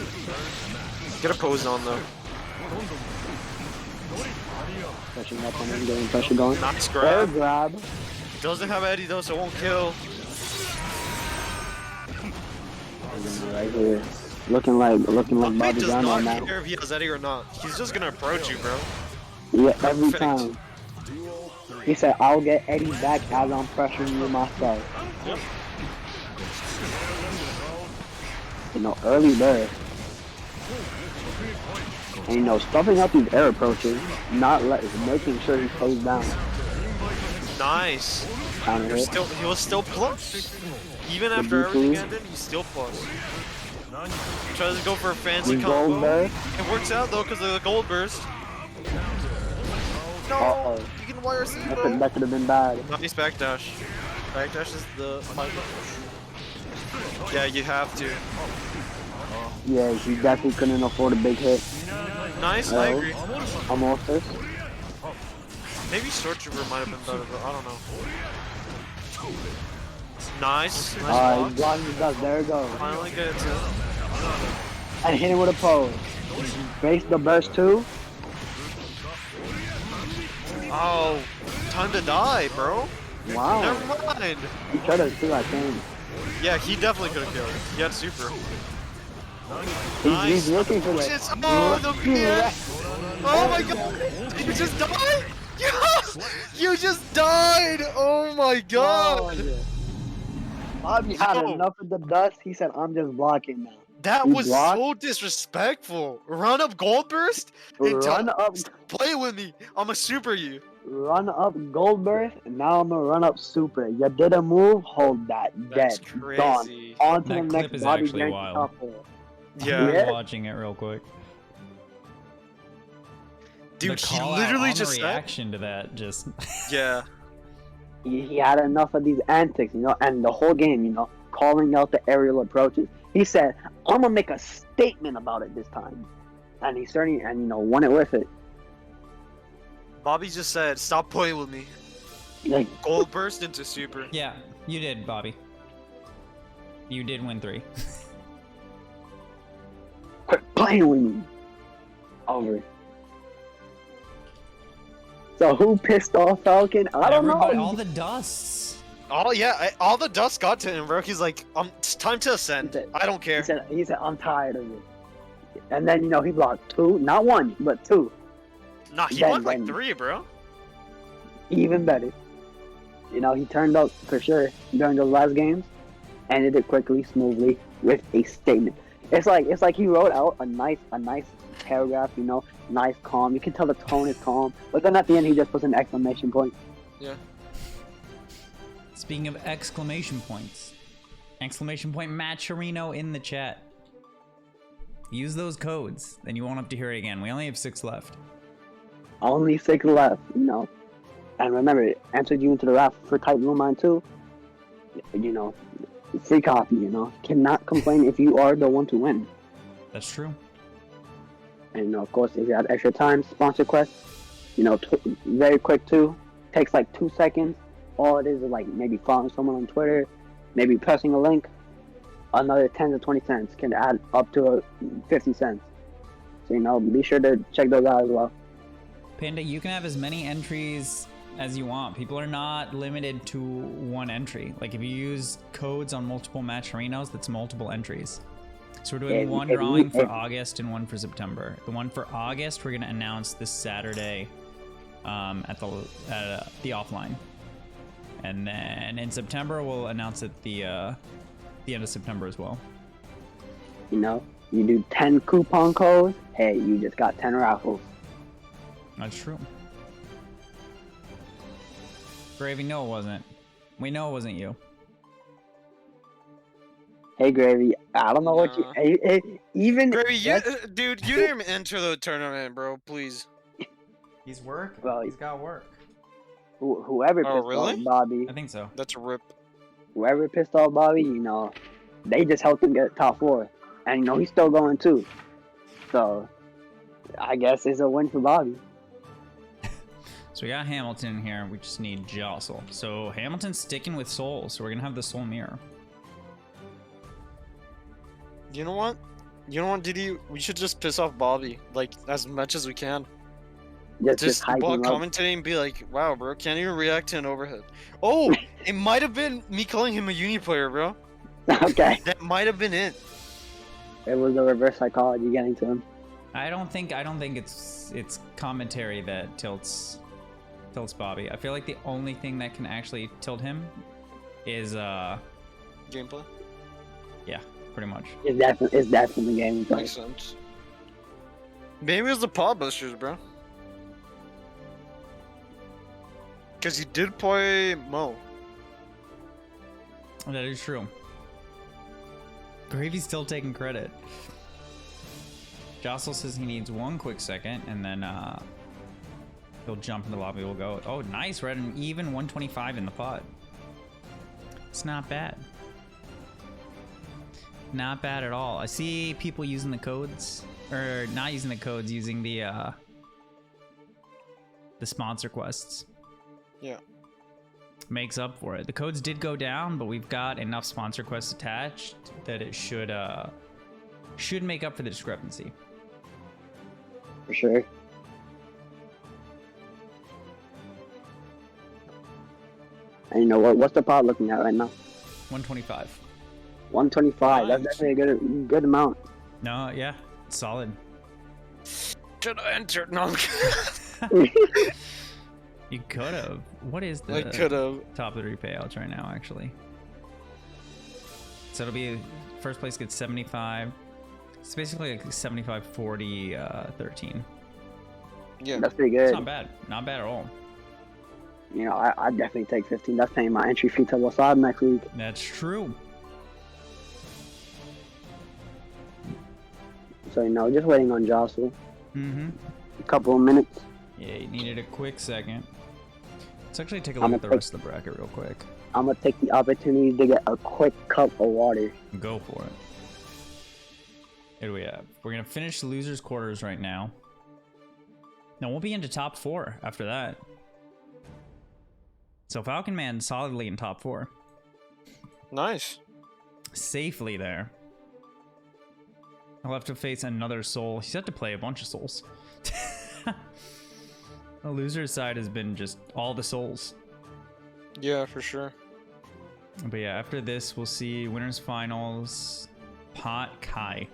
Get a pose on though.
Pushing up on him, getting pressure going.
Nice
Air
grab.
grab.
Doesn't have Eddie though, so it won't kill.
Right here. Looking like
Bobby
Bobby
does
Brown
not
right now.
care if he has Eddie or not. He's just gonna approach you, bro.
Yeah, every
Perfect.
time. He said, I'll get Eddie back as I'm pressuring you myself.
Yep.
You know, early there. And you know, stuffing up these air approaches, making sure he stays down.
Nice.
Counter hit.
He was still plus. Even after everything ended, he's still plus. Tries to go for a fancy
The gold
combo.
burst.
It works out though because of the gold burst. No,
Uh-oh.
you can YRC, bro.
That could have been bad.
Nice backdash. Backdash is the fight. Yeah, you have to.
Yeah, he definitely couldn't afford a big hit.
Nice, I agree.
Almost this.
Maybe Short Trooper might have been better, but I don't know. Nice. Nice
Alright,
block.
blocking the dust. There it goes.
Finally gets it.
And hit him with a pose. Base the burst too.
Oh, time to die, bro.
Wow.
Never mind.
He tried to too, I think.
Yeah, he definitely could have killed it. He had super.
He's looking for that.
Shit. Oh, the BS. Oh my god. Did you just die? You just died. Oh my god.
Bobby had
Yo.
enough of the dust. He said, I'm just blocking now.
That
You
was
blocked?
so disrespectful. Run up gold burst and
Run up,
play with me. I'ma super you.
run up gold burst, and now I'm gonna run up super. You did a move, hold that.
That's
Dead.
crazy.
Gone. On to
That
the
clip
next
is
Bobby
actually
Jenkins
wild.
top four.
Yeah.
Yeah.
I'm watching it real quick.
Dude,
The
he
call out
literally
on
just
the
said.
reaction to that just
Yeah.
He had enough of these antics, you know, and the whole game, you know, calling out the aerial approaches. He said, I'm gonna make a statement about it this time. And he certainly, and you know, won it with it.
Bobby just said, "Stop playing with me."
Like,
Gold burst into super.
Yeah, you did, Bobby. You did win 3.
quit playing with me. Over. So who pissed off Falcon? I don't
Everybody,
know.
all the dusts.
Oh yeah, all the dust got to him, bro. He's like, it's time to ascend. I don't care.
He said, I'm tired of it. And then, he blocked 2, not 1, but 2.
Nah, he
Then-
won like
then-
3, bro.
Even better. He turned up for sure during those last games, ended it quickly, smoothly, with a statement. It's like he wrote out a nice paragraph, nice, calm. You can tell the tone is calm, but then at the end he just puts an exclamation point.
Yeah.
Speaking of exclamation points, exclamation point Matcherino in the chat. Use those codes, then you won't have to hear it again. We only have 6 left.
Only 6 left, And remember, it entered you into the raffle for Type Blue Mine too. Free copy, Cannot complain if you are the one to win.
That's true.
And of course, if you have extra time, sponsor quest, very quick too. Takes like 2 seconds. All it is like maybe following someone on Twitter, maybe pressing a link. Another 10 to 20 cents can add up to 50 cents. So be sure to check those out as well.
Panda, you can have as many entries as you want. People are not limited to 1 entry. Like if you use codes on multiple Matcherinos, that's multiple entries. So we're doing one drawing for August and one for September. The one for August we're gonna announce this Saturday at the offline, and then in September we'll announce at the end of September as well.
You do 10 coupon codes. Hey, you just got 10 raffles.
That's true. Gravy, no, it wasn't. We know it wasn't you.
Hey, Gravy, I don't know what you... even...
Gravy, dude, you didn't even enter the tournament, bro. Please.
He's working.
Well,
he's got work.
Whoever pissed
really?
off Bobby...
I think so.
That's a rip.
Whoever pissed off Bobby, they just helped him get top 4. And, he's still going too. So, I guess it's a win for Bobby.
So we got Hamilton in here. We just need Jostle. So Hamilton's sticking with Soul. So we're going to have the Soul Mirror.
You know what, Diddy? We should just piss off Bobby, like, as much as we can. Just
hype
while
him up.
commentating and be like, wow, bro, can't even react to an overhead. Oh, it might have been me calling him a uni player, bro.
Okay.
That might have been it.
It was the reverse psychology getting to him.
I don't think it's commentary that tilts Bobby. I feel like the only thing that can actually tilt him is
Gameplay.
yeah, pretty much.
It's definitely game.
Makes sense. Maybe it was the paw busters, bro. Because he did play Mo.
That is true. Gravy's still taking credit. Jostle says he needs 1 quick second, and then he'll jump in the lobby. We'll go. Oh, nice. We're at an even 125 in the pot. It's not bad. Not bad at all. I see people using the codes, or not using the codes, using the sponsor quests.
Yeah.
Makes up for it. The codes did go down, but we've got enough sponsor quests attached that it should make up for the discrepancy.
For sure. And what's the pot looking at right now?
125.
125. That's definitely a good amount.
No, yeah, it's solid.
Should I enter? No, I'm kidding.
You could have. What is the
I could have.
top 3 payouts right now, actually? So it'll be first place gets 75. It's basically like 75, 40, 13.
Yeah.
That's pretty good.
It's not bad. Not bad at all.
I definitely take 15. That's paying my entry fee to Wasabi next week.
That's true.
So, just waiting on Jostle.
Mm-hmm.
A couple of minutes.
Yeah, you needed a quick second. Let's actually take a look at the rest of the bracket real quick.
I'm going to take the opportunity to get a quick cup of water.
Go for it. Here we have. We're going to finish losers quarters right now. No, we'll be into top 4 after that. So Falcon Man solidly in top 4.
Nice.
Safely there. I'll have to face another soul. He's had to play a bunch of souls. The loser's side has been just all the souls.
Yeah, for sure.
But yeah, after this, we'll see winners finals. Pot Kai.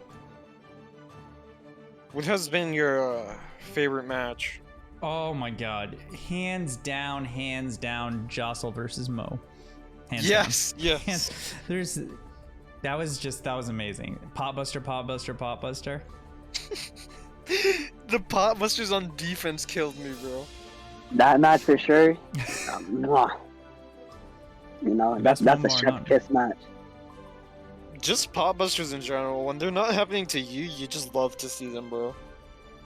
What has been your favorite match?
Oh my god. Hands down, Jostle versus Mo. Hands
Yes,
down.
yes.
That was amazing. Potbuster.
The Potbusters on defense killed me, bro.
That match for sure. Mwah. You know, that's
Best
a
one
chef
more
kiss match.
Just Potbusters in general. When they're not happening to you, you just love to see them, bro.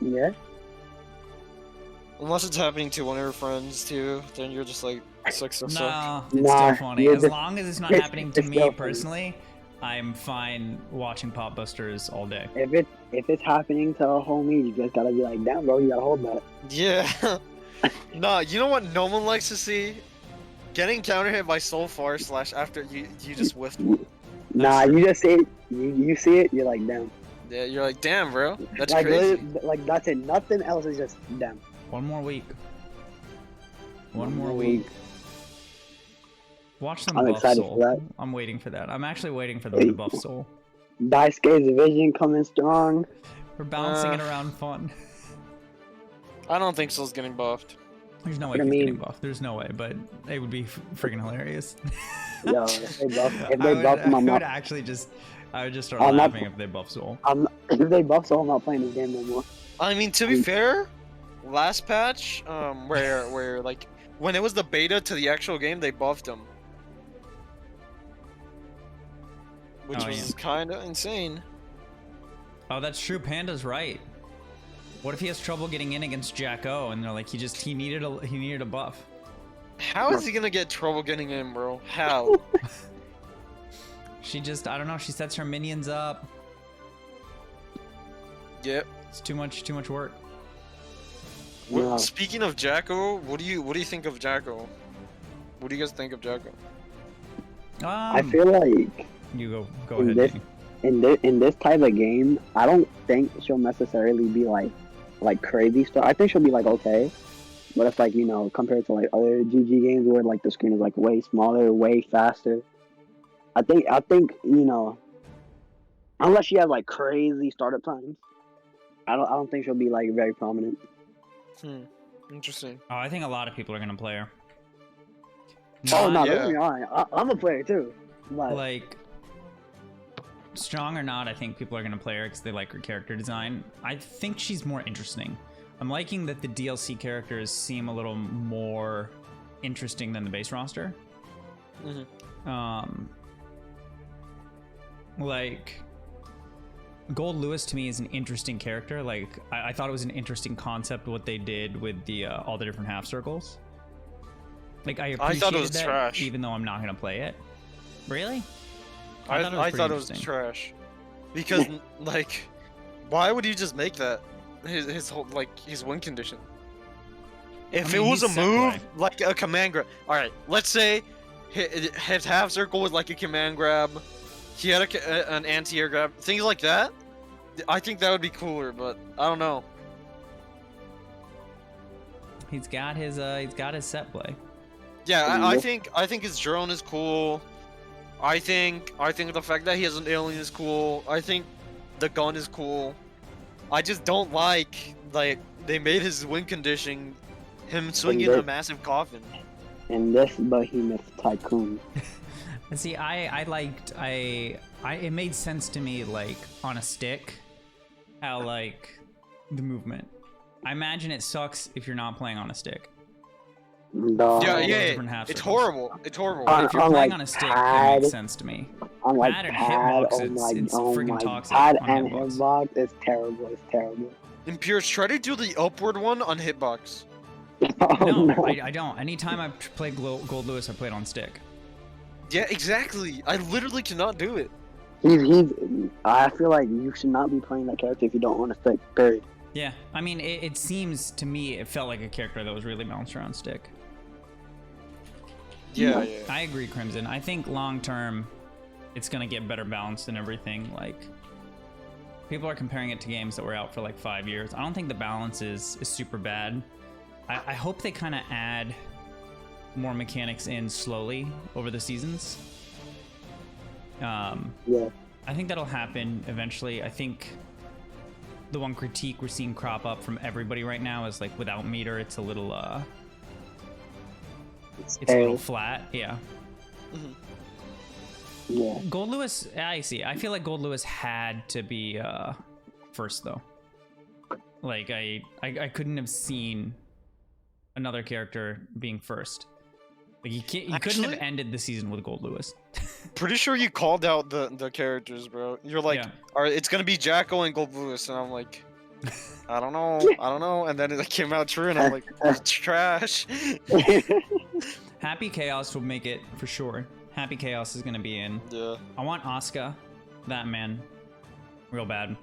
Yeah.
Unless it's happening to one of your friends too, then you're just like, suck.
No, it's
Nah,
still funny.
you're
As
just-
long as it's not
it's-
happening to
it's
me
still funny.
personally, I'm fine watching Potbusters all day.
If it's happening to a homie, you just gotta be like, damn, bro, you gotta hold that.
Yeah. Nah, you know what no one likes to see? Getting counter hit by Soulfar / after you just whiffed one.
Nah, you just see it. You see it. You're like, damn.
Yeah, you're like, damn, bro. That's
like,
crazy.
like that's it. Nothing else is just damn.
One more week. One more week. Watch them
I'm
buff
excited
Soul.
for that.
I'm waiting for that. I'm actually waiting for them to buff Soul.
Daisuke's vision coming strong.
We're bouncing it around fun.
I don't think Soul's getting buffed.
There's no way
What
he's
I
getting
mean-
buffed. There's no way, but it would be freaking hilarious.
Yo, if they buff
I
him, I'm
would
not.
actually just, I would just start
I'm not-
laughing if they buff Soul.
If they buff Soul, I'm not playing this game no more.
I mean, to be fair, last patch, where like when it was the beta to the actual game, they buffed him, which
Oh,
was
yeah.
kind of insane.
Oh, that's true. Panda's right. What if he has trouble getting in against Jack O and they're like he needed a buff?
How is he gonna get trouble getting in, bro? How?
She just, I don't know, she sets her minions up.
Yep.
It's too much work.
No.
Speaking of Jacko, what do you think of Jacko? What do you guys think of Jacko?
I feel like
You go
in
ahead.
this
Danny.
in this type of game, I don't think she'll necessarily be like crazy stuff. I think she'll be like okay, but it's like, you know, compared to like other GG games where like the screen is like way smaller, way faster. I think you know, unless she has like crazy startup times, I don't think she'll be like very prominent.
Interesting.
Oh, I think a lot of people are gonna play her.
Oh no,
yeah.
don't get me wrong. I'm a player too. But
Like, strong or not, I think people are gonna play her because they like her character design. I think she's more interesting. I'm liking that the DLC characters seem a little more interesting than the base roster. Like, Gold Lewis to me is an interesting character. Like, I thought it was an interesting concept what they did with the all the different half circles. Like, I appreciated
thought it was
that,
trash.
even though I'm not gonna play it. Really?
I
pretty
thought it was
interesting.
trash. Because like, why would you just make that his whole like his win condition? If
I mean,
it was
he's
a
set
move
play.
like a command grab, all right. Let's say his half circle was like a command grab. He had an anti-air grab, things like that. I think that would be cooler, but I don't know.
He's got his set play.
Yeah,
Mhm.
I think his drone is cool. I think the fact that he has an alien is cool. I think the gun is cool. I just don't like they made his win condition him swinging a massive coffin.
in this behemoth tycoon,
See, I liked it made sense to me, like, on a stick, how, like, the movement. I imagine it sucks if you're not playing on a stick.
dog.
Yeah,
those
yeah,
different half
it's
circles.
horrible. It's horrible.
On-
If you're
on,
playing
like,
on a stick,
pad,
it makes sense to me.
On like
Pad and
pad,
hitbox,
oh
it's
my,
freaking
oh my,
toxic
pad
on
and
hitbox.
hitbox, it's terrible. It's terrible.
In Pierce, try to do the upward one on hitbox.
Oh,
No, I don't. Anytime I've played Gold Lewis, I played on stick.
Yeah, exactly. I literally cannot do it.
He's. I feel like you should not be playing that character if you don't want to stick. Period.
Yeah, I mean, it seems to me it felt like a character that was really balanced around stick.
Yeah, yeah.
I agree, Crimson. I think long term, it's gonna get better balanced and everything. Like, people are comparing it to games that were out for like 5 years. I don't think the balance is super bad. I hope they kind of add more mechanics in slowly over the seasons.
Yeah.
I think that'll happen eventually. I think the one critique we're seeing crop up from everybody right now is like without meter, it's a little it's a little flat. Yeah.
Yeah.
Gold Lewis, I see. I feel like Gold Lewis had to be first though. Like I couldn't have seen another character being first. Like you couldn't have ended the season with Gold Lewis.
Pretty sure you called out the characters, bro. You're like,
Yeah.
all right, it's gonna be Jacko and Gold Lewis, and I'm like, I don't know, and then it came out true, and I'm like, it's trash.
Happy Chaos will make it for sure. Happy Chaos is gonna be in.
Yeah.
I want Asuka, that man, real bad.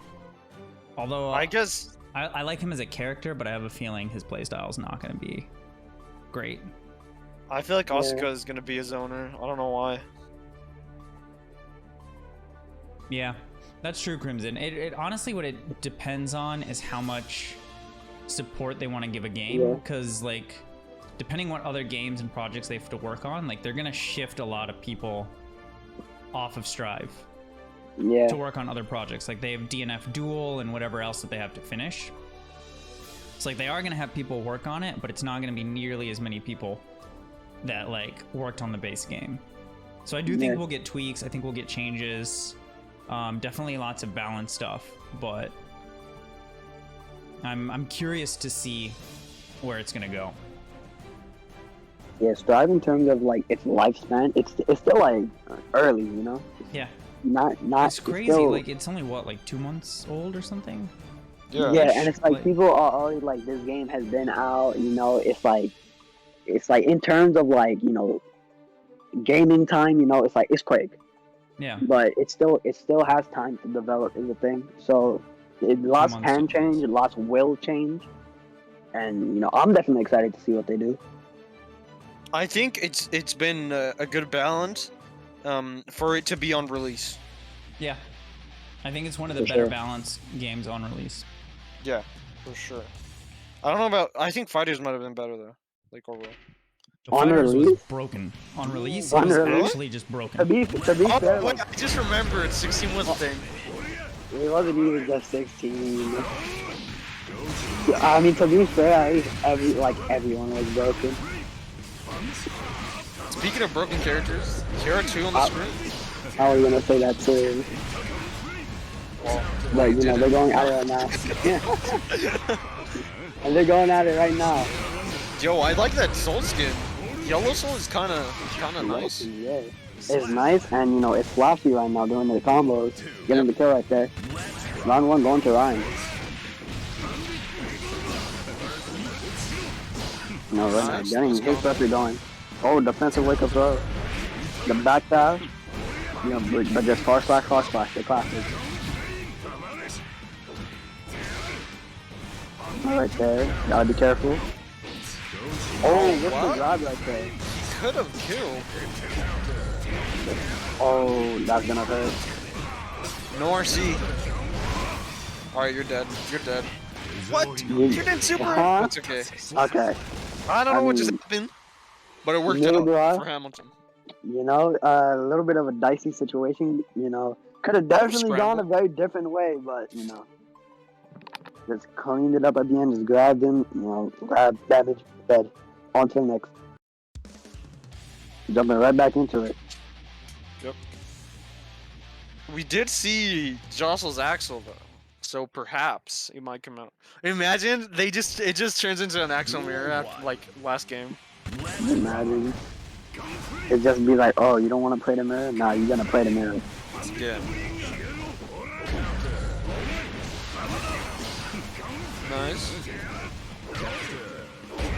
Although
I guess
I like him as a character, but I have a feeling his playstyle is not gonna be great.
I feel like Asuka is gonna be his owner. I don't know why.
Yeah, that's true, Crimson. It honestly, what it depends on is how much support they want to give a game, because like depending what other games and projects they have to work on, like they're gonna shift a lot of people off of Strive to work on other projects. Like they have DNF Duel and whatever else that they have to finish. It's like they are gonna have people work on it, but it's not gonna be nearly as many people that like worked on the base game. So I do think we'll get tweaks. I think we'll get changes. Definitely lots of balance stuff, but I'm curious to see where it's gonna go.
Yeah, Strive in terms of like its lifespan, it's still like early, you know.
Yeah.
Not.
It's crazy.
Still,
like it's only what, like 2 months old or something.
Yeah.
Yeah, and it's like people are already like, this game has been out, you know. It's like in terms of like, you know, gaming time, you know, it's like it's quick.
Yeah.
But it still has time to develop is the thing. So lots can change, lots will change, and you know, I'm definitely excited to see what they do.
I think it's been a good balance for it to be on release.
Yeah. I think it's one of the better balanced games on release.
Yeah, for sure. I don't know about. I think Fighters might have been better though, like overall.
The
On
Fighters was
release?
broken. On release,
On
it was
release?
actually just broken.
To be fair,
Wait, I just remembered 16 was the thing.
it wasn't even just 16. I mean, to be fair, everyone was broken.
Speaking of broken characters, here are 2 on the screen.
I was gonna say that too. But you know, they're going at it right now. And they're going at it right now.
Yo, I like that soul skin. Yellow soul is kind of nice.
Yeah. It's nice, and you know, it's flashy right now doing the combos. Getting the kill right there. Round 1 going to Ryan. No, right now, getting his pressure going. Oh, defensive wake up throw. The back dash. You know, but just far slash, the classic. Right there. Gotta be careful. Oh, what's the grab right there?
Could have killed.
Oh, that's gonna hurt.
No RC. Alright, you're dead. You're dead. What? You didn't super? That's okay.
Okay.
I don't know what just happened, but it worked
Neither do I.
out for Hamilton.
You know, a little bit of a dicey situation, you know. Could have definitely gone a very different way, but, you know. Just cleaned it up at the end, just grabbed him, you know, grabbed damage, dead. On to the next. Jumping right back into it.
Yep. We did see Jostle's Axel though, so perhaps it might come out. Imagine it just turns into an Axel mirror after, like last game.
Imagine. It'd just be like, oh, you don't want to play the mirror? Nah, you're gonna play the mirror.
Yeah. Nice.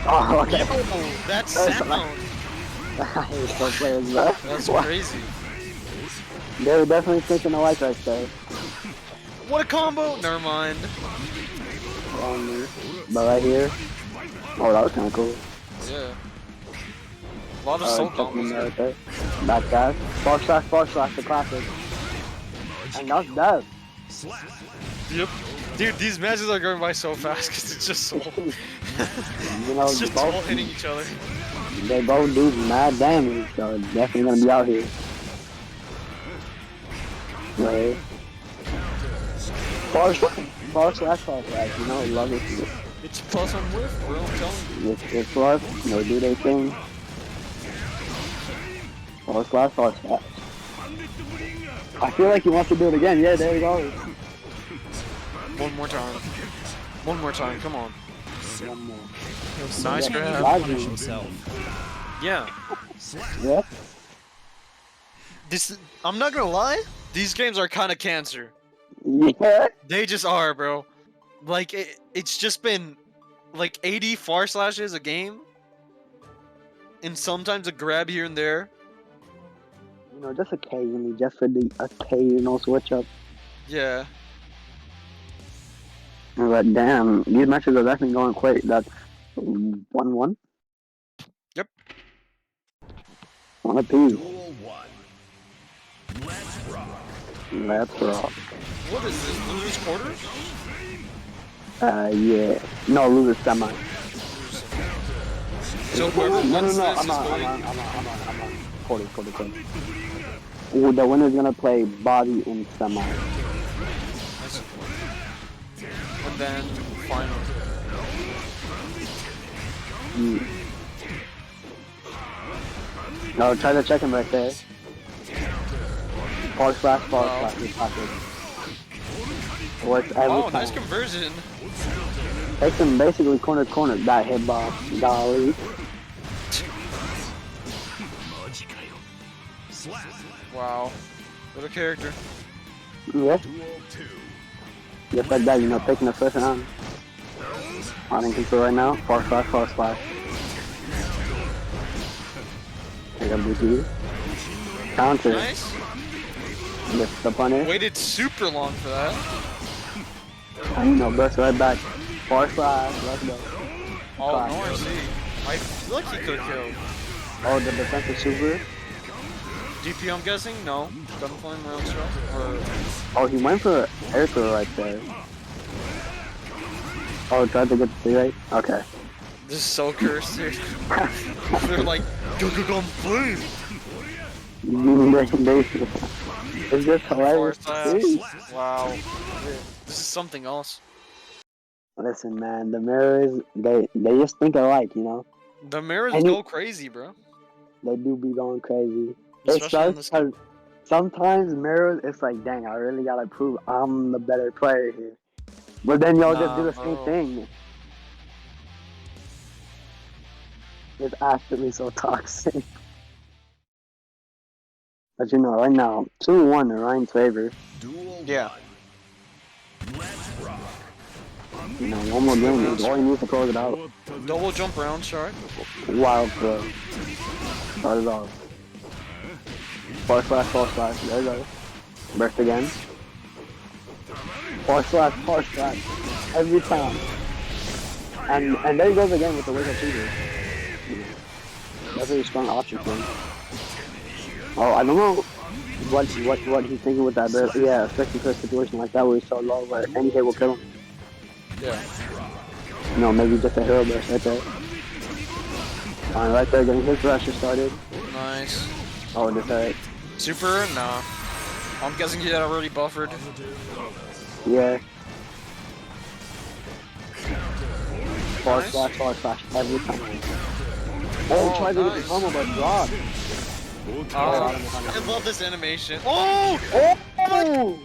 Oh, okay.
Yo, that sound. That's crazy.
They were definitely thinking alike right there.
What a combo! Never mind.
only. But right here. Oh, that was kind of cool.
Yeah. A lot of soul
Checking
combos.
right there. Back dash. Forward slash, the classic. And that's death.
Yep. Dude, these matches are going by so fast because it's just soul.
You know,
It's just soul
both,
hitting each other.
they both do mad damage, so it's definitely gonna be out here. Right. Forward slash, you know, love it.
It's plus on whiff, bro, I'm telling you.
It's plus, you know, do their thing. Forward slash. I feel like he wants to do it again. Yeah, there he goes.
One more time. One more time, come on.
One more.
Nice
He
grab.
can punish himself.
Yeah.
Yeah.
I'm not gonna lie, these games are kind of cancer.
Yeah.
They just are, bro. Like, it's just been, like, 80 far slashes a game. And sometimes a grab here and there.
You know, just occasionally, just for the occasional switch up.
Yeah.
But damn, these matches are definitely going quick. That's 1-1.
Yep.
One apiece.
Duel 1. Let's rock.
Let's rock.
What is this? Losers quarters?
Yeah. No, lose a semi.
So whoever
No,
wins this
I'm
is going...
on. Quarter. Ooh, the winner's gonna play body in semi.
And then final.
No, try to check him right there. Forward slash. His pocket. Works every
Oh,
time.
nice conversion.
Takes him basically corner. That hitbox. Golly.
Wow. What a character.
Yeah.
Duel 2.
Just like that, you know, taking the first round. I'm in control right now. Forward slash. I got BT. Counter.
Nice.
Lift up on it.
Waited super long for that.
You know, burst right back. Forward slash. Let's go.
Oh,
Class.
no RC. I feel like he could have killed.
Oh, the defensive super.
DP, I'm guessing? No. Gunflame round shot? Or...
Oh, he went for air throw right there. Oh, tried to get the 3 right? Okay.
This is so cursed, dude. They're like, gunflame!
It's just hilarious.
Wow. This is something else.
Listen, man, the mirrors, they just think alike, you know?
The mirrors
And
go crazy, bro.
They do be going crazy. It
Especially in
sucks
this
'cause sometimes mirrors, it's like, dang, I really gotta prove I'm the better player here. But then y'all just do the same
bro.
thing. It's actually so toxic. But you know, right now, 2-1 in Ryan's favor.
Duel
Yeah.
1. Let's rock.
You know, one more game is all you need to close it out.
Double jump round shot.
Wild throw. Start it off. Forward slash. There you go. Burst again. Forward slash. Every time. And there he goes again with the wake up shooter. That's a really strong option for him. Oh, I don't know what he's thinking with that, but yeah, especially for a situation like that where he's so low where any hit will kill him.
Yeah.
No, maybe just a hero burst right there. Fine, right there, getting his pressure started.
Nice.
Oh, this hurt.
Super? Nah. I'm guessing he had already buffered.
Yeah. Forward
Nice.
slash, every time. Oh, tried to get the
nice.
combo, but dropped.
I love this animation. Oh!
Oh!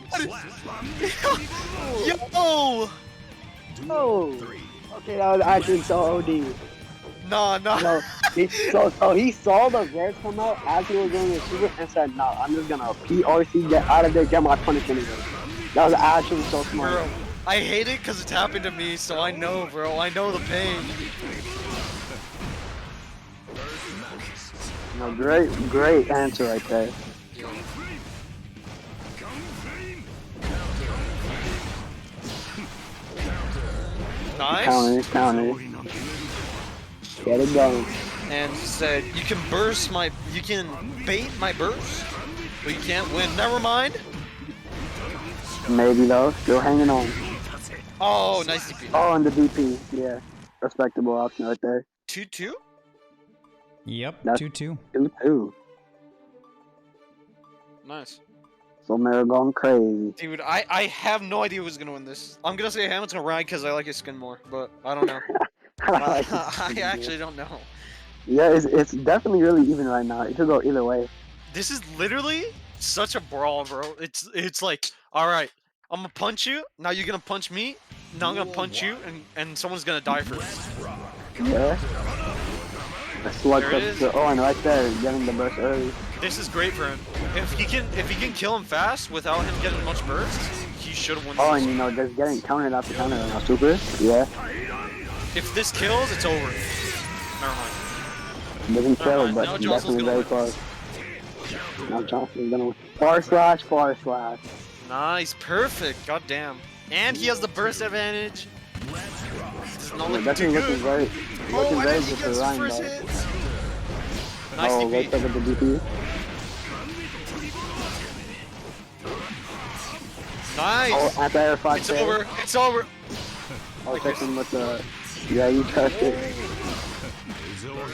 Yo!
Oh! Okay, that was actually so OD.
Nah.
No, he saw the verse come out as he was doing the super and said, nah, I'm just gonna PRC, get out of there, get my punishment. That was actually so smart.
Bro, I hate it because it's happened to me, so I know, bro. I know the pain.
No, great answer right there.
Nice.
Counter. Get it going.
And he said, you can bait my burst, but you can't win. Never mind.
Maybe though. Still hanging on.
Oh, nice DP.
Oh, and the DP. Yeah. Respectable option right there.
2-2?
Yep,
That's-
2-2.
2-2.
Nice.
So Mero going crazy.
Dude, I have no idea who's gonna win this. I'm gonna say Hamilton Ride because I like his skin more, but I don't know. I actually don't know.
Yeah, it's definitely really even right now. It could go either way.
This is literally such a brawl, bro. It's like, all right, I'm gonna punch you. Now you're gonna punch me. Now I'm gonna punch you, and someone's gonna die first.
Yeah. The slug
There it is.
oh, and right there, getting the burst early.
This is great for him. If he can kill him fast without him getting much burst, he should have won.
Oh,
This.
and you know, just getting countered after counter right now. Super. Yeah.
If this kills, it's over. Never mind.
Doesn't kill,
mind.
but
Now Johnson's
definitely
gonna
very
win.
close. Now Johnson's gonna win. Far slash.
Nice, perfect. God damn. And he has the burst advantage. It's not
Yeah,
looking too
definitely looking
good.
very,
Oh,
looking
and
very
then he
good for
gets his
Ryan,
first
though.
hits. Nice
Oh,
DP.
wait up at the DP.
Nice.
Oh, at the air 5
It's over. It's over.
Oh, check him with the. Yeah, you touched it.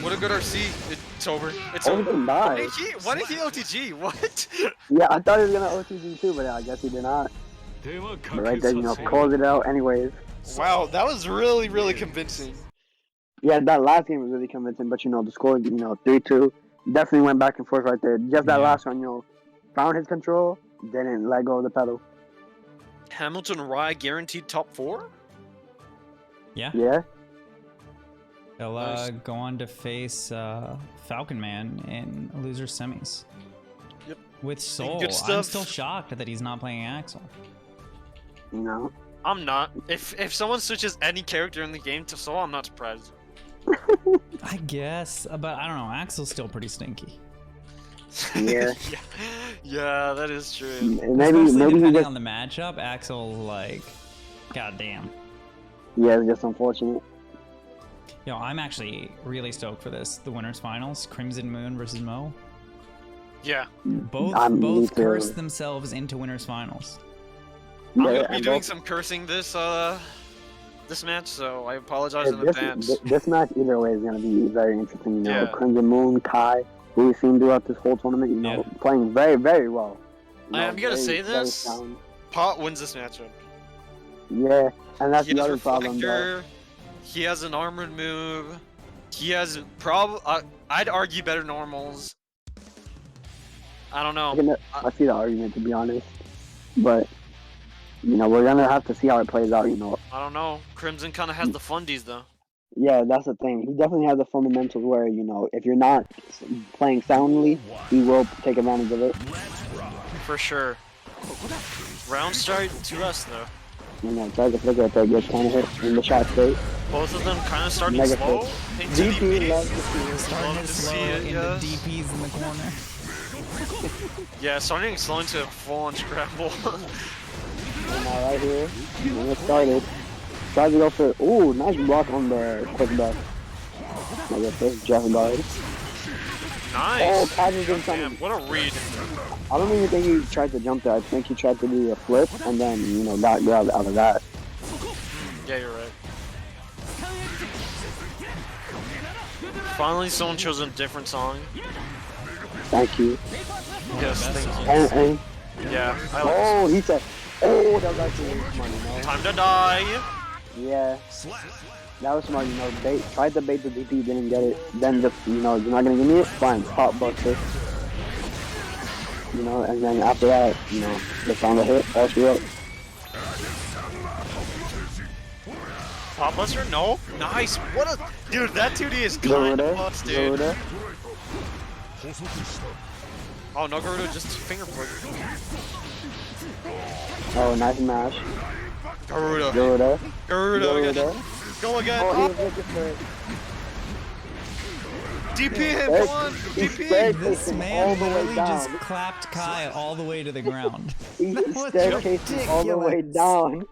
What a good RC. It's over. It's
Oh,
over.
he didn't
Why
die.
did he OTG? What?
Yeah, I thought he was gonna OTG too, but I guess he did not. But right there, you know, close it out anyways.
Wow, that was really, really convincing.
Yeah, that last game was really convincing, but you know, the score, you know, 3-2, definitely went back and forth right there. Just that
Yeah.
last one, you know, found his control, didn't let go of the pedal.
Hamilton Rye guaranteed top 4?
Yeah.
Yeah,
He'll
Nice.
go on to face Falcon Man in loser semis.
Yep.
With Soul.
good
I'm
stuff.
still shocked that he's not playing Axel.
you know.
I'm not. If someone switches any character in the game to Soul, I'm not surprised.
I guess, but I don't know. Axel's still pretty stinky.
Yeah.
Yeah, that is true.
Maybe
Especially
he
depending
just,
on the matchup, Axel's like, goddamn.
yeah, it's just unfortunate.
Yo, I'm actually really stoked for this. The winners finals, Crimson Moon versus Mo.
Yeah.
Both
Me
both
too.
cursed themselves into winners finals.
I'm
Yeah,
gonna be
and
doing
both-
some cursing this match, so I apologize in
this,
advance.
this match either way is gonna be very interesting. You know,
Yeah.
Crimson Moon, Kai, who we've seen throughout this whole tournament, you know,
Yeah.
playing very, very well. You know,
I'm gonna say
very
this.
sound.
Pot wins this matchup.
Yeah, and that's
He
the
has
other problem, though.
Reflector. He has an armored move. He has I'd argue better normals. I don't know.
I see the argument, to be honest, but you know, we're gonna have to see how it plays out. You know,
I don't know. Crimson kind of has the fundies though.
yeah, that's the thing. He definitely has the fundamentals where, you know, if you're not playing soundly, he will take advantage of it.
For sure. Round start to us though.
You know, tries to flicker at that, gets kind of hit in the shot state.
Both of them kind of starting
Mega
slow.
flick.
Into
DP
DP.
loves to see it.
Starting
Love
it
to
slow
see it,
into
yes.
DPs in the corner.
Yeah, starting slow into a full-on scramble.
And now right here, when it started, tries to go for, ooh, nice block on the quick buck. I guess that's Jeff guard.
Nice.
Oh, Kaiser's been
Damn,
coming.
what a read.
I don't even think he tried to jump there. I think he tried to do a flip and then, you know, got grabbed out of that.
Yeah, you're right. Finally, someone chose a different song.
Thank you.
Yes, thank you.
And
Yeah, I like
oh, he said, oh, that was actually really smart, you know?
Time to die.
Yeah, that was smart, you know. Tried to bait the DP, didn't get it. Then just, you know, you're not gonna give me it? Fine, pop buster. You know, and then after that, you know, they found a hit, all she up.
Pop Buster? No. Nice. What a dude. That 2D is kind of nuts, dude.
Garuda.
Oh no, Garuda just finger flick.
Oh, nice mash.
Garuda.
Garuda.
Garuda.
Garuda.
Go again.
Oh, he
Oh,
was looking for it.
DP him.
There-
Come on.
he
DP.
This
staircased
man
all the way
literally just
down.
clapped Kai all the way to the ground.
He
That was
staircased all the way
ridiculous.
down.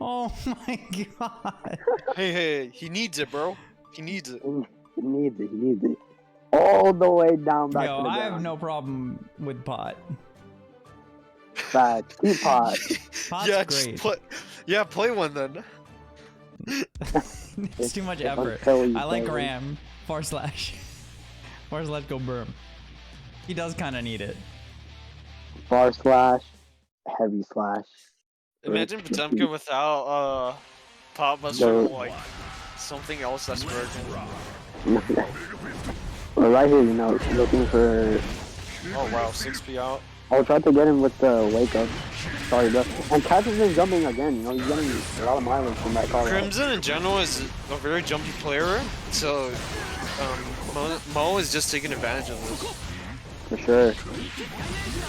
Oh my god.
Hey, he needs it, bro. He needs it.
He needs it. He needs it. All the way down back
Yo,
to the
I
ground.
have no problem with pot.
Facts. Keep pot.
Pot's
Yeah,
great.
play one then.
It's too much
If I'm
effort.
telling you,
I like
baby.
Ram. Far slash. Far slash go berm. He does kind of need it.
Far slash. Heavy slash.
Imagine Potemkin without Pop Buster,
No.
like something else that's working.
Well, right here, you know, looking for.
Oh wow, 6P out.
I'll try to get him with the wake up. Sorry, bro. And Cat has been jumping again, you know, he's getting a lot of mileage from that car.
Crimson in general is a very jumpy player, so Mo is just taking advantage of this.
For sure.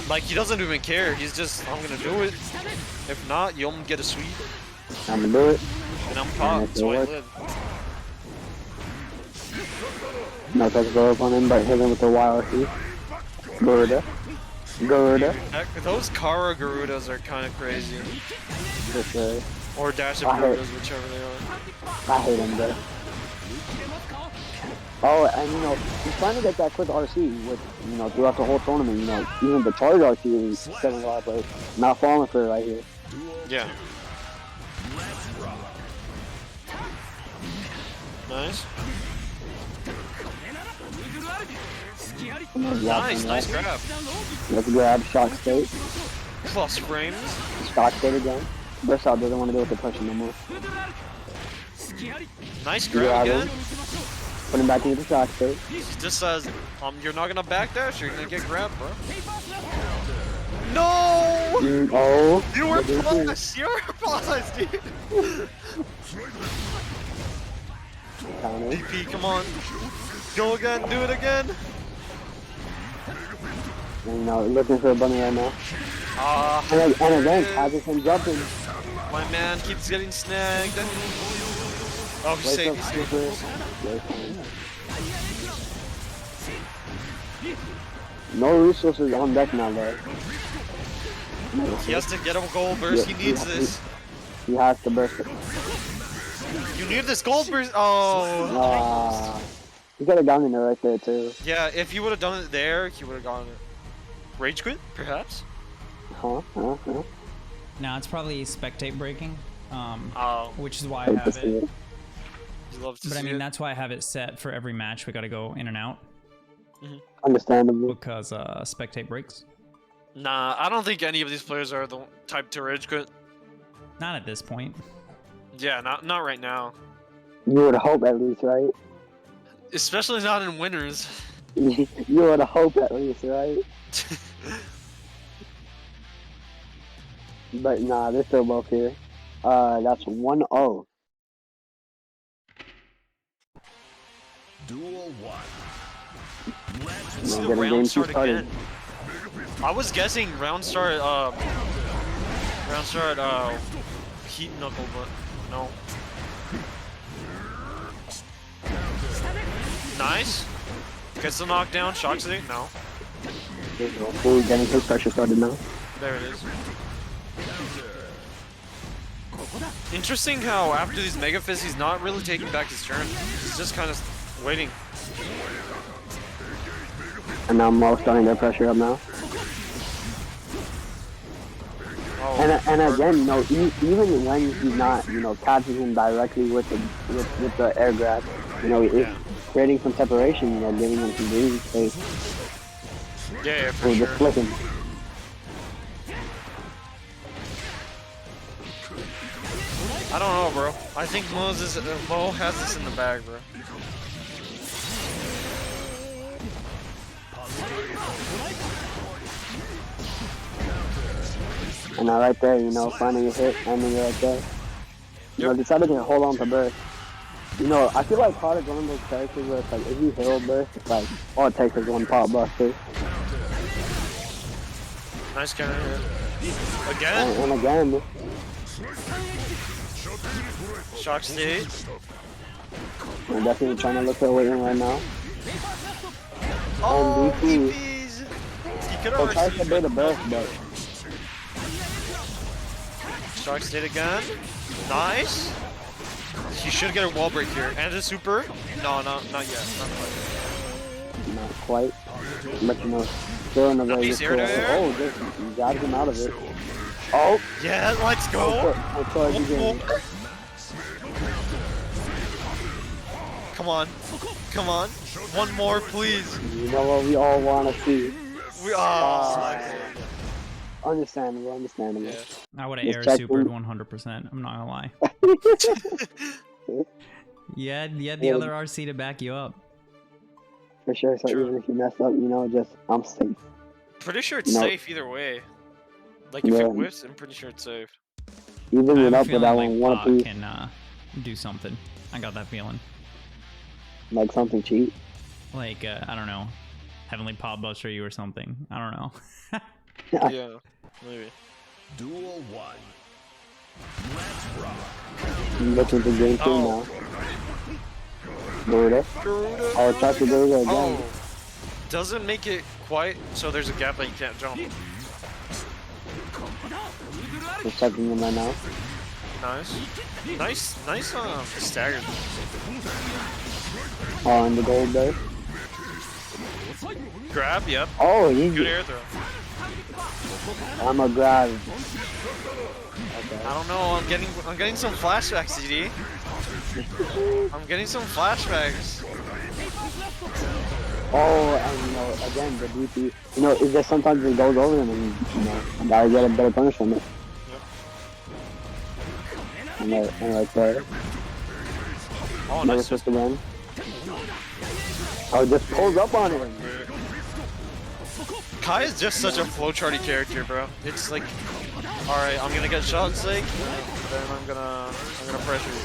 Like, he doesn't even care, he's just, I'm gonna do it. If not, you'll get a sweep,
I'm gonna do it.
and I'm Pop,
if
so
it
I
works.
live.
No, try to go up on him, but hit him with the YRC. Garuda.
Heck, those Kara Garudas are kind of crazy.
For sure.
Or Dash
I hate-
Garudas, whichever they are.
I hate him, bro. Oh, and you know, he's trying to get that quick RC with, you know, throughout the whole tournament, you know, even the charge RC is setting a lot of plays. Not falling for it right here.
Yeah. Nice. Nice grab.
Let's grab shock state.
Plus frames.
Shock state again. Burst out doesn't want to deal with the pressure no more.
Nice
Grab
grab
him.
again.
Put him back into the shock state.
He just says, you're not gonna backdash, you're gonna get grabbed, bro. No!
Oh.
You were
good
plus! You were plus, dude!
Counter.
DP, come on. Go again, do it again!
And, you know, looking for a bunny right now.
Ah,
And again, Kazakhstan jumping.
my man keeps getting snagged. Oh, he's
Wake
safe,
up,
he's safe.
Slipper. Very fine. No resources on deck now, though.
He has to get a gold burst, he needs this.
He has to burst it.
You need this gold burst! Oh!
He could have gotten it right there, too.
Yeah, if he would have done it there, he would have gotten it. Rage quit, perhaps?
Huh?
Now it's probably spectate breaking,
Oh,
which is why I
Hate to
have
see
it.
it.
you love to
But I
see
mean,
it.
that's why I have it set for every match. We got to go in and out
Understandable.
because spectate breaks.
Nah, I don't think any of these players are the type to rage quit.
Not at this point.
Yeah, not right now.
You would hope at least, right?
Especially not in winners.
You would hope at least, right? But nah, they're still both here. That's 1-0.
Duel 1. Let's
Let's see
Get
the
a game
round start
started.
again. I was guessing round start heat knuckle, but no. Nice. Gets the knockdown, shocks it. No.
Ooh, getting his pressure started now.
There it is. Interesting how after these Mega Fists, he's not really taking back his turn. He's just kind of waiting.
And now Mo's starting their pressure up now.
Oh,
And again, you know, even when he's not, you know, catching him directly with the air grab, you know, it's creating some separation, you know, giving him some breathing space.
yeah, for
Or
sure.
just flicking.
I don't know, bro. I think Mo has this in the bag, bro.
And now right there, you know, finding a hit, ending it right there. You know, decided to hold on to burst. You know, I feel like Card is one of those characters where it's like, if you heal burst, it's like, all it takes is one pop buster.
Nice counter hit. Again?
And again,
Shock state.
we're definitely trying to look for a way in right now.
Oh,
DP.
DPs. He could
So
have
tries to bait a burst, but
Shock state again. Nice. He should get a wall break here. And a super. No, not yet. Not quite.
Not quite. But you know, still in a very
Nice
good
air to
score.
air.
Oh, just got him out of it. Oh!
Yeah, let's go. Come on. Come on. One more, please.
You know what we all want to see.
We
Understandable, understandable.
Yeah.
I would have
Just
air
check
supered
them.
100%. I'm not gonna lie. Yeah, the
Yeah.
other RC to back you up.
For sure, so
True.
even if you mess up, you know, just, I'm safe.
Pretty sure it's
No.
safe either way. Like if
Yeah.
it whiffs, I'm pretty sure it's safe.
Even
I
with
have a
up with that
feeling
one,
like
one
Pac
piece,
can do something. I got that feeling.
like something cheap.
Like, I don't know. Heavenly Pop Buster you or something. I don't know.
Yeah, maybe.
Duel 1. Let's rock.
I'm looking for game 2
Oh.
now. Garuda. Oh, try to Garuda again.
Oh, doesn't make it quite, so there's a gap that you can't jump.
Just checking him right now.
Nice, stagger.
Oh, and the gold there.
Grab, yep.
Oh,
Good
easy.
air throw.
I'm a grab.
I don't know, I'm getting some flashbacks, DD. I'm getting some flashbacks.
Oh, and you know, again, the DP. You know, it's just sometimes it goes over him and, you know, I gotta get a better punish from it. And right there.
Oh,
Never
nice.
supposed to run. Oh, just pulls up on him.
Kai is just such a flowcharty character, bro. It's like, all right, I'm gonna get shot sake, then I'm gonna pressure you.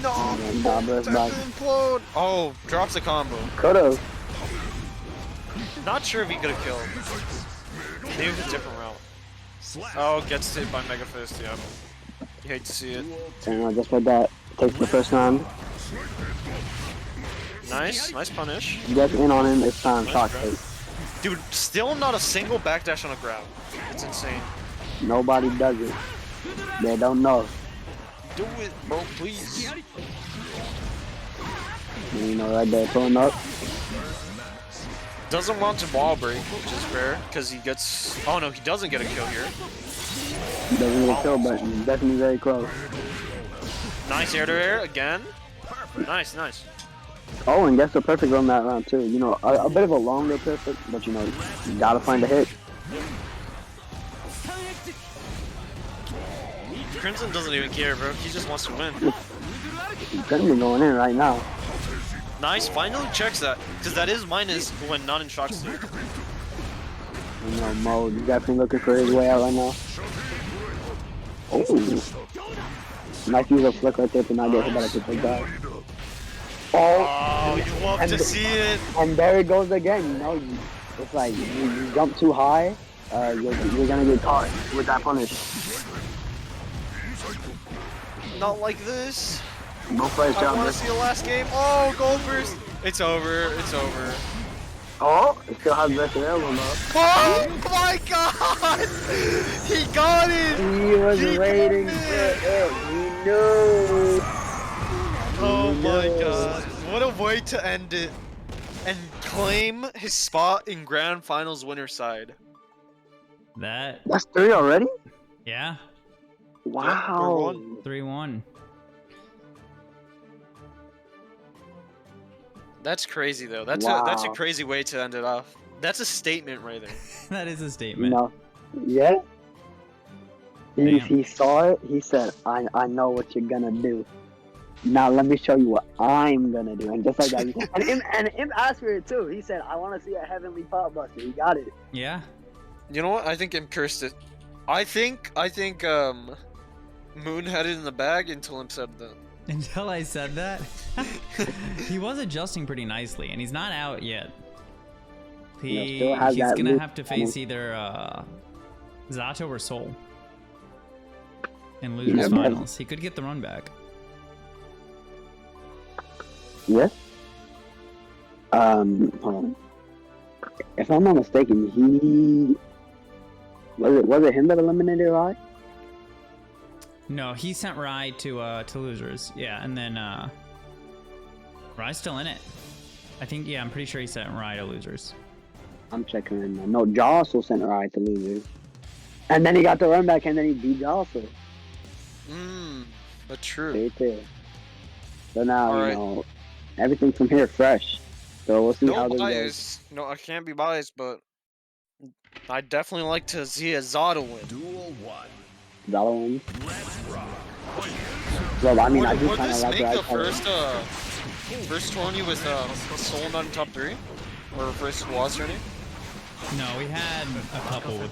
No,
Nah, bro, it's back.
implode. Oh, drops a combo.
Could've.
Not sure if he could have killed. Maybe it's a different route. Oh, gets hit by Mega Fist. Yeah, you hate to see it.
And just like that, takes the first round.
Nice punish.
Gets in on him, it's time. Shock
grab.
take.
Dude, still not a single backdash on a grab. It's insane.
Nobody does it. They don't know.
Do it, bro, please.
You know, right there, pulling up.
Doesn't want to wall break, which is fair, because he gets... Oh no, he doesn't get a kill here.
Doesn't get a kill, but he's definitely very close.
Nice air to air again. Nice.
Oh, and gets the perfect on that round too. You know, a bit of a longer perfect, but you know, you gotta find a hit.
Crimson doesn't even care, bro. He just wants to win.
He's gonna be going in right now.
Nice, finally checks that, because that is minus when not in shock state.
You know, Mo is definitely looking for his way out right now. Oh, nice use of flick right there to not get hit by the big guy.
Oh, you love to see it.
And there it goes again. You know, it's like you jump too high, you're gonna get caught with that punish.
Not like this.
Go for it,
I want
John.
to see the last game. Oh, gold burst. It's over.
Oh, it still has best available, though.
Oh my god! He got it!
He was
He
waiting
got
for
it.
it. He knew.
Oh my
No.
god. What a way to end it. And claim his spot in Grand Finals winner side.
That,
That's 3 already?
yeah,
Wow.
3-1.
That's crazy though. That's a
Wow.
crazy way to end it off. That's a statement right there.
That is a statement.
No. Yeah. He
Damn.
saw it. He said, I know what you're gonna do. Now let me show you what I'm gonna do. And just like that. and Imp asked for it too. He said, I want to see a heavenly pop buster. He got it.
Yeah.
You know what? I think Imp cursed it. I think Moon had it in the bag until Imp said that.
Until I said that, he was adjusting pretty nicely, and he's not out yet.
still has
He's
that
gonna
loop
have to
coming.
face either Zato or Soul in losers
Yeah,
finals. He could get the run back.
Yes. Hold on. If I'm not mistaken, Was it him that eliminated Rai?
No, he sent Rai to losers. Yeah, and then Rai's still in it. I think, yeah, I'm pretty sure he sent Rai to losers.
I'm checking right now. No, Jaw also sent Rai to losers. And then he got the run back and then he beat Jaw also.
But true.
Right there. So now,
All
you
right.
know, everything from here fresh. So we'll see how
No
this goes.
bias. No, I can't be biased, but I definitely like to see a Zada win.
Duel 1.
Dollar wins.
Let's rock.
Well, I mean, I do
Would
kind of
this
like
make
Rai
the
color.
first tourney with Soul not in top 3? Or first loss tourney?
No, we had a couple with...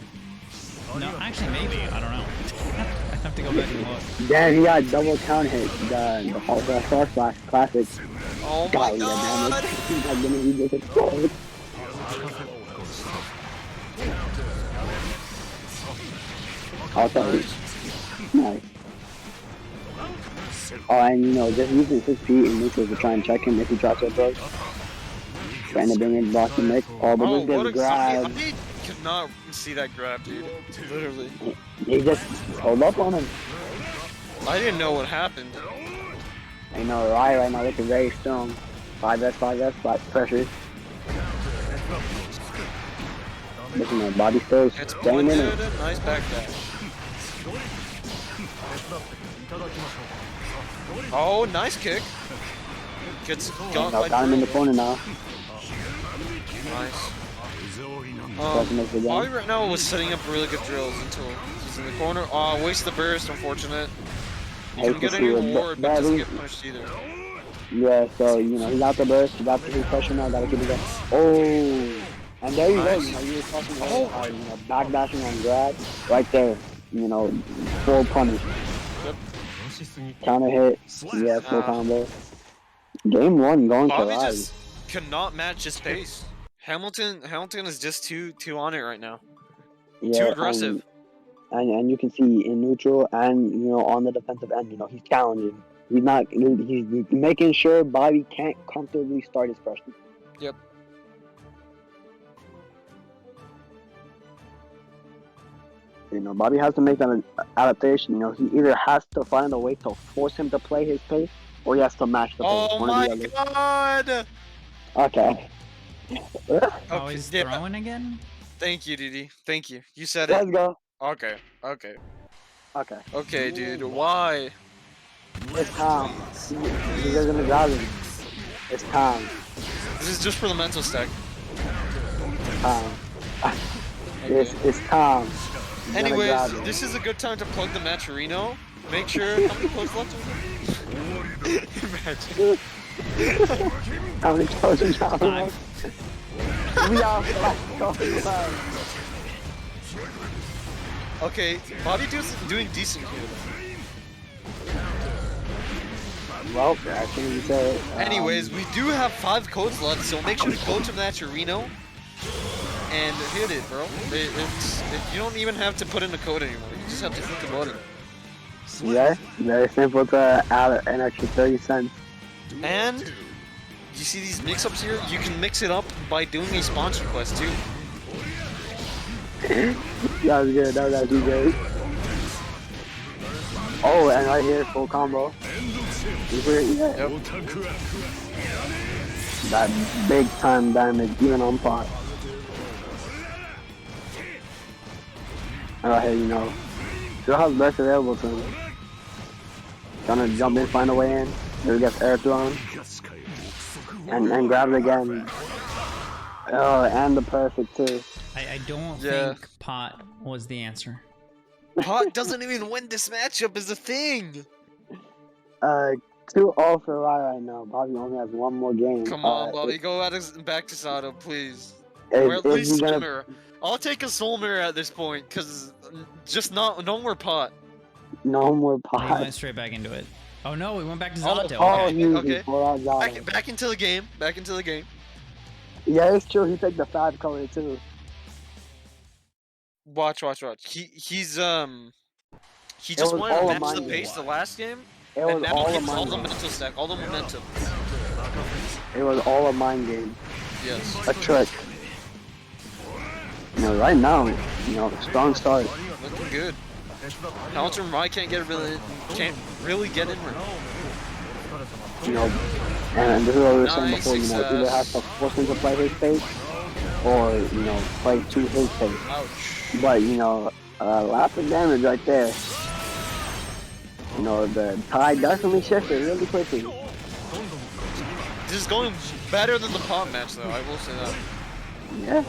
No, actually, maybe. I don't know. I have to go back and look.
Damn, he got double count hit. The Star Slash Classic.
Oh my
God,
god!
He's not gonna be just explode. I'll tell you. Nice. Oh, and you know, just using 6 feet and neutral to try and check him if he tries to approach. Trying to bring in Boston Nick. Oh, but
Oh,
this
what
gets
a
grabbed.
I could not see that grab, dude. Literally.
He just hold up on him.
I didn't know what happened.
You know, Rai right now looking very strong. 5S, pressure. Looking at body still
It's
staying in
pointed.
it.
Nice backdash. Oh, nice kick. Gets got by
Got him in the
drill.
corner now.
Nice.
Pressing us again.
Bobby right now was setting up really good drills until he's in the corner. Oh, waste the burst, unfortunate. He
Hate
can
to
get
see
any
it,
reward, but
but
doesn't
we-
get punished either.
Yeah, so, you know, he got the burst, he got the pressure now, gotta keep it going. Oh! And there you go, you know, you were talking about how, you know, backdashing on grab, right there, you know, full punish.
Yep.
Counter hit, yeah, full combo. Game 1 going to
Bobby
Rai.
just cannot match his pace. Hamilton is just too on it right now.
Yeah,
Too aggressive.
And you can see in neutral and, you know, on the defensive end, you know, he's challenging. He's not, he's making sure Bobby can't comfortably start his pressure.
Yep.
You know, Bobby has to make that adaptation. You know, he either has to find a way to force him to play his pace, or he has to match the pace.
Oh
One or
my
the
god!
other. Okay.
Oh, he's
yeah.
throwing again?
Thank you, Didi. Thank you. You said
Let's
it.
go.
Okay.
Okay.
Okay, dude. Why?
It's time. He's gonna grab him. It's time.
This is just for the mental stack.
Time.
Okay.
It's time. He's gonna
Anyways,
grab him.
this is a good time to plug the Matcherino. Make sure. How many plugs left? Imagine.
How many coaches are there?
5.
We are 5 coaches.
Okay, Bobby doing decent here.
Well, I think you said.
Anyways, we do have 5 codes left, so make sure to go to Matcherino and hit it, bro. You don't even have to put in a code anymore. You just have to think about it.
Yeah, very simple to add an extra 30 cents.
And you see these mix-ups here? You can mix it up by doing a sponsor quest too.
That was good. That was actually good. Oh, and right here, full combo. Yeah.
Yep.
That big time damage, even on pot. And right here, you know, still has best available to him. Gonna jump in, find a way in. Here he gets air thrown. And grab it again. Oh, and the perfect too.
I don't
Yeah.
think pot was the answer.
Pot doesn't even win this matchup is the thing.
2-0 for Rai right now. Bobby only has one more game.
Come on, Bobby, go back to Sato, please.
Is
Or at
he
least Soul
gonna-
Mirror. I'll take a Soul Mirror at this point, cause just no more Pot.
No more
He
pot.
went straight back into it. Oh no, we went back to
Oh,
Zato.
Oh,
okay,
he
okay.
pulled out Zara.
Back into the game. Back into the game.
Yeah, it's true. He took the 5 color too.
Watch. He just
was
wanted
all
to
a
match the
mind
pace the last game,
It
and
was
now
all
he
a
gets all the
mind game.
mental stack, all the momentum.
It was all a mind game.
Yes.
A trick. You know, right now, You know, strong start.
Looking good. Hamilton Rye can't really get in right.
You know, and this is what we were saying
Nice
before. You know, either has to force him to play his pace, or you know, play to his pace.
Ouch.
But you know, lots of damage right there. You know, the tide definitely shifted really quickly.
This is going better than the pop match, though. I will say that.
Yeah.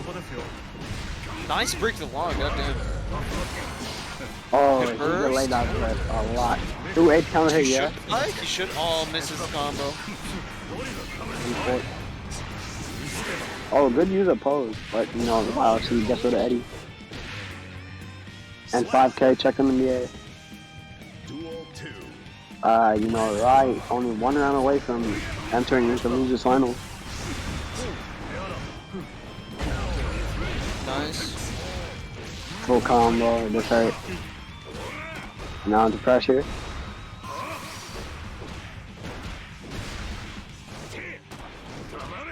Nice break the log, goddamn.
Oh,
Good
he's
burst.
delayed that press a lot. 2-8 counter hit, yeah.
He should. Oh, misses the combo.
Oh, good use of pose, but you know, wow, she gets rid of Eddie. And 5K, check him in the air.
Duel 2.
You know, Rai only 1 round away from entering into losers final.
Nice.
Full combo, this hurt. Now under pressure.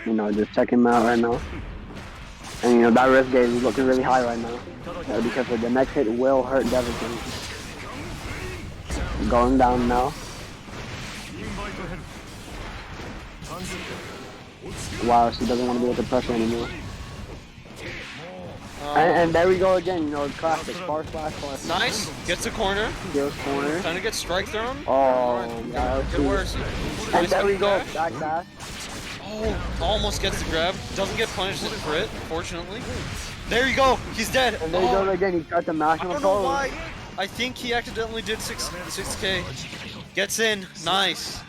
You know, just check him out right now. And you know, that risk gauge is looking really high right now. Because the next hit will hurt Devin. Going down now. Wow, she doesn't want to be with the pressure anymore. And there we go again, you know, classic. Far slash.
Nice. Gets a corner.
Skills corner.
Trying to get strike thrown.
Oh, yeah.
Good work.
And there we go, back dash.
Oh, almost gets the grab. Doesn't get punished for it, fortunately. There you go. He's dead.
And there you go again, he tried to mash him.
I don't know why. I think he accidentally did 6K. Gets in. Nice.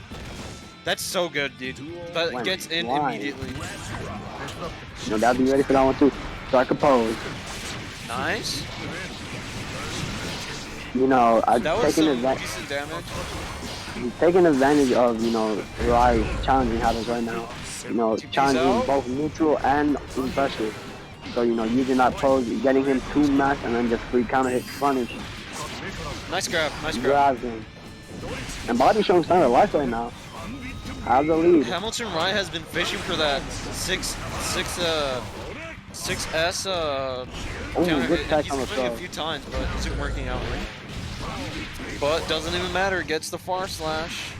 That's so good, dude. That gets in immediately.
You know, gotta be ready for that one too. Strike a pose.
Nice.
You know,
That was some decent damage.
he's taking advantage of, you know, Rai challenging habits right now. You know, challenging both neutral and in pressure. So, you know, using that pose, getting him to mash and then just free counter hit punish.
Nice grab, nice grab.
Grabs him. And Bobby showing sign of life right now. Has the lead.
Hamilton Rye has been fishing for that 6S counter
good
hit,
tech
and
on the
he's doing it a
throw.
few times, but it isn't working out right. But doesn't even matter, gets the far slash,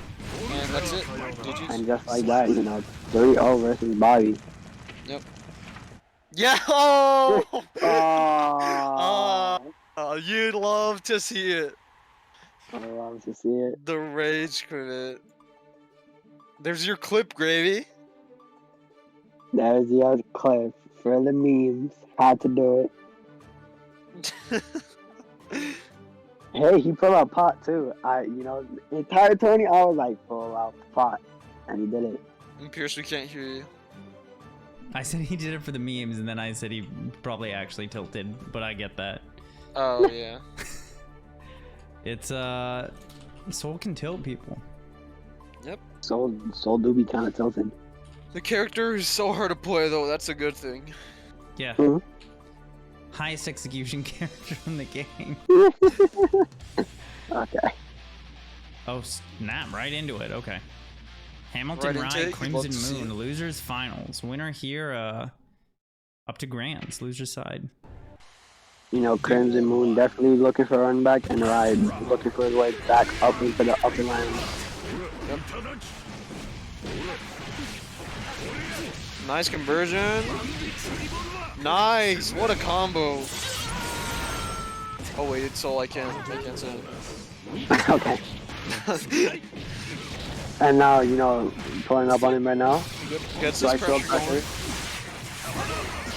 and that's it. GG's.
And just like that, you know, 3-0 versus Bobby.
Yep. Yeah. Oh.
Oh,
You'd love to see it.
I love to see it.
The rage quit. There's your clip, Gravy.
There's the other clip for the memes. Had to do it. Hey, he pulled out pot too. You know, the entire tourney, I was like, pull out pot, and he did it.
And Pierce, we can't hear you.
I said he did it for the memes, and then I said he probably actually tilted, but I get that.
Oh yeah.
It's Soul can tilt people.
Yep.
Soul do be kind of tilting.
The character is so hard to play though. That's a good thing.
Yeah.
Mhm.
Highest execution character in the game.
Okay.
Oh snap! Right into it. Okay. Hamilton
Right into
Rye,
it, you'd love to see
Crimson
it.
Moon, losers finals. Winner here, up to grands, loser side.
You know, Crimson Moon definitely looking for a run back, and Ride looking for his way back up into the upper line.
Yep. Nice conversion. Nice. What a combo. Oh wait, it's Soul. I can't say it.
Okay. And now, you know, pulling up on him right now.
Gets his
Right throw
pressure going.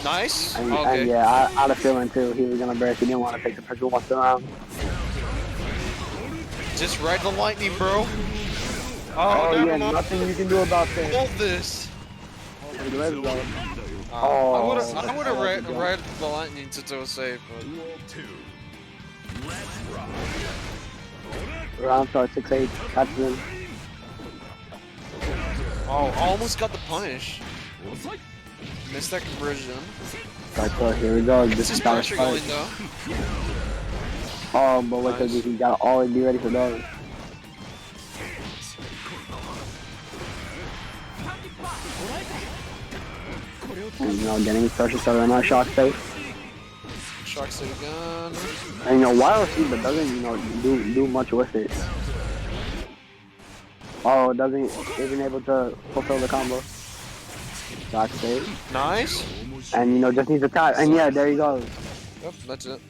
Nice.
And,
Okay.
and yeah, I had a feeling too he was gonna burst. He didn't want to take the pressure once around.
Just ride the lightning, bro.
Oh
never
yeah,
mind.
nothing you can do about this.
Hold this.
Let's go.
I
Oh,
would have ride the lightning since it was safe. But...
Duel 2. Let's rock.
Round start 6-8. Catches him.
Oh, almost got the punish. Missed that conversion.
Right, so here we go.
This
This
is
is our
pressure going
start.
though.
Oh, but wait till
Nice.
you gotta always be ready for those. And you know, getting his pressure started on our shock state.
Shock State again.
And wild seed, but doesn't do much with it. Oh, isn't able to fulfill the combo. Shock State.
Nice.
And just needs to tap. And yeah, there he goes.
Yep, that's it.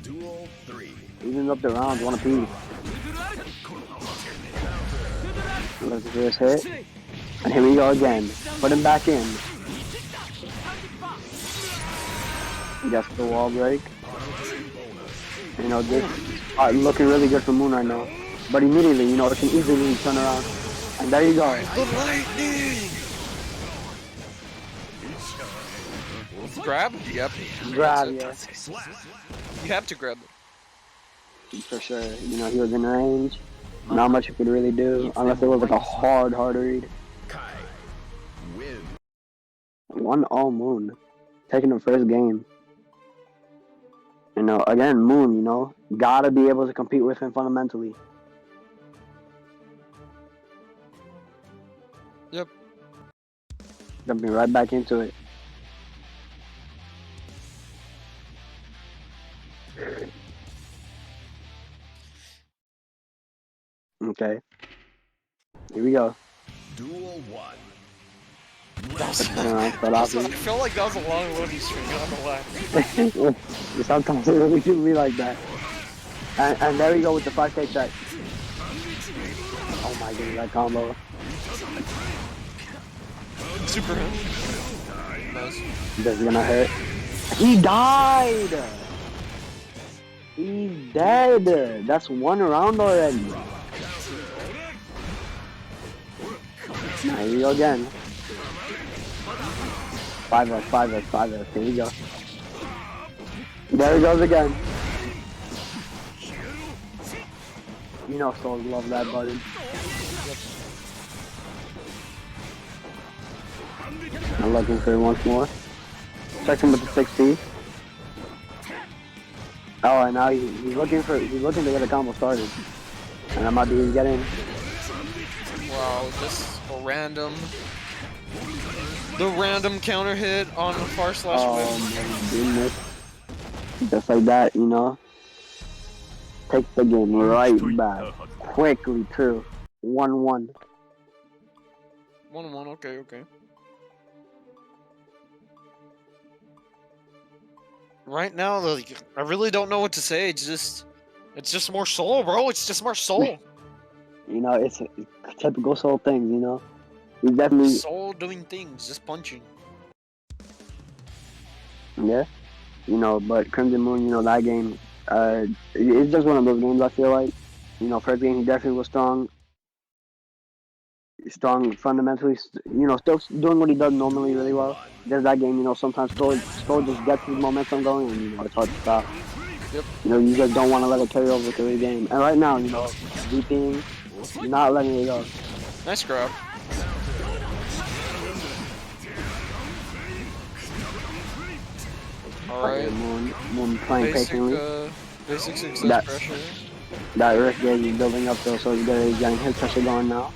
Duel 3.
Evens up the rounds, one apiece. Let's do this hit. And here we go again. Put him back in. Gets the wall break. This looking really good for Moon right now. But immediately, it can easily turn around. And there you go.
The lightning! Grab? Yep.
Grab, yeah.
You have to grab it.
For sure. He was in range. Not much he could really do. Unless it was like a hard read.
Kai. Win.
1-0 Moon. Taking the first game. Again, Moon, gotta be able to compete with him fundamentally.
Yep.
Jumping right back into it. Okay. Here we go.
Duel 1.
I felt like that was a long loading screen, not gonna lie.
Sometimes it really do be like that. And there we go with the 5K check. Oh my goodness, that combo.
Super hit. Nice.
This is gonna hurt. He died! He's dead! That's one round already. Now here we go again. 5-0, 5-0, 5-0. Here we go. There he goes again. Souls love that button. I'm looking for it once more. Check him with the 60. Oh, and now he's looking to get a combo started. And I'm about to get in.
Wow, just a random. The random counter hit on the far slash
Oh
whip.
my goodness. Just like that, Take the game right back. Quickly, too. 1-1.
1-1, okay. Right now, like, I really don't know what to say. It's just more soul, bro. It's just more soul.
It's typical Soul things, He's definitely...
Soul doing things, just punching.
Yeah. But Crimson Moon, that game, it's just one of those games, I feel like. First game, he definitely was strong. Strong fundamentally, still doing what he does normally really well. Just that game, sometimes Soul just gets his momentum going and, it's hard to stop.
Yep.
You just don't want to let it carry over to the game. And right now, DPing, not letting it go.
Nice grab. Alright.
Moon playing patiently.
Basic success pressure.
That risk gauge is building up though, so he's getting hit pressure going now.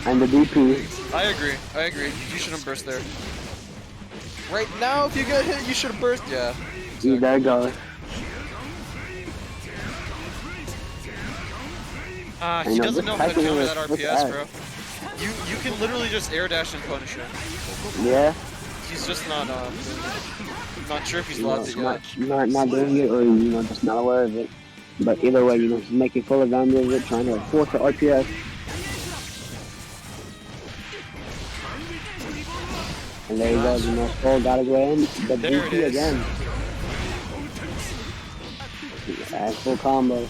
And the DP.
I agree. You shouldn't burst there. Right now, if you get hit, you should have burst. Yeah.
Exactly. There it goes.
He doesn't know how to counter that RPS, bro. You can literally just air dash and punish him.
Yeah.
He's just not sure if he's allowed to yet.
Not doing it, or just not aware of it. But either way, he's making full advantage of it, trying to force the RPS. And there he goes, Soul got his way in. The DP again. And full combo.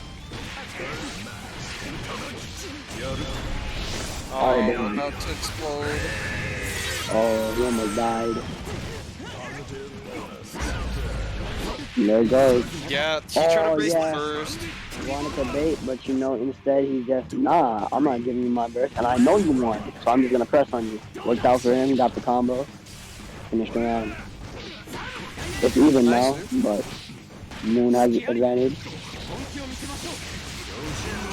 Oh, about to explode.
Oh, he almost died. There it goes.
Yeah, he tried to raise the burst.
Wanted to bait, but instead he's just, nah, I'm not giving you my burst, and I know you won, so I'm just gonna press on you. Worked out for him, got the combo, finished the round. It's even now, but Moon has the advantage.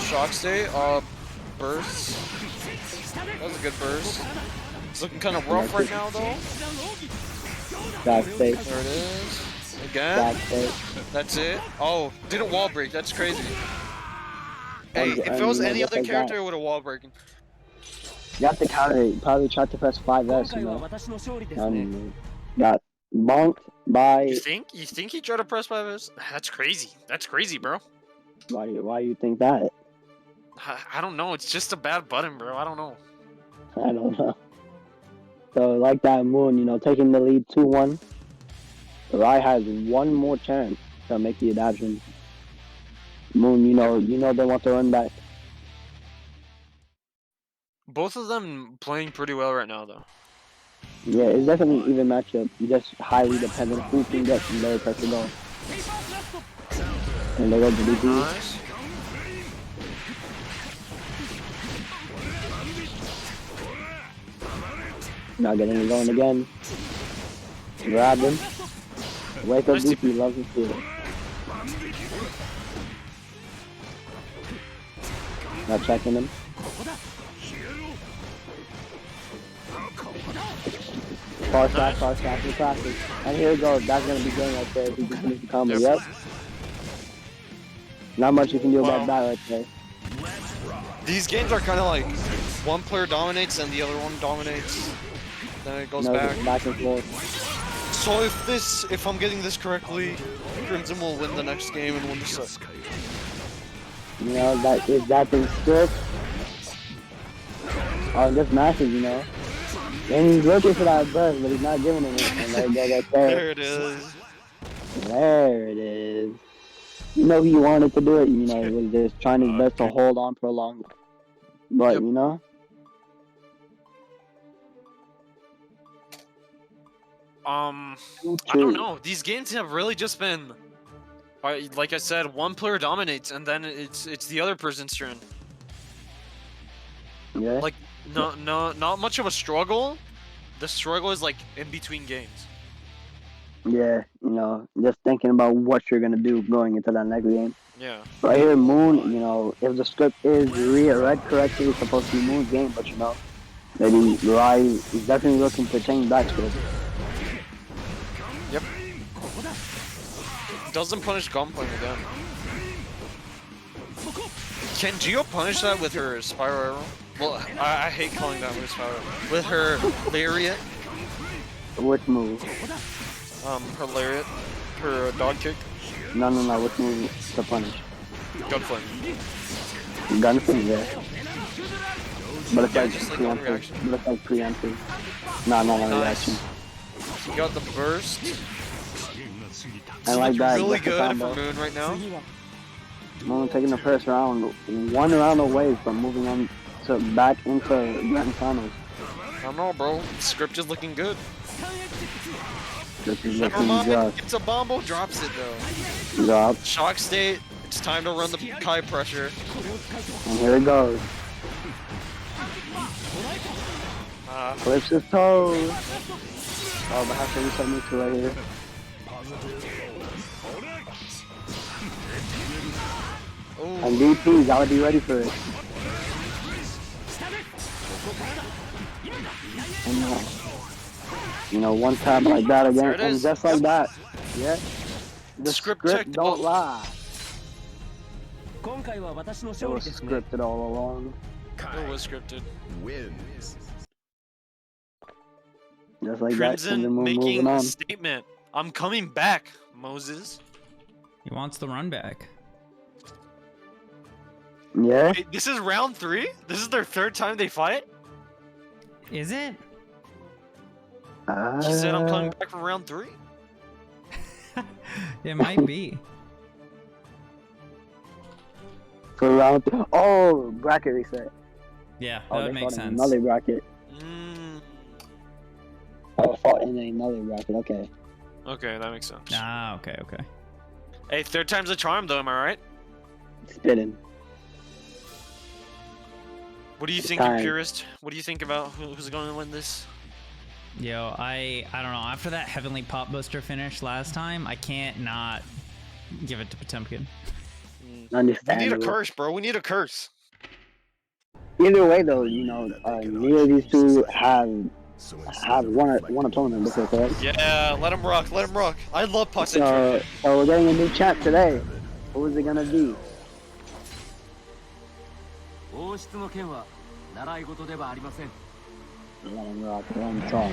Shock state, burst. That was a good burst. It's looking kind of rough right now, though.
Shock state.
There it is. Again?
it.
That's it? Oh, didn't wall break. That's crazy. Hey,
And-
if
and,
it was
you know,
any
just
other
like
character,
that.
it would have wall breaking.
You have to counter it. Probably try to press 5S, you know. Got bonked by.
You think? You think he tried to press 5S? That's crazy. That's crazy, bro.
Why you think that?
I don't know. It's just a bad button, bro. I don't know.
I don't know. So like that, Moon, you know, taking the lead 2-1. Rai has one more chance to make the adaptation. Moon, you know they want to run back.
Both of them playing pretty well right now, though.
Yeah, it's definitely an even matchup. You just highly dependent who can get from lower pressure goal. And they go to DP.
Nice.
Not getting it going again. Grab him. Wake up
Nice
DP, loves his field. Not checking him. Far shot, in practice. And here it goes. That's gonna be good right there if he can finish the combo. Yep. Not much you can do about that right there.
These games are kind of like one player dominates and the other one dominates. Then it goes
No,
back.
back and forth.
So if I'm getting this correctly, Crimson will win the next game and win the set.
You know, that if that thing's strict. Oh, just matches, you know. And he's looking for that burst, but he's not giving it. And there it goes right there.
There it is.
There it is. You know he wanted to do it, you know, he was just trying his best to hold on for longer. But,
Yep.
you know?
I don't know. These games have really just been, like I said, one player dominates and then it's the other person's turn.
Yeah.
Like not much of a struggle. The struggle is like in between games.
Yeah, you know, just thinking about what you're going to do going into that next game.
Yeah.
Right here, Moon, you know, if the script is read correctly, it's supposed to be Moon's game, but you know, maybe Rai is definitely looking to change that script.
Yep. Doesn't punish gunpoint again. Can Gio punish that with her spiral arrow? Well, I hate calling that with her spiral. With her lariat.
Which move?
Her lariat. Her dog kick.
No, which move to punish?
Gunflame.
Gunflame, yeah. But it's
Yeah,
like
just like on
preemptive.
reaction.
But it's like preemptive. No, reaction.
You got the burst.
I like that.
Really
That's the
good
combo.
for Moon right now.
Moon taking the first round, one round away from moving on to back into grand finals.
I don't know, bro. The script is looking good.
This is
Never
looking
mind.
just
It's a bombo. Drops it though.
drop.
Shock state. It's time to run the Kai pressure.
And here it goes. Flips his toes. Oh, but have to reset me to right here.
Oh,
And DP, gotta be ready for it. And, you know, one tap like that again,
There it
and
is.
just like that. Yeah. The
Script
script
checked
don't
out.
lie. It was scripted all along.
it was scripted.
Wins.
Just like that,
Crimson
and then we're
making
moving
a
on.
statement. I'm coming back, Moses.
He wants the run back.
Yeah.
Wait, this is round 3? This is their 3rd time they fight?
Is it?
She said I'm coming back for round 3?
It might be.
For round oh, bracket reset.
Yeah,
Oh,
that
they
makes
fought in
sense.
another bracket.
Mm,
Oh, fought in another bracket. Okay.
okay, that makes sense.
Ah, okay.
Hey, 3rd time's a charm though, am I right?
Spinning.
What do you
It's
think,
time.
you purist? What do you think about who's going to win this?
Yo, I don't know. After that Heavenly Pop Booster finish last time, I can't not give it to Potemkin.
We need a
Understandable.
curse, bro. We need a curse.
Either way, though, you know, neither of these two have have won a tournament before, correct?
Yeah, let him rock, let him rock. I love Pot
So we're getting a new chat today. Who is it gonna be?
王室の件は習い事ではありません。
Let him rock, let him talk.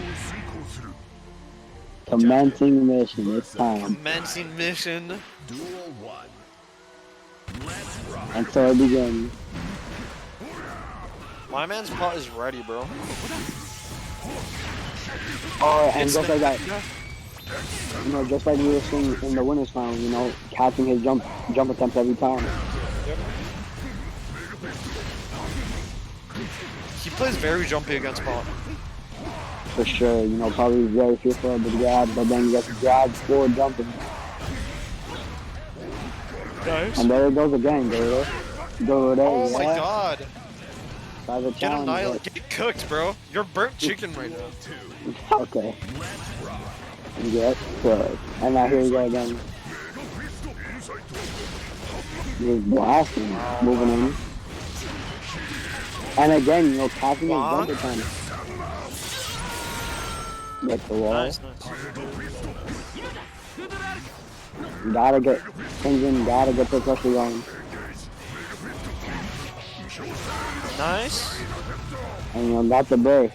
Commencing mission, it's time.
Commencing mission.
Duel 1. Let's rock.
And so it begins.
My man's pot is ready, bro.
Oh, and
It's
just like that, you know, just like we were seeing in the winners round, you know, catching his jump attempts every time.
He plays very jumpy against pot.
For sure, you know, probably very fearful of the grab, but then he gets grabbed for jumping.
Nice.
And there it goes again, Gator.
Oh my god.
By the
Get
challenge,
annihilated. Get cooked, bro. You're burnt chicken right now.
Okay. Get cooked. And now here we go again. He's blasting, moving in. And again, you know, catching his jumper time. Get the wall.
Nice, nice.
Gotta get things in, gotta get the pressure going.
Nice.
And you know, got the break.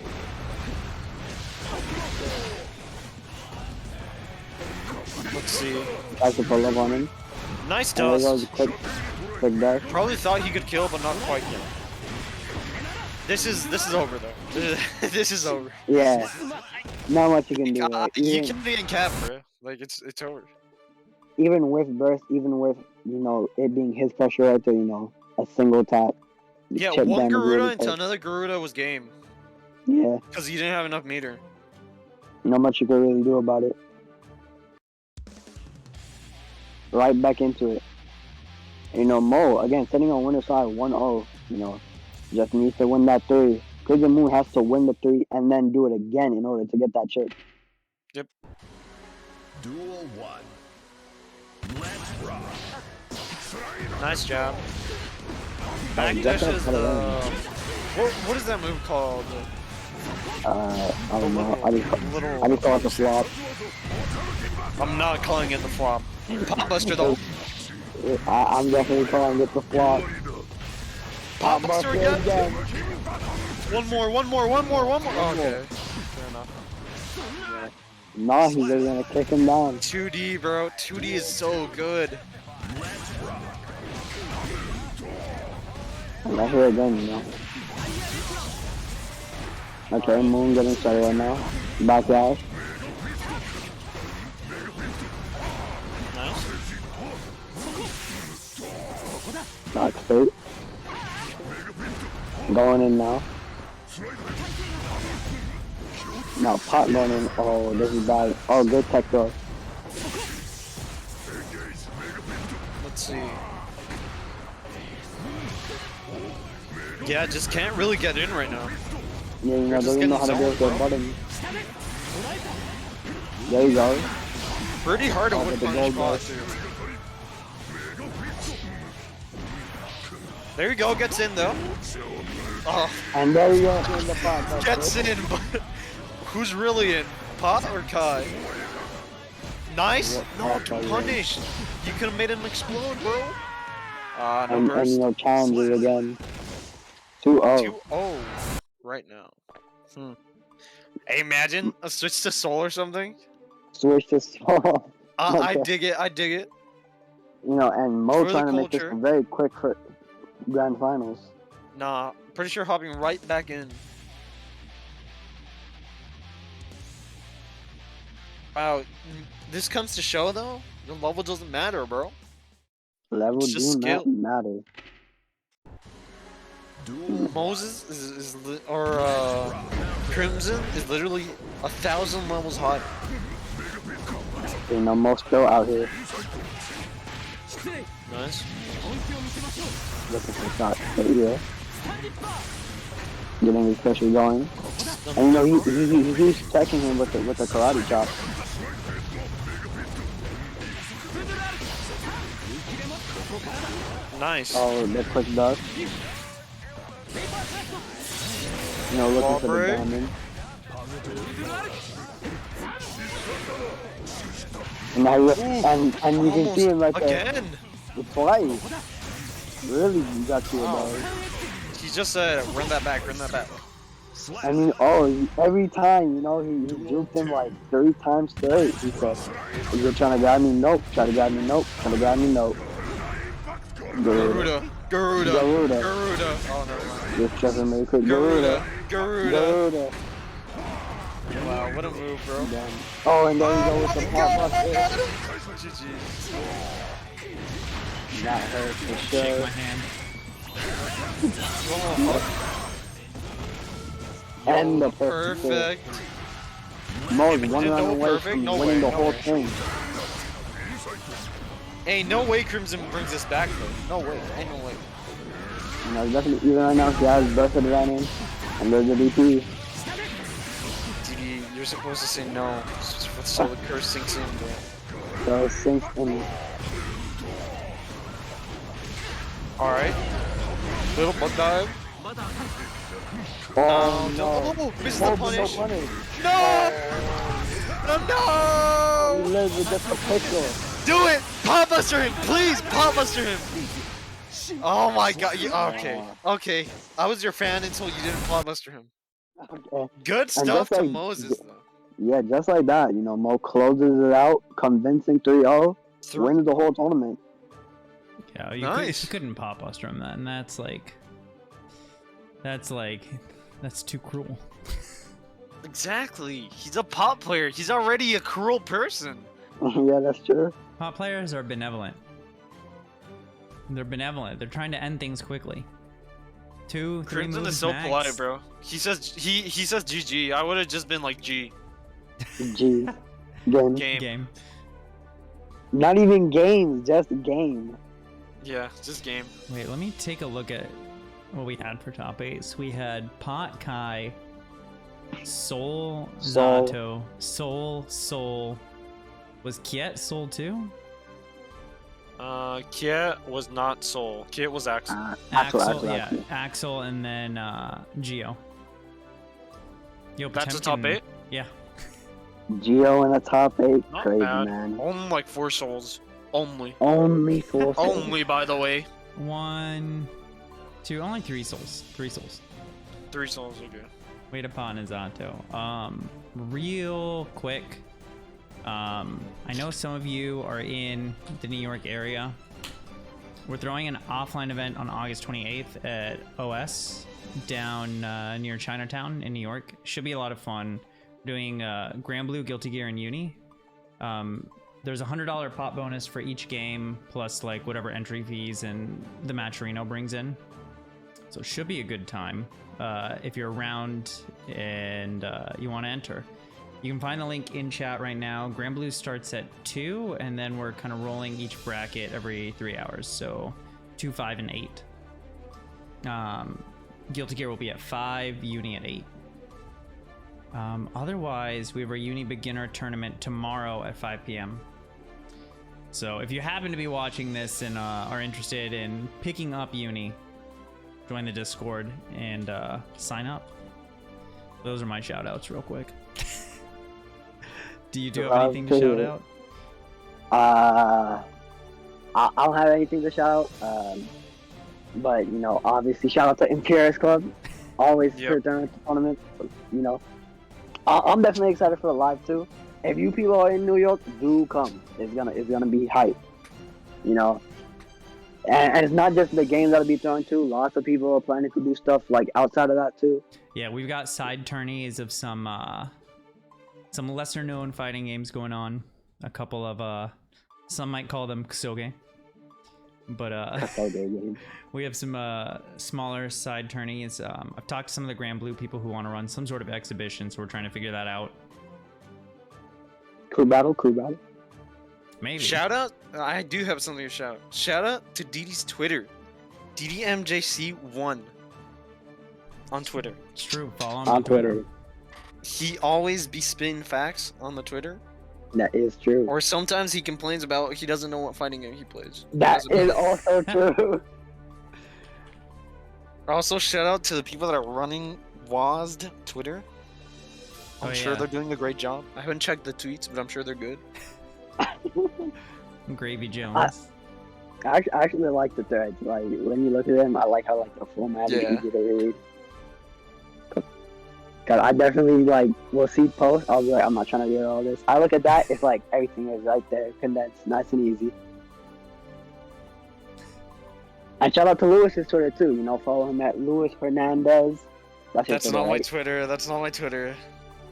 Let's see.
Tries to pull up on him.
Nice
And there goes
dust.
a quick dash.
Probably thought he could kill, but not quite yet. This is over though. This is over.
Yeah. Not much you can do.
You can be in cap, bro. Like it's over.
Even with burst, even with, you know, it being his pressure right there, you know, a single tap.
Yeah,
chip
one
down is
Garuda
really
into
quick.
another Garuda was game.
Yeah.
Because he didn't have enough meter.
Not much you can really do about it. Right back into it. You know, Mo, again, sitting on winner's side 1-0, you know, just needs to win that 3. Crimson Moon has to win the 3 and then do it again in order to get that chip.
Yep.
Duel 1. Let's rock.
Nice job. Backdash is the... What is that move called?
I don't know. I just call it the flop.
I'm not calling it the flop. Pop Buster though.
I'm definitely calling it the flop.
Pop Buster again. One more. Okay. Fair enough.
Nah, he's just gonna kick him down.
2D, bro. 2D is so good.
And I hear again, you know. Okay, Moon getting started right now. Backlash.
Nice.
Not straight. Going in now. Now pot going in. Oh, this is bad. Oh, good tech though.
Let's see. Yeah, just can't really get in right now.
Yeah, you know,
just
doesn't know how to
getting
deal with their
zoned,
button. There you go.
Pretty hard to
Oh,
win
with the
punish
gold
pot
rush.
too. There you go, gets in though. Oh,
And there you go in the pot. That's
gets
good.
in, but who's really in? Pot or Kai? Nice.
Yeah,
No,
Pot, yeah.
punish. You could have made him explode, bro. No
And you
burst.
know, challenges again. 2-0.
2-0 right now. Hey, imagine a switch to soul or something.
Switch to soul.
I
Okay.
dig it. I dig it.
You know, and Mo
For the
trying to make this
culture.
very quick for grand finals.
Nah, pretty sure hopping right back in. Wow, this comes to show though, the level doesn't matter, bro.
Level
It's just
do not
skill.
matter.
Moses Crimson is literally 1,000 levels higher.
You know, Mo still out here
Nice.
looking for shots. But yeah. Getting his pressure going. And you know, he's checking him with the karate chop.
Nice.
Oh, the quick dust. You know, looking
Wall
for the
break.
diamond. And now and you can see him right there.
Again.
Twice. Really, you got to it, dog.
He just said, run that back.
I mean, every time, you know, he juked him like 3 times straight. He said, "You're trying to grab me? Nope. Try to grab me? Nope. Trying to grab me? Nope."
Garuda. Oh, never mind.
Just jumping really quick. Garuda.
Wow, what a move, bro.
Oh, and then he goes with the pop buster.
GG.
That hurt for
Shake
sure.
my hand.
And the perfect. Mo's one run away
perfect?
from
No
winning
way,
the
no
whole
way.
thing.
Hey, no way Crimson brings this back, though. No way. Ain't no way.
You know, definitely, even right now, he has burst of the right in. And there's the DP.
DD, you're supposed to say no. So the curse sinks in, bro.
So it sinks in.
Alright. Little butt dive.
Oh, no.
Oh, misses the
Oh,
punish.
no punish.
No! No!
He lives with just a pistol.
Do it! Pot buster him! Please, pot buster him! Oh my god. Okay. I was your fan until you didn't pot buster him.
Okay.
Good
And
stuff
just
to
like-
Moses, though.
Yeah, just like that. You know, Mo closes it out, convincing 3-0, wins the whole tournament.
Yeah,
Nice.
you couldn't pop buster him then. That's too cruel.
Exactly. He's a pop player. He's already a cruel person.
Yeah, that's true.
Pop players are benevolent. They're benevolent. They're trying to end things quickly. 2, 3
Crimson
moves
is so
max.
polite, bro. He says GG. I would have just been like G.
G. Game.
Game.
Not even games, just game.
Yeah, just game.
Wait, let me take a look at what we had for top 8. So we had Pot Kai, Soul,
Soul.
Zato, Soul. Was Kiet Soul too?
Kiet was not Soul. Kiet was Axel.
Axel.
Axel, and then Geo. Yo,
That's a
Potemkin-
top 8?
Yeah.
Geo in the top 8.
Not
Crazy,
bad.
man.
Only like 4 souls. Only.
Only 4 souls.
Only, by the way.
1, 2, only 3 souls. 3 souls.
3 souls, okay.
Wait upon Zato. Real quick. I know some of you are in the New York area. We're throwing an offline event on August 28th at OS down near Chinatown in New York. Should be a lot of fun. Doing Grand Blue, Guilty Gear, and Uni. There's a $100 pot bonus for each game, plus like whatever entry fees and the Matcherino brings in. So it should be a good time if you're around and you want to enter. You can find the link in chat right now. Grand Blue starts at 2, and then we're kind of rolling each bracket every 3 hours. So 2, 5, and 8. Guilty Gear will be at 5, Uni at 8. Otherwise, we have our Uni Beginner Tournament tomorrow at 5 p.m. So if you happen to be watching this and are interested in picking up Uni, join the Discord and sign up. Those are my shout outs real quick. Do you have anything to shout out?
I don't have anything to shout out. But, you know, obviously shout out to Imperius Club. Always here during the tournament. You know, I'm definitely excited for the live too. If you people are in New York, do come. It's gonna be hype. You know. And it's not just the games that'll be thrown too. Lots of people are planning to do stuff like outside of that too.
Yeah, we've got side tourneys of some lesser known fighting games going on. A couple of some might call them kusoge. But we have some smaller side tourneys. I've talked to some of the Grand Blue people who want to run some sort of exhibition, so we're trying to figure that out.
Crew battle.
Maybe.
Shout out. I do have something to shout out. Shout out to DD's Twitter. Ddmcj1 on Twitter.
It's true. Follow him
On Twitter.
He always be spitting facts on the Twitter.
That is true.
Or sometimes he complains about he doesn't know what fighting game he plays.
That is also true.
Also, shout out to the people that are running WASD Twitter. I'm
Oh,
sure
yeah.
they're doing a great job. I haven't checked the tweets, but I'm sure they're good.
Gravy Jones.
I actually like the threads. Like when you look at them, I like how like the format is
Yeah.
easy to read. Cause I definitely like will see posts. I'll be like, I'm not trying to read all this. I look at that. It's like everything is right there, condensed, nice and easy. And shout out to Lewis's Twitter too. You know, follow him at Luis Hernandez. That's your
That's
Twitter,
not my
right?
Twitter. That's not my Twitter.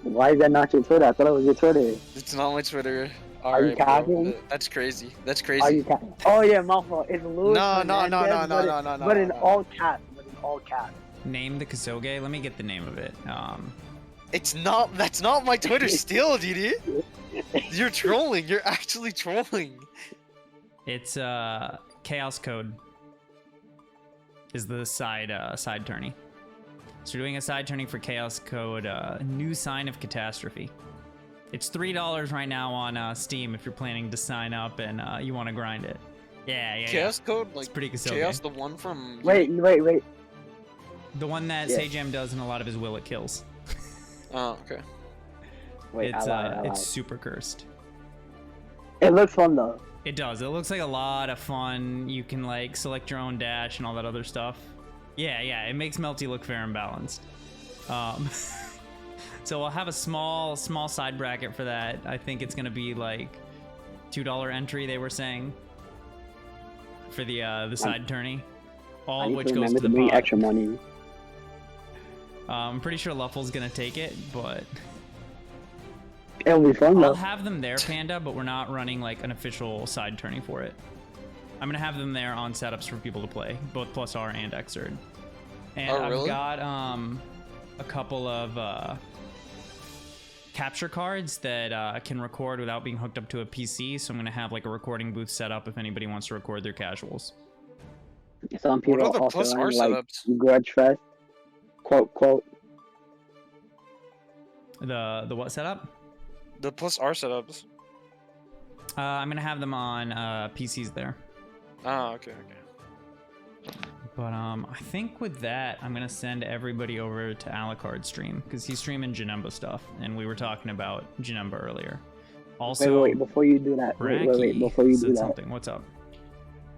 Why is that not your Twitter? I thought it was your Twitter.
It's not my Twitter.
Are you
Alright, bro.
capping?
That's crazy. That's
Are
crazy.
you capping? Oh yeah, my fault. It's Luis
No,
Hernandez.
no,
But in
no.
all caps. But in all caps.
Name the Kasoge. Let me get the name of it.
It's not. That's not my Twitter still, DD. You're trolling. You're actually trolling.
It's Chaos Code. Is the side tourney. So we're doing a side turning for Chaos Code, New Sign of Catastrophe. It's $3 right now on Steam if you're planning to sign up and you want to grind it. Yeah.
Chaos Code, like
It's pretty Kasoge.
Chaos, the one from.
Wait.
The one that
Yeah.
Sajam does in a lot of his Will It Kills.
Oh, okay.
Wait, I lied.
It's super cursed.
It looks fun though.
It does. It looks like a lot of fun. You can like select your own dash and all that other stuff. Yeah. It makes Melty look fair and balanced. So we'll have a small side bracket for that. I think it's gonna be like $2 entry. They were saying for the side tourney,
I
all of
need
which
to
goes
remember
to
to
the
bring
pot.
extra money.
I'm pretty sure Luffle's gonna take it, but
It'll be fun
I'll
though.
have them there, Panda. But we're not running like an official side tourney for it. I'm gonna have them there on setups for people to play, both Plus R and Xrd. And
Oh, really?
I've got a couple of capture cards that can record without being hooked up to a PC. So I'm gonna have like a recording booth set up if anybody wants to record their casuals.
Some people
What are the
also
plus R
run, like
setups?
Grudge Fest. Quote.
The what setup?
The plus R setups.
I'm gonna have them on PCs there.
Ah, okay.
But I think with that, I'm gonna send everybody over to Alucard's stream because he's streaming Janemba stuff, and we were talking about Janemba earlier. Also,
Wait, before you do that. Wait,
Bracky
before you
said
do that.
something. What's up?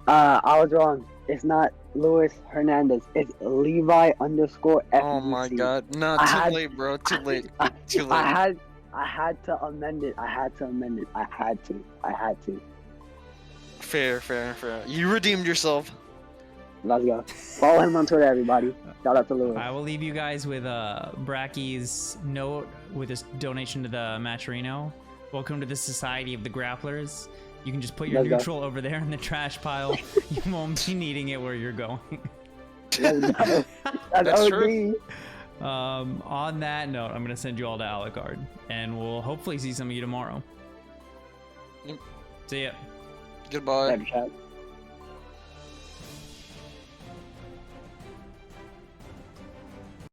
I was wrong. It's not Luis Hernandez. It's Levi _FBC.
Oh my god. No, too late, bro. Too late. Too late.
I had to amend it. I had to.
Fair. You redeemed yourself.
Let's go. Follow him on Twitter, everybody. Shout out to Lewis.
I will leave you guys with Bracky's note with his donation to the Matcherino. Welcome to the Society of the Grapplers. You can just put your
Let's go.
neutral over there in the trash pile. You won't be needing it where you're going.
Let's go.
That's
OG.
true.
On that note, I'm gonna send you all to Alucard, and we'll hopefully see some of you tomorrow.
Yep.
See ya.
Goodbye.
Later, chat.